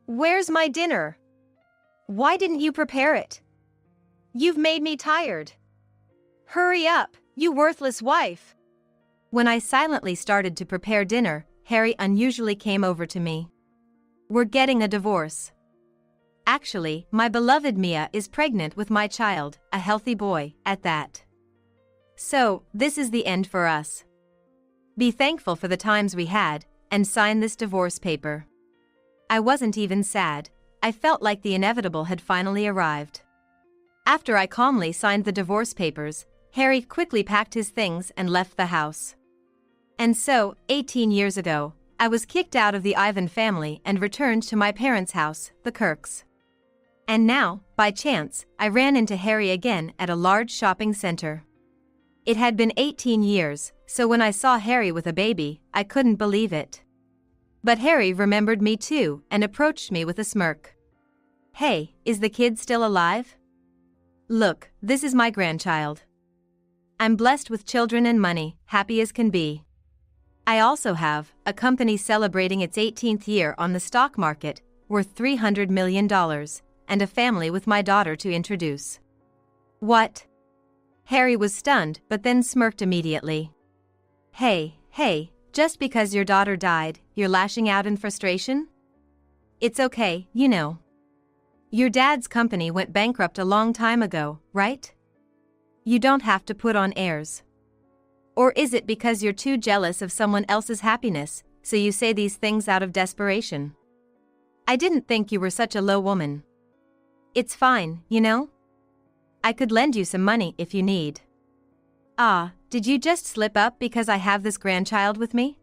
Where's my dinner? Why didn't you prepare it? You've made me tired. Hurry up, you worthless wife. When I silently started to prepare dinner, Harry unusually came over to me. We're getting a divorce. Actually, my beloved Mia is pregnant with my child, a healthy boy, at that. So, this is the end for us. Be thankful for the times we had, and sign this divorce paper. I wasn't even sad, I felt like the inevitable had finally arrived. After I calmly signed the divorce papers, Harry quickly packed his things and left the house. And so, 18 years ago, I was kicked out of the Ivan family and returned to my parents' house, the Kirks. And now, by chance, I ran into Harry again at a large shopping center. It had been 18 years, so when I saw Harry with a baby, I couldn't believe it. But Harry remembered me too and approached me with a smirk. Hey, is the kid still alive? Look, this is my grandchild. I'm blessed with children and money, happy as can be. I also have a company celebrating its 18th year on the stock market, worth $300 million, and a family with my daughter to introduce. What? Harry was stunned but then smirked immediately. Hey, just because your daughter died, you're lashing out in frustration? It's okay, you know. Your dad's company went bankrupt a long time ago, right? You don't have to put on airs. Or is it because you're too jealous of someone else's happiness, so you say these things out of desperation? I didn't think you were such a low woman. It's fine, you know? I could lend you some money if you need. Did you just slip up because I have this grandchild with me?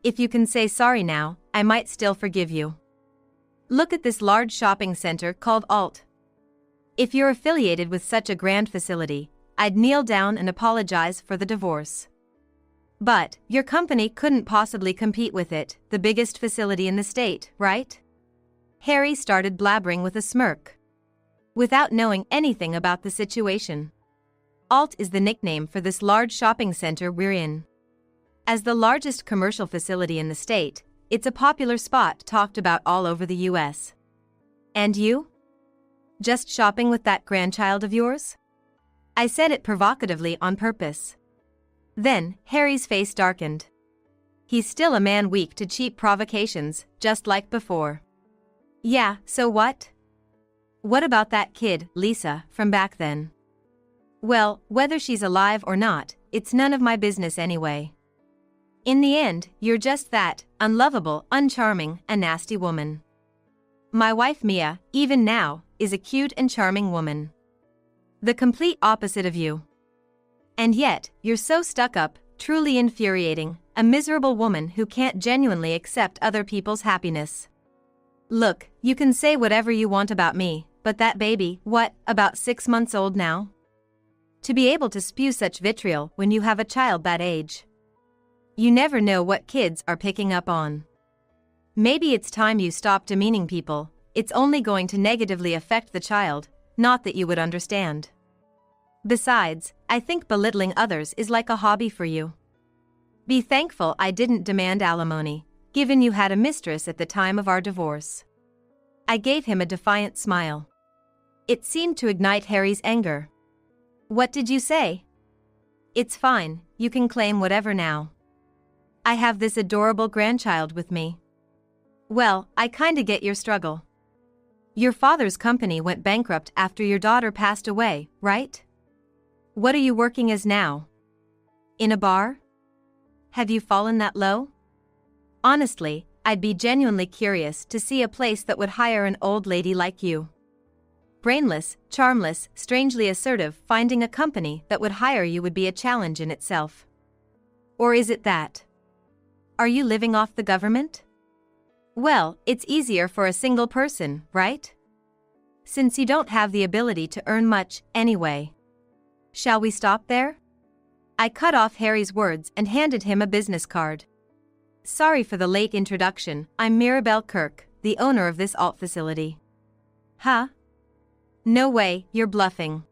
If you can say sorry now, I might still forgive you. Look at this large shopping center called Alt. If you're affiliated with such a grand facility, I'd kneel down and apologize for the divorce. But your company couldn't possibly compete with it, the biggest facility in the state, right? Harry started blabbering with a smirk, without knowing anything about the situation. Alt is the nickname for this large shopping center we're in. As the largest commercial facility in the state, it's a popular spot talked about all over the US. And you? Just shopping with that grandchild of yours? I said it provocatively on purpose. Then, Harry's face darkened. He's still a man weak to cheap provocations, just like before. Yeah, so what? What about that kid, Lisa, from back then? Well, whether she's alive or not, it's none of my business anyway. In the end, you're just that, unlovable, uncharming, and nasty woman. My wife Mia, even now, is a cute and charming woman. The complete opposite of you. And yet, you're so stuck up, truly infuriating, a miserable woman who can't genuinely accept other people's happiness. Look, you can say whatever you want about me, but that baby, what, about 6 months old now? To be able to spew such vitriol when you have a child that age. You never know what kids are picking up on. Maybe it's time you stop demeaning people. It's only going to negatively affect the child, not that you would understand. Besides, I think belittling others is like a hobby for you. Be thankful I didn't demand alimony, given you had a mistress at the time of our divorce. I gave him a defiant smile. It seemed to ignite Harry's anger. What did you say? It's fine, you can claim whatever now. I have this adorable grandchild with me. Well, I kinda get your struggle. Your father's company went bankrupt after your daughter passed away, right? What are you working as now? In a bar? Have you fallen that low? Honestly, I'd be genuinely curious to see a place that would hire an old lady like you. Brainless, charmless, strangely assertive, finding a company that would hire you would be a challenge in itself. Or is it that? Are you living off the government? Well, it's easier for a single person, right? Since you don't have the ability to earn much, anyway. Shall we stop there? I cut off Harry's words and handed him a business card. Sorry for the late introduction, I'm Mirabelle Kirk, the owner of this alt facility. Huh? No way, you're bluffing.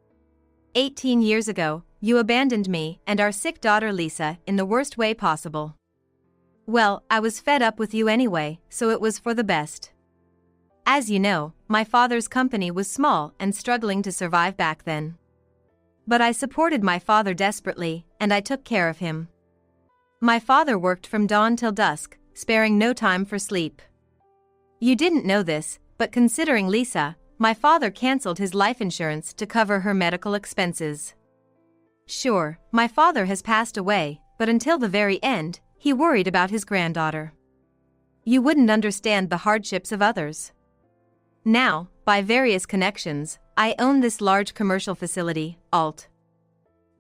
18 years ago, you abandoned me and our sick daughter Lisa in the worst way possible. Well, I was fed up with you anyway, so it was for the best. As you know, my father's company was small and struggling to survive back then. But I supported my father desperately, and I took care of him. My father worked from dawn till dusk, sparing no time for sleep. You didn't know this, but considering Lisa, my father canceled his life insurance to cover her medical expenses. Sure, my father has passed away, but until the very end, he worried about his granddaughter. You wouldn't understand the hardships of others. Now, by various connections, I own this large commercial facility, Alt.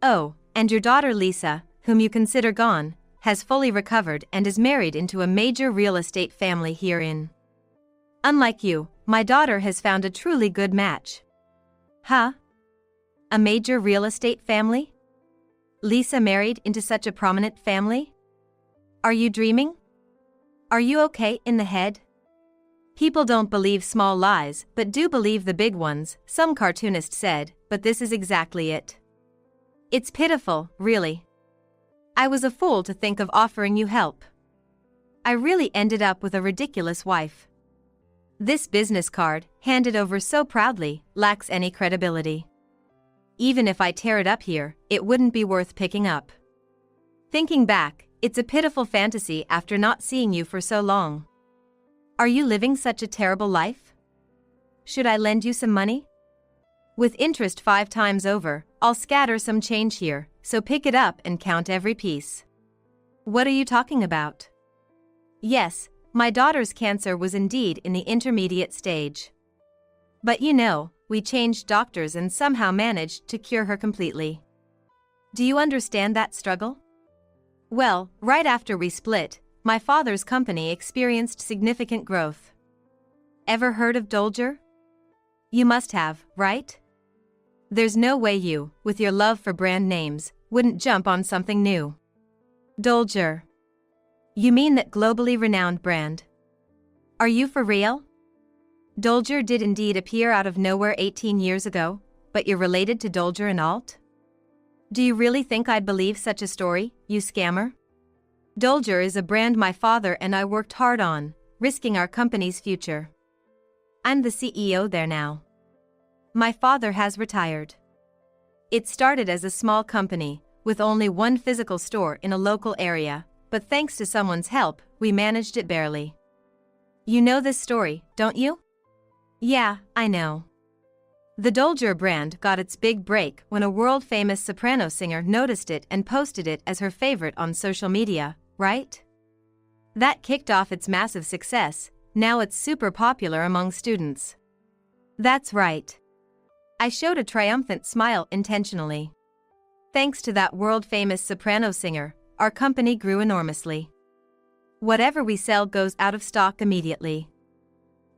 Oh, and your daughter Lisa, whom you consider gone, has fully recovered and is married into a major real estate family herein. Unlike you, my daughter has found a truly good match. Huh? A major real estate family? Lisa married into such a prominent family? Are you dreaming? Are you okay in the head? People don't believe small lies, but do believe the big ones, some cartoonist said, but this is exactly it. It's pitiful, really. I was a fool to think of offering you help. I really ended up with a ridiculous wife. This business card, handed over so proudly, lacks any credibility. Even if I tear it up here, it wouldn't be worth picking up. Thinking back, it's a pitiful fantasy after not seeing you for so long. Are you living such a terrible life? Should I lend you some money? With interest 5 times over, I'll scatter some change here, so pick it up and count every piece. What are you talking about? Yes, my daughter's cancer was indeed in the intermediate stage. But you know, we changed doctors and somehow managed to cure her completely. Do you understand that struggle? Well, right after we split, my father's company experienced significant growth. Ever heard of Dolger? You must have, right? There's no way you, with your love for brand names, wouldn't jump on something new. Dolger. You mean that globally renowned brand? Are you for real? Dolger did indeed appear out of nowhere 18 years ago, but you're related to Dolger and Alt? Do you really think I'd believe such a story, you scammer? Dolger is a brand my father and I worked hard on, risking our company's future. I'm the CEO there now. My father has retired. It started as a small company, with only one physical store in a local area, but thanks to someone's help, we managed it barely. You know this story, don't you? Yeah, I know. The Dolger brand got its big break when a world-famous soprano singer noticed it and posted it as her favorite on social media, right? That kicked off its massive success. Now it's super popular among students. That's right. I showed a triumphant smile intentionally. Thanks to that world-famous soprano singer, our company grew enormously. Whatever we sell goes out of stock immediately.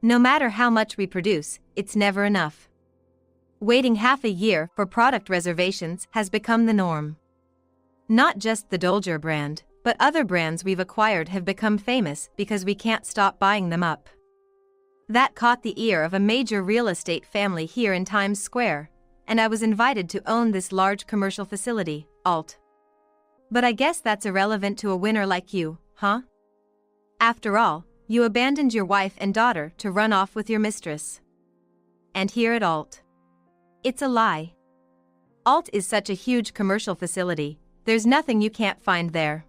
No matter how much we produce, it's never enough. Waiting half a year for product reservations has become the norm. Not just the Dolger brand, but other brands we've acquired have become famous because we can't stop buying them up. That caught the ear of a major real estate family here in Times Square, and I was invited to own this large commercial facility, Alt. But I guess that's irrelevant to a winner like you, huh? After all, you abandoned your wife and daughter to run off with your mistress. And here at Alt. It's a lie. Alt is such a huge commercial facility, there's nothing you can't find there.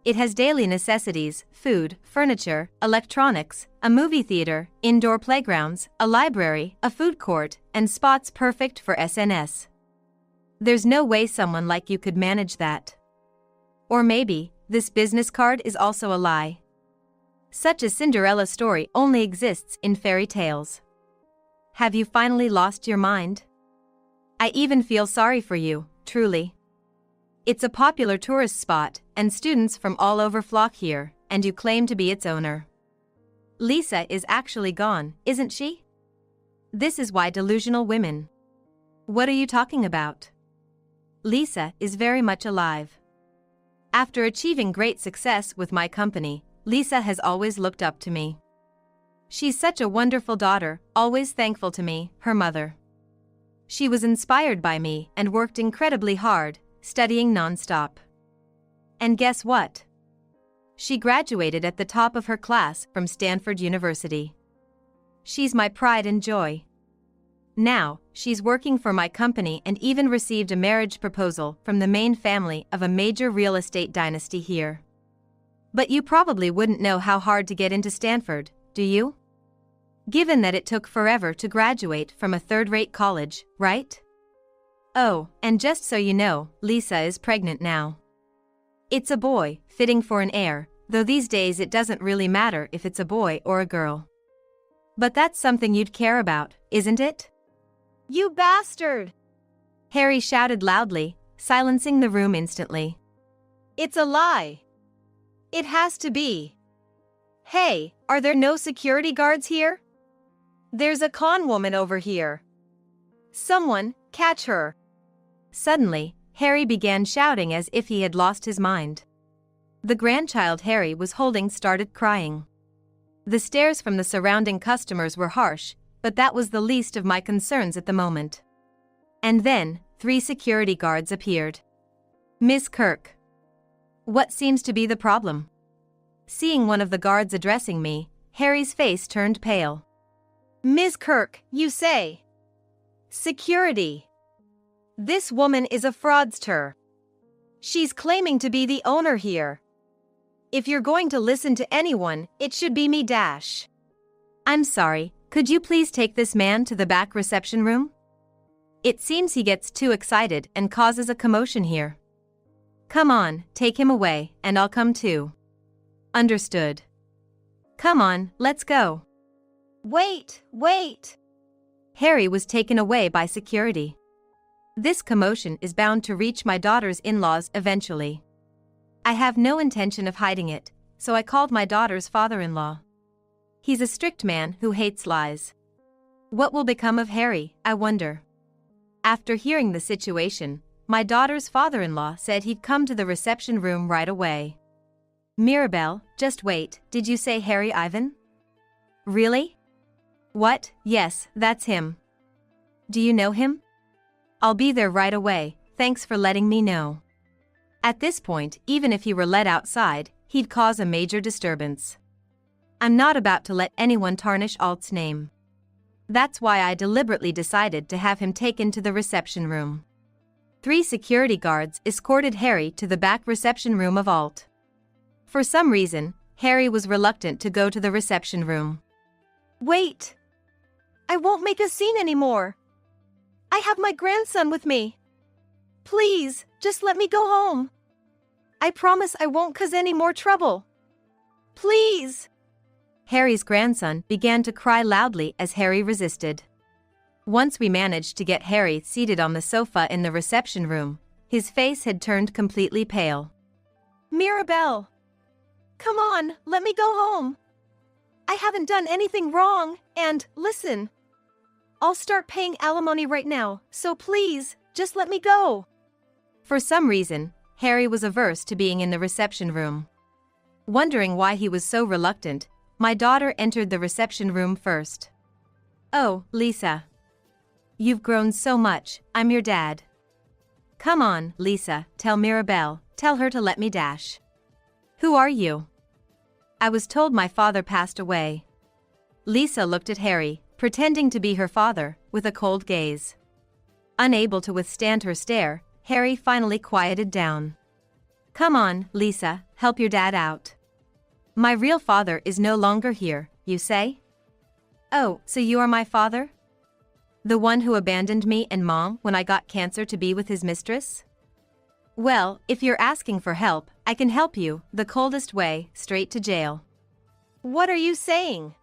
It has daily necessities, food, furniture, electronics, a movie theater, indoor playgrounds, a library, a food court, and spots perfect for SNS. There's no way someone like you could manage that. Or maybe, this business card is also a lie. Such a Cinderella story only exists in fairy tales. Have you finally lost your mind? I even feel sorry for you, truly. It's a popular tourist spot, and students from all over flock here, and you claim to be its owner. Lisa is actually gone, isn't she? This is why delusional women. What are you talking about? Lisa is very much alive. After achieving great success with my company, Lisa has always looked up to me. She's such a wonderful daughter, always thankful to me, her mother. She was inspired by me and worked incredibly hard, studying non-stop. And guess what? She graduated at the top of her class from Stanford University. She's my pride and joy. Now, she's working for my company and even received a marriage proposal from the main family of a major real estate dynasty here. But you probably wouldn't know how hard to get into Stanford, do you? Given that it took forever to graduate from a third-rate college, right? Oh, and just so you know, Lisa is pregnant now. It's a boy, fitting for an heir, though these days it doesn't really matter if it's a boy or a girl. But that's something you'd care about, isn't it? You bastard! Harry shouted loudly, silencing the room instantly. It's a lie. It has to be. Hey, are there no security guards here? There's a con woman over here. Someone, catch her. Suddenly, Harry began shouting as if he had lost his mind. The grandchild Harry was holding started crying. The stares from the surrounding customers were harsh, but that was the least of my concerns at the moment. And then, 3 security guards appeared. Miss Kirk. What seems to be the problem? Seeing one of the guards addressing me, Harry's face turned pale. Ms. Kirk, you say? Security. This woman is a fraudster. She's claiming to be the owner here. If you're going to listen to anyone, it should be me. I'm sorry, could you please take this man to the back reception room? It seems he gets too excited and causes a commotion here. Come on, take him away, and I'll come too. Understood. Come on, let's go. Wait! Harry was taken away by security. This commotion is bound to reach my daughter's in-laws eventually. I have no intention of hiding it, so I called my daughter's father-in-law. He's a strict man who hates lies. What will become of Harry, I wonder? After hearing the situation, my daughter's father-in-law said he'd come to the reception room right away. Mirabelle, just wait, did you say Harry Ivan? Really? What? Yes, that's him. Do you know him? I'll be there right away, thanks for letting me know. At this point, even if he were let outside, he'd cause a major disturbance. I'm not about to let anyone tarnish Alt's name. That's why I deliberately decided to have him taken to the reception room. 3 security guards escorted Harry to the back reception room of Alt. For some reason, Harry was reluctant to go to the reception room. Wait! I won't make a scene anymore. I have my grandson with me. Please, just let me go home. I promise I won't cause any more trouble. Please! Harry's grandson began to cry loudly as Harry resisted. Once we managed to get Harry seated on the sofa in the reception room, his face had turned completely pale. Mirabelle! Come on, let me go home. I haven't done anything wrong, and, listen. I'll start paying alimony right now, so please, just let me go. For some reason, Harry was averse to being in the reception room. Wondering why he was so reluctant, my daughter entered the reception room first. Oh, Lisa. You've grown so much, I'm your dad. Come on, Lisa, tell Mirabelle, tell her to let me dash. Who are you? I was told my father passed away. Lisa looked at Harry, pretending to be her father, with a cold gaze. Unable to withstand her stare, Harry finally quieted down. Come on, Lisa, help your dad out. My real father is no longer here, you say? Oh, so you are my father? The one who abandoned me and Mom when I got cancer to be with his mistress? Well, if you're asking for help, I can help you, the coldest way, straight to jail. What are you saying?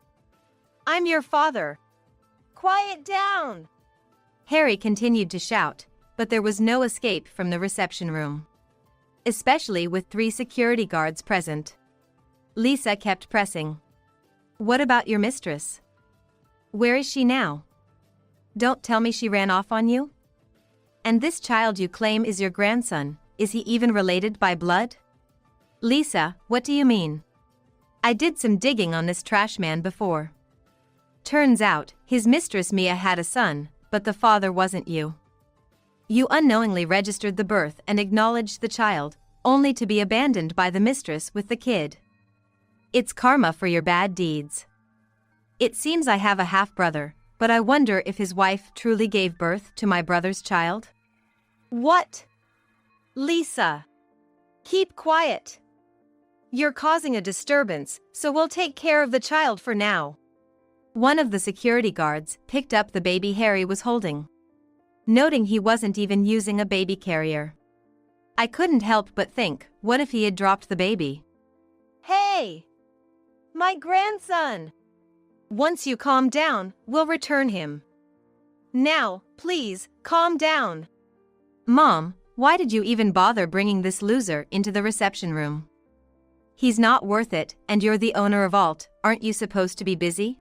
I'm your father. Quiet down! Harry continued to shout, but there was no escape from the reception room. Especially with 3 security guards present. Lisa kept pressing. What about your mistress? Where is she now? Don't tell me she ran off on you? And this child you claim is your grandson, is he even related by blood? Lisa, what do you mean? I did some digging on this trash man before. Turns out, his mistress Mia had a son, but the father wasn't you. You unknowingly registered the birth and acknowledged the child, only to be abandoned by the mistress with the kid. It's karma for your bad deeds. It seems I have a half-brother, but I wonder if his wife truly gave birth to my brother's child? What? Lisa! Keep quiet. You're causing a disturbance, so we'll take care of the child for now. One of the security guards picked up the baby Harry was holding. Noting he wasn't even using a baby carrier. I couldn't help but think, what if he had dropped the baby? Hey! My grandson! Once you calm down, we'll return him. Now, please, calm down. Mom, why did you even bother bringing this loser into the reception room? He's not worth it, and you're the owner of Alt, aren't you supposed to be busy?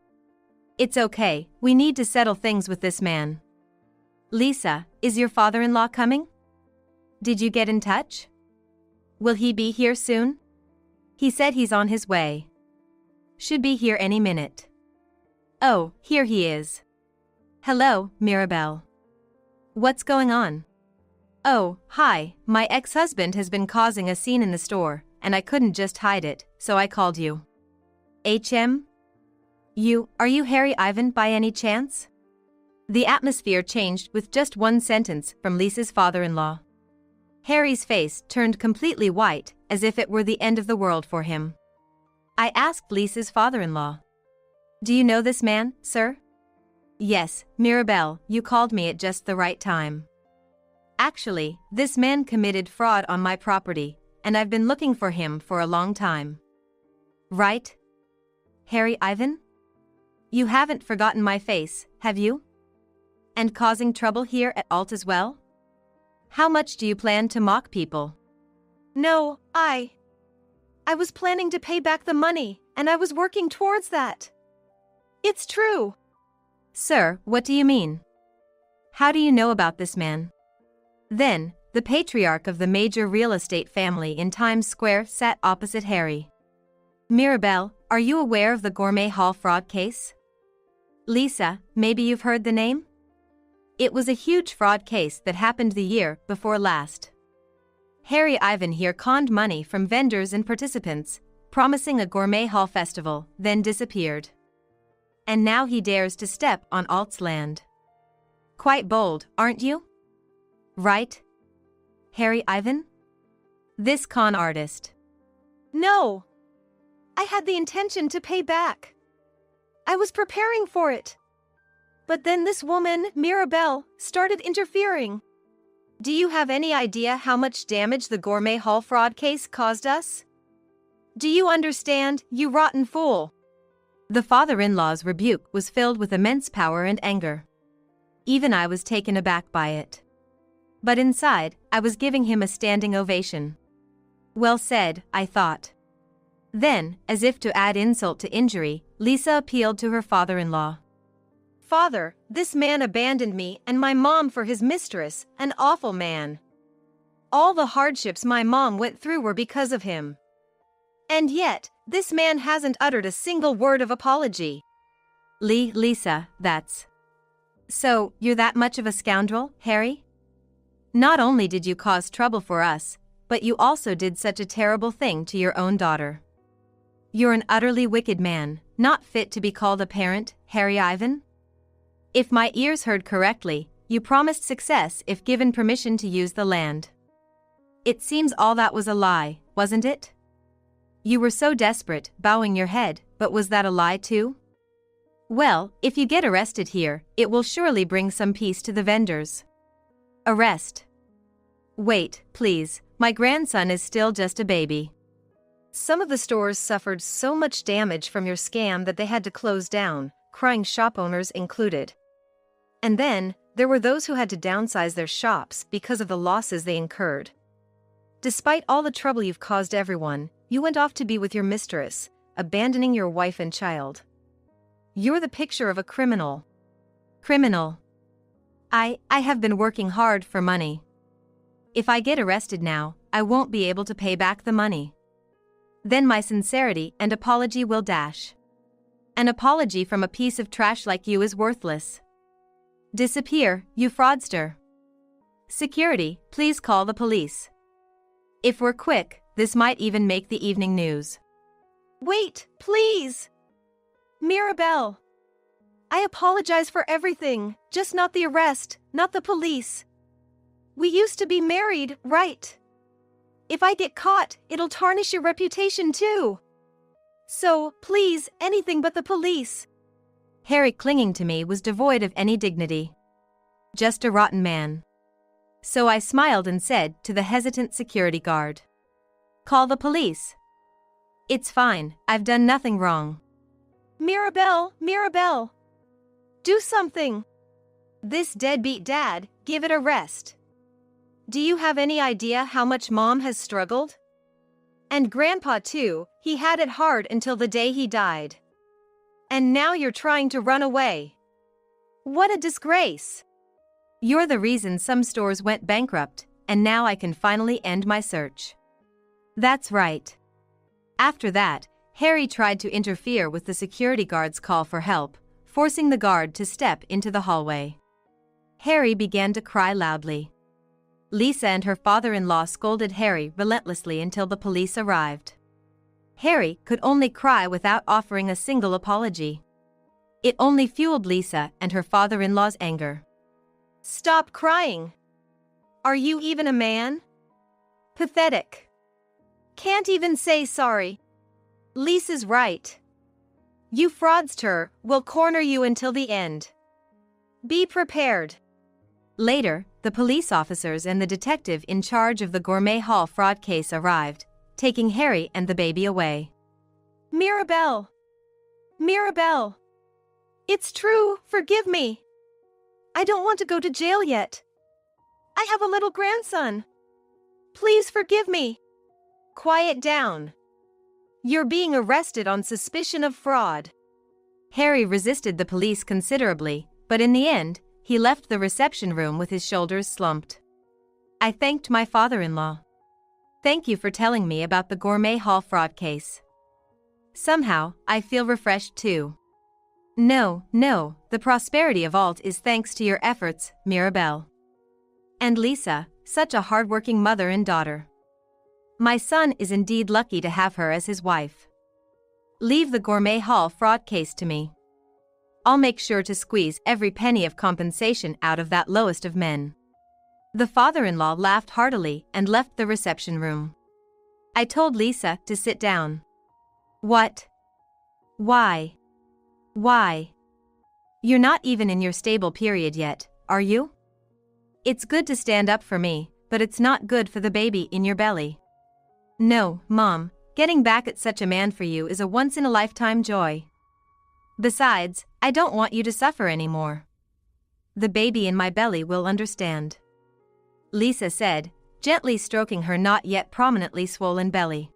It's okay, we need to settle things with this man. Lisa, is your father-in-law coming? Did you get in touch? Will he be here soon? He said he's on his way. Should be here any minute. Oh, here he is. Hello, Mirabelle. What's going on? Oh, hi, my ex-husband has been causing a scene in the store, and I couldn't just hide it, so I called you. Are you Harry Ivan by any chance? The atmosphere changed with just one sentence from Lisa's father-in-law. Harry's face turned completely white, as if it were the end of the world for him. I asked Lisa's father-in-law. Do you know this man, sir? Yes, Mirabelle, you called me at just the right time. Actually, this man committed fraud on my property, and I've been looking for him for a long time. Right? Harry Ivan? You haven't forgotten my face, have you? And causing trouble here at Alt as well? How much do you plan to mock people? No, I was planning to pay back the money, and I was working towards that. It's true. Sir, what do you mean? How do you know about this man? Then, the patriarch of the major real estate family in Times Square sat opposite Harry. Mirabelle, are you aware of the Gourmet Hall fraud case? Lisa, maybe you've heard the name? It was a huge fraud case that happened the year before last. Harry Ivan here conned money from vendors and participants, promising a Gourmet Hall festival, then disappeared. And now he dares to step on Alt's land. Quite bold, aren't you? Right? Harry Ivan? This con artist. No. I had the intention to pay back. I was preparing for it. But then this woman, Mirabelle, started interfering. Do you have any idea how much damage the Gourmet Hall fraud case caused us? Do you understand, you rotten fool? The father-in-law's rebuke was filled with immense power and anger. Even I was taken aback by it. But inside, I was giving him a standing ovation. Well said, I thought. Then, as if to add insult to injury, Lisa appealed to her father-in-law. Father, this man abandoned me and my mom for his mistress, an awful man. All the hardships my mom went through were because of him. And yet, this man hasn't uttered a single word of apology. Lisa, that's... So, you're that much of a scoundrel, Harry? Not only did you cause trouble for us, but you also did such a terrible thing to your own daughter. You're an utterly wicked man, not fit to be called a parent, Harry Ivan? If my ears heard correctly, you promised success if given permission to use the land. It seems all that was a lie, wasn't it? You were so desperate, bowing your head, but was that a lie too? Well, if you get arrested here, it will surely bring some peace to the vendors. Arrest. Wait, please, my grandson is still just a baby. Some of the stores suffered so much damage from your scam that they had to close down, crying shop owners included. And then, there were those who had to downsize their shops because of the losses they incurred. Despite all the trouble you've caused everyone, you went off to be with your mistress, abandoning your wife and child. You're the picture of a criminal. Criminal. I have been working hard for money. If I get arrested now, I won't be able to pay back the money. Then my sincerity and apology will dash. An apology from a piece of trash like you is worthless. Disappear, you fraudster. Security, please call the police. If we're quick, this might even make the evening news. Wait, please! Mirabelle! I apologize for everything, just not the arrest, not the police. We used to be married, right? If I get caught, it'll tarnish your reputation too. So, please, anything but the police. Harry clinging to me was devoid of any dignity. Just a rotten man. So I smiled and said to the hesitant security guard, "Call the police." "It's fine, I've done nothing wrong." Mirabelle! Do something! This deadbeat dad, give it a rest. Do you have any idea how much Mom has struggled? And Grandpa too, he had it hard until the day he died. And now you're trying to run away. What a disgrace! You're the reason some stores went bankrupt, and now I can finally end my search. That's right. After that, Harry tried to interfere with the security guard's call for help, forcing the guard to step into the hallway. Harry began to cry loudly. Lisa and her father-in-law scolded Harry relentlessly until the police arrived. Harry could only cry without offering a single apology. It only fueled Lisa and her father-in-law's anger. Stop crying! Are you even a man? Pathetic. Can't even say sorry. Lisa's right. You fraudster, will corner you until the end. Be prepared. Later, the police officers and the detective in charge of the Gourmet Hall fraud case arrived, taking Harry and the baby away. Mirabelle! It's true, forgive me. I don't want to go to jail yet. I have a little grandson. Please forgive me. Quiet down. You're being arrested on suspicion of fraud. Harry resisted the police considerably, but in the end, he left the reception room with his shoulders slumped. I thanked my father-in-law. Thank you for telling me about the Gourmet Hall fraud case. Somehow, I feel refreshed too. No, the prosperity of Alt is thanks to your efforts, Mirabelle. And Lisa, such a hardworking mother and daughter. My son is indeed lucky to have her as his wife. Leave the Gourmet Hall fraud case to me. I'll make sure to squeeze every penny of compensation out of that lowest of men. The father-in-law laughed heartily and left the reception room. I told Lisa to sit down. What? Why? You're not even in your stable period yet, are you? It's good to stand up for me, but it's not good for the baby in your belly. No, Mom, getting back at such a man for you is a once-in-a-lifetime joy. Besides, I don't want you to suffer anymore. The baby in my belly will understand. Lisa said, gently stroking her not yet prominently swollen belly.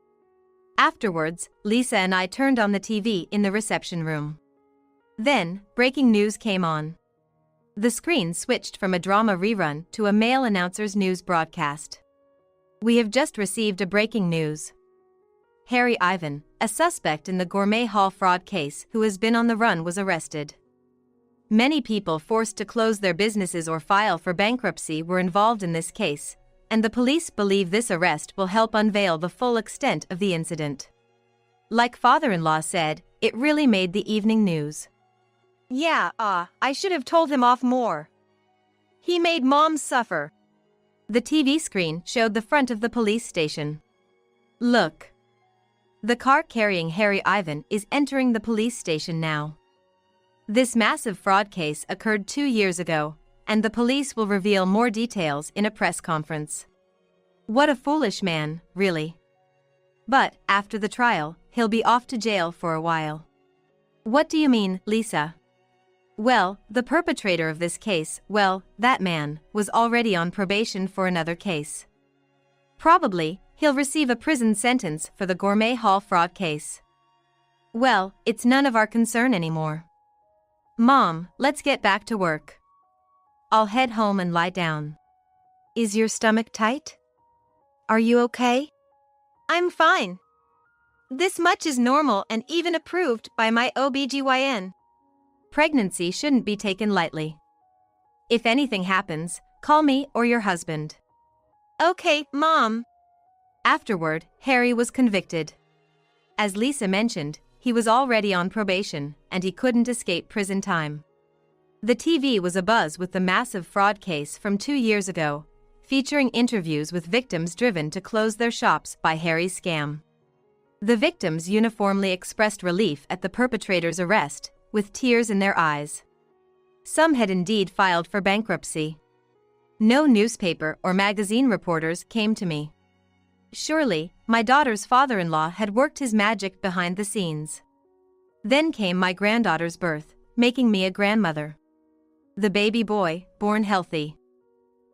Afterwards, Lisa and I turned on the TV in the reception room. Then, breaking news came on. The screen switched from a drama rerun to a male announcer's news broadcast. We have just received a breaking news. Harry Ivan, a suspect in the Gourmet Hall fraud case who has been on the run, was arrested. Many people forced to close their businesses or file for bankruptcy were involved in this case, and the police believe this arrest will help unveil the full extent of the incident. Like father-in-law said, it really made the evening news. Yeah, I should have told him off more. He made Mom suffer. The TV screen showed the front of the police station. Look. The car carrying Harry Ivan is entering the police station now. This massive fraud case occurred 2 years ago, and the police will reveal more details in a press conference. What a foolish man, really. But, after the trial, he'll be off to jail for a while. What do you mean, Lisa? Well, the perpetrator of this case, that man, was already on probation for another case. Probably, he'll receive a prison sentence for the Gourmet Hall fraud case. Well, it's none of our concern anymore. Mom, let's get back to work. I'll head home and lie down. Is your stomach tight? Are you okay? I'm fine. This much is normal and even approved by my OBGYN. Pregnancy shouldn't be taken lightly. If anything happens, call me or your husband. Okay, Mom. Afterward, Harry was convicted. As Lisa mentioned, he was already on probation, and he couldn't escape prison time. The TV was abuzz with the massive fraud case from 2 years ago, featuring interviews with victims driven to close their shops by Harry's scam. The victims uniformly expressed relief at the perpetrator's arrest, with tears in their eyes. Some had indeed filed for bankruptcy. No newspaper or magazine reporters came to me. Surely, my daughter's father-in-law had worked his magic behind the scenes. Then came my granddaughter's birth, making me a grandmother. The baby boy, born healthy.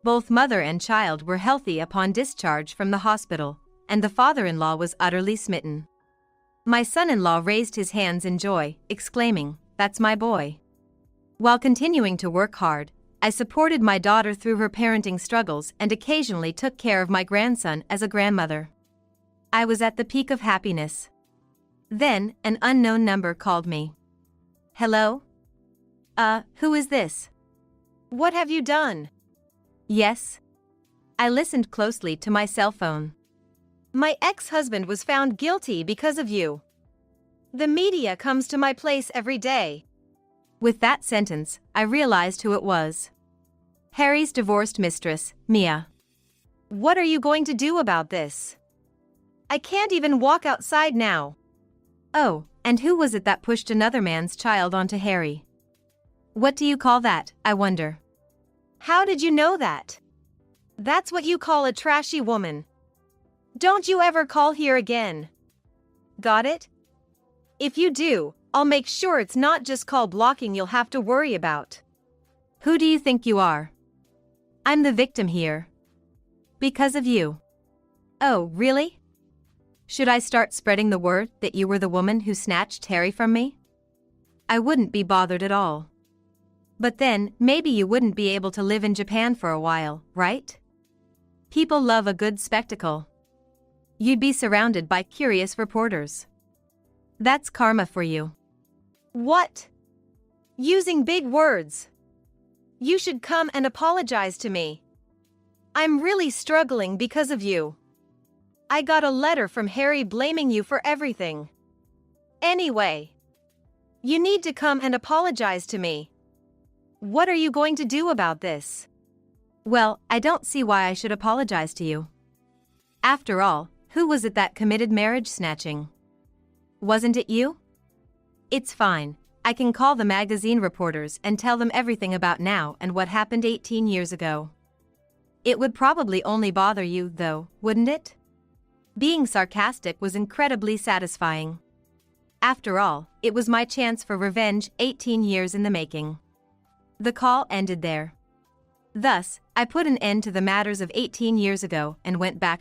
Both mother and child were healthy upon discharge from the hospital, and the father-in-law was utterly smitten. My son-in-law raised his hands in joy, exclaiming, "That's my boy." While continuing to work hard, I supported my daughter through her parenting struggles and occasionally took care of my grandson as a grandmother. I was at the peak of happiness. Then, an unknown number called me. Hello? Who is this? What have you done? Yes. I listened closely to my cell phone. My ex-husband was found guilty because of you. The media comes to my place every day. With that sentence, I realized who it was. Harry's divorced mistress, Mia. What are you going to do about this? I can't even walk outside now. Oh, and who was it that pushed another man's child onto Harry? What do you call that, I wonder? How did you know that? That's what you call a trashy woman. Don't you ever call here again. Got it? If you do, I'll make sure it's not just call blocking you'll have to worry about. Who do you think you are? I'm the victim here. Because of you. Oh, really? Should I start spreading the word that you were the woman who snatched Harry from me? I wouldn't be bothered at all. But then, maybe you wouldn't be able to live in Japan for a while, right? People love a good spectacle. You'd be surrounded by curious reporters. That's karma for you. What? Using big words. You should come and apologize to me. I'm really struggling because of you. I got a letter from Harry blaming you for everything. Anyway, you need to come and apologize to me. What are you going to do about this? Well, I don't see why I should apologize to you. After all, who was it that committed marriage snatching? Wasn't it you? It's fine. I can call the magazine reporters and tell them everything about now and what happened 18 years ago. It would probably only bother you, though, wouldn't it? Being sarcastic was incredibly satisfying. After all, it was my chance for revenge 18 years in the making. The call ended there. Thus, I put an end to the matters of 18 years ago and went back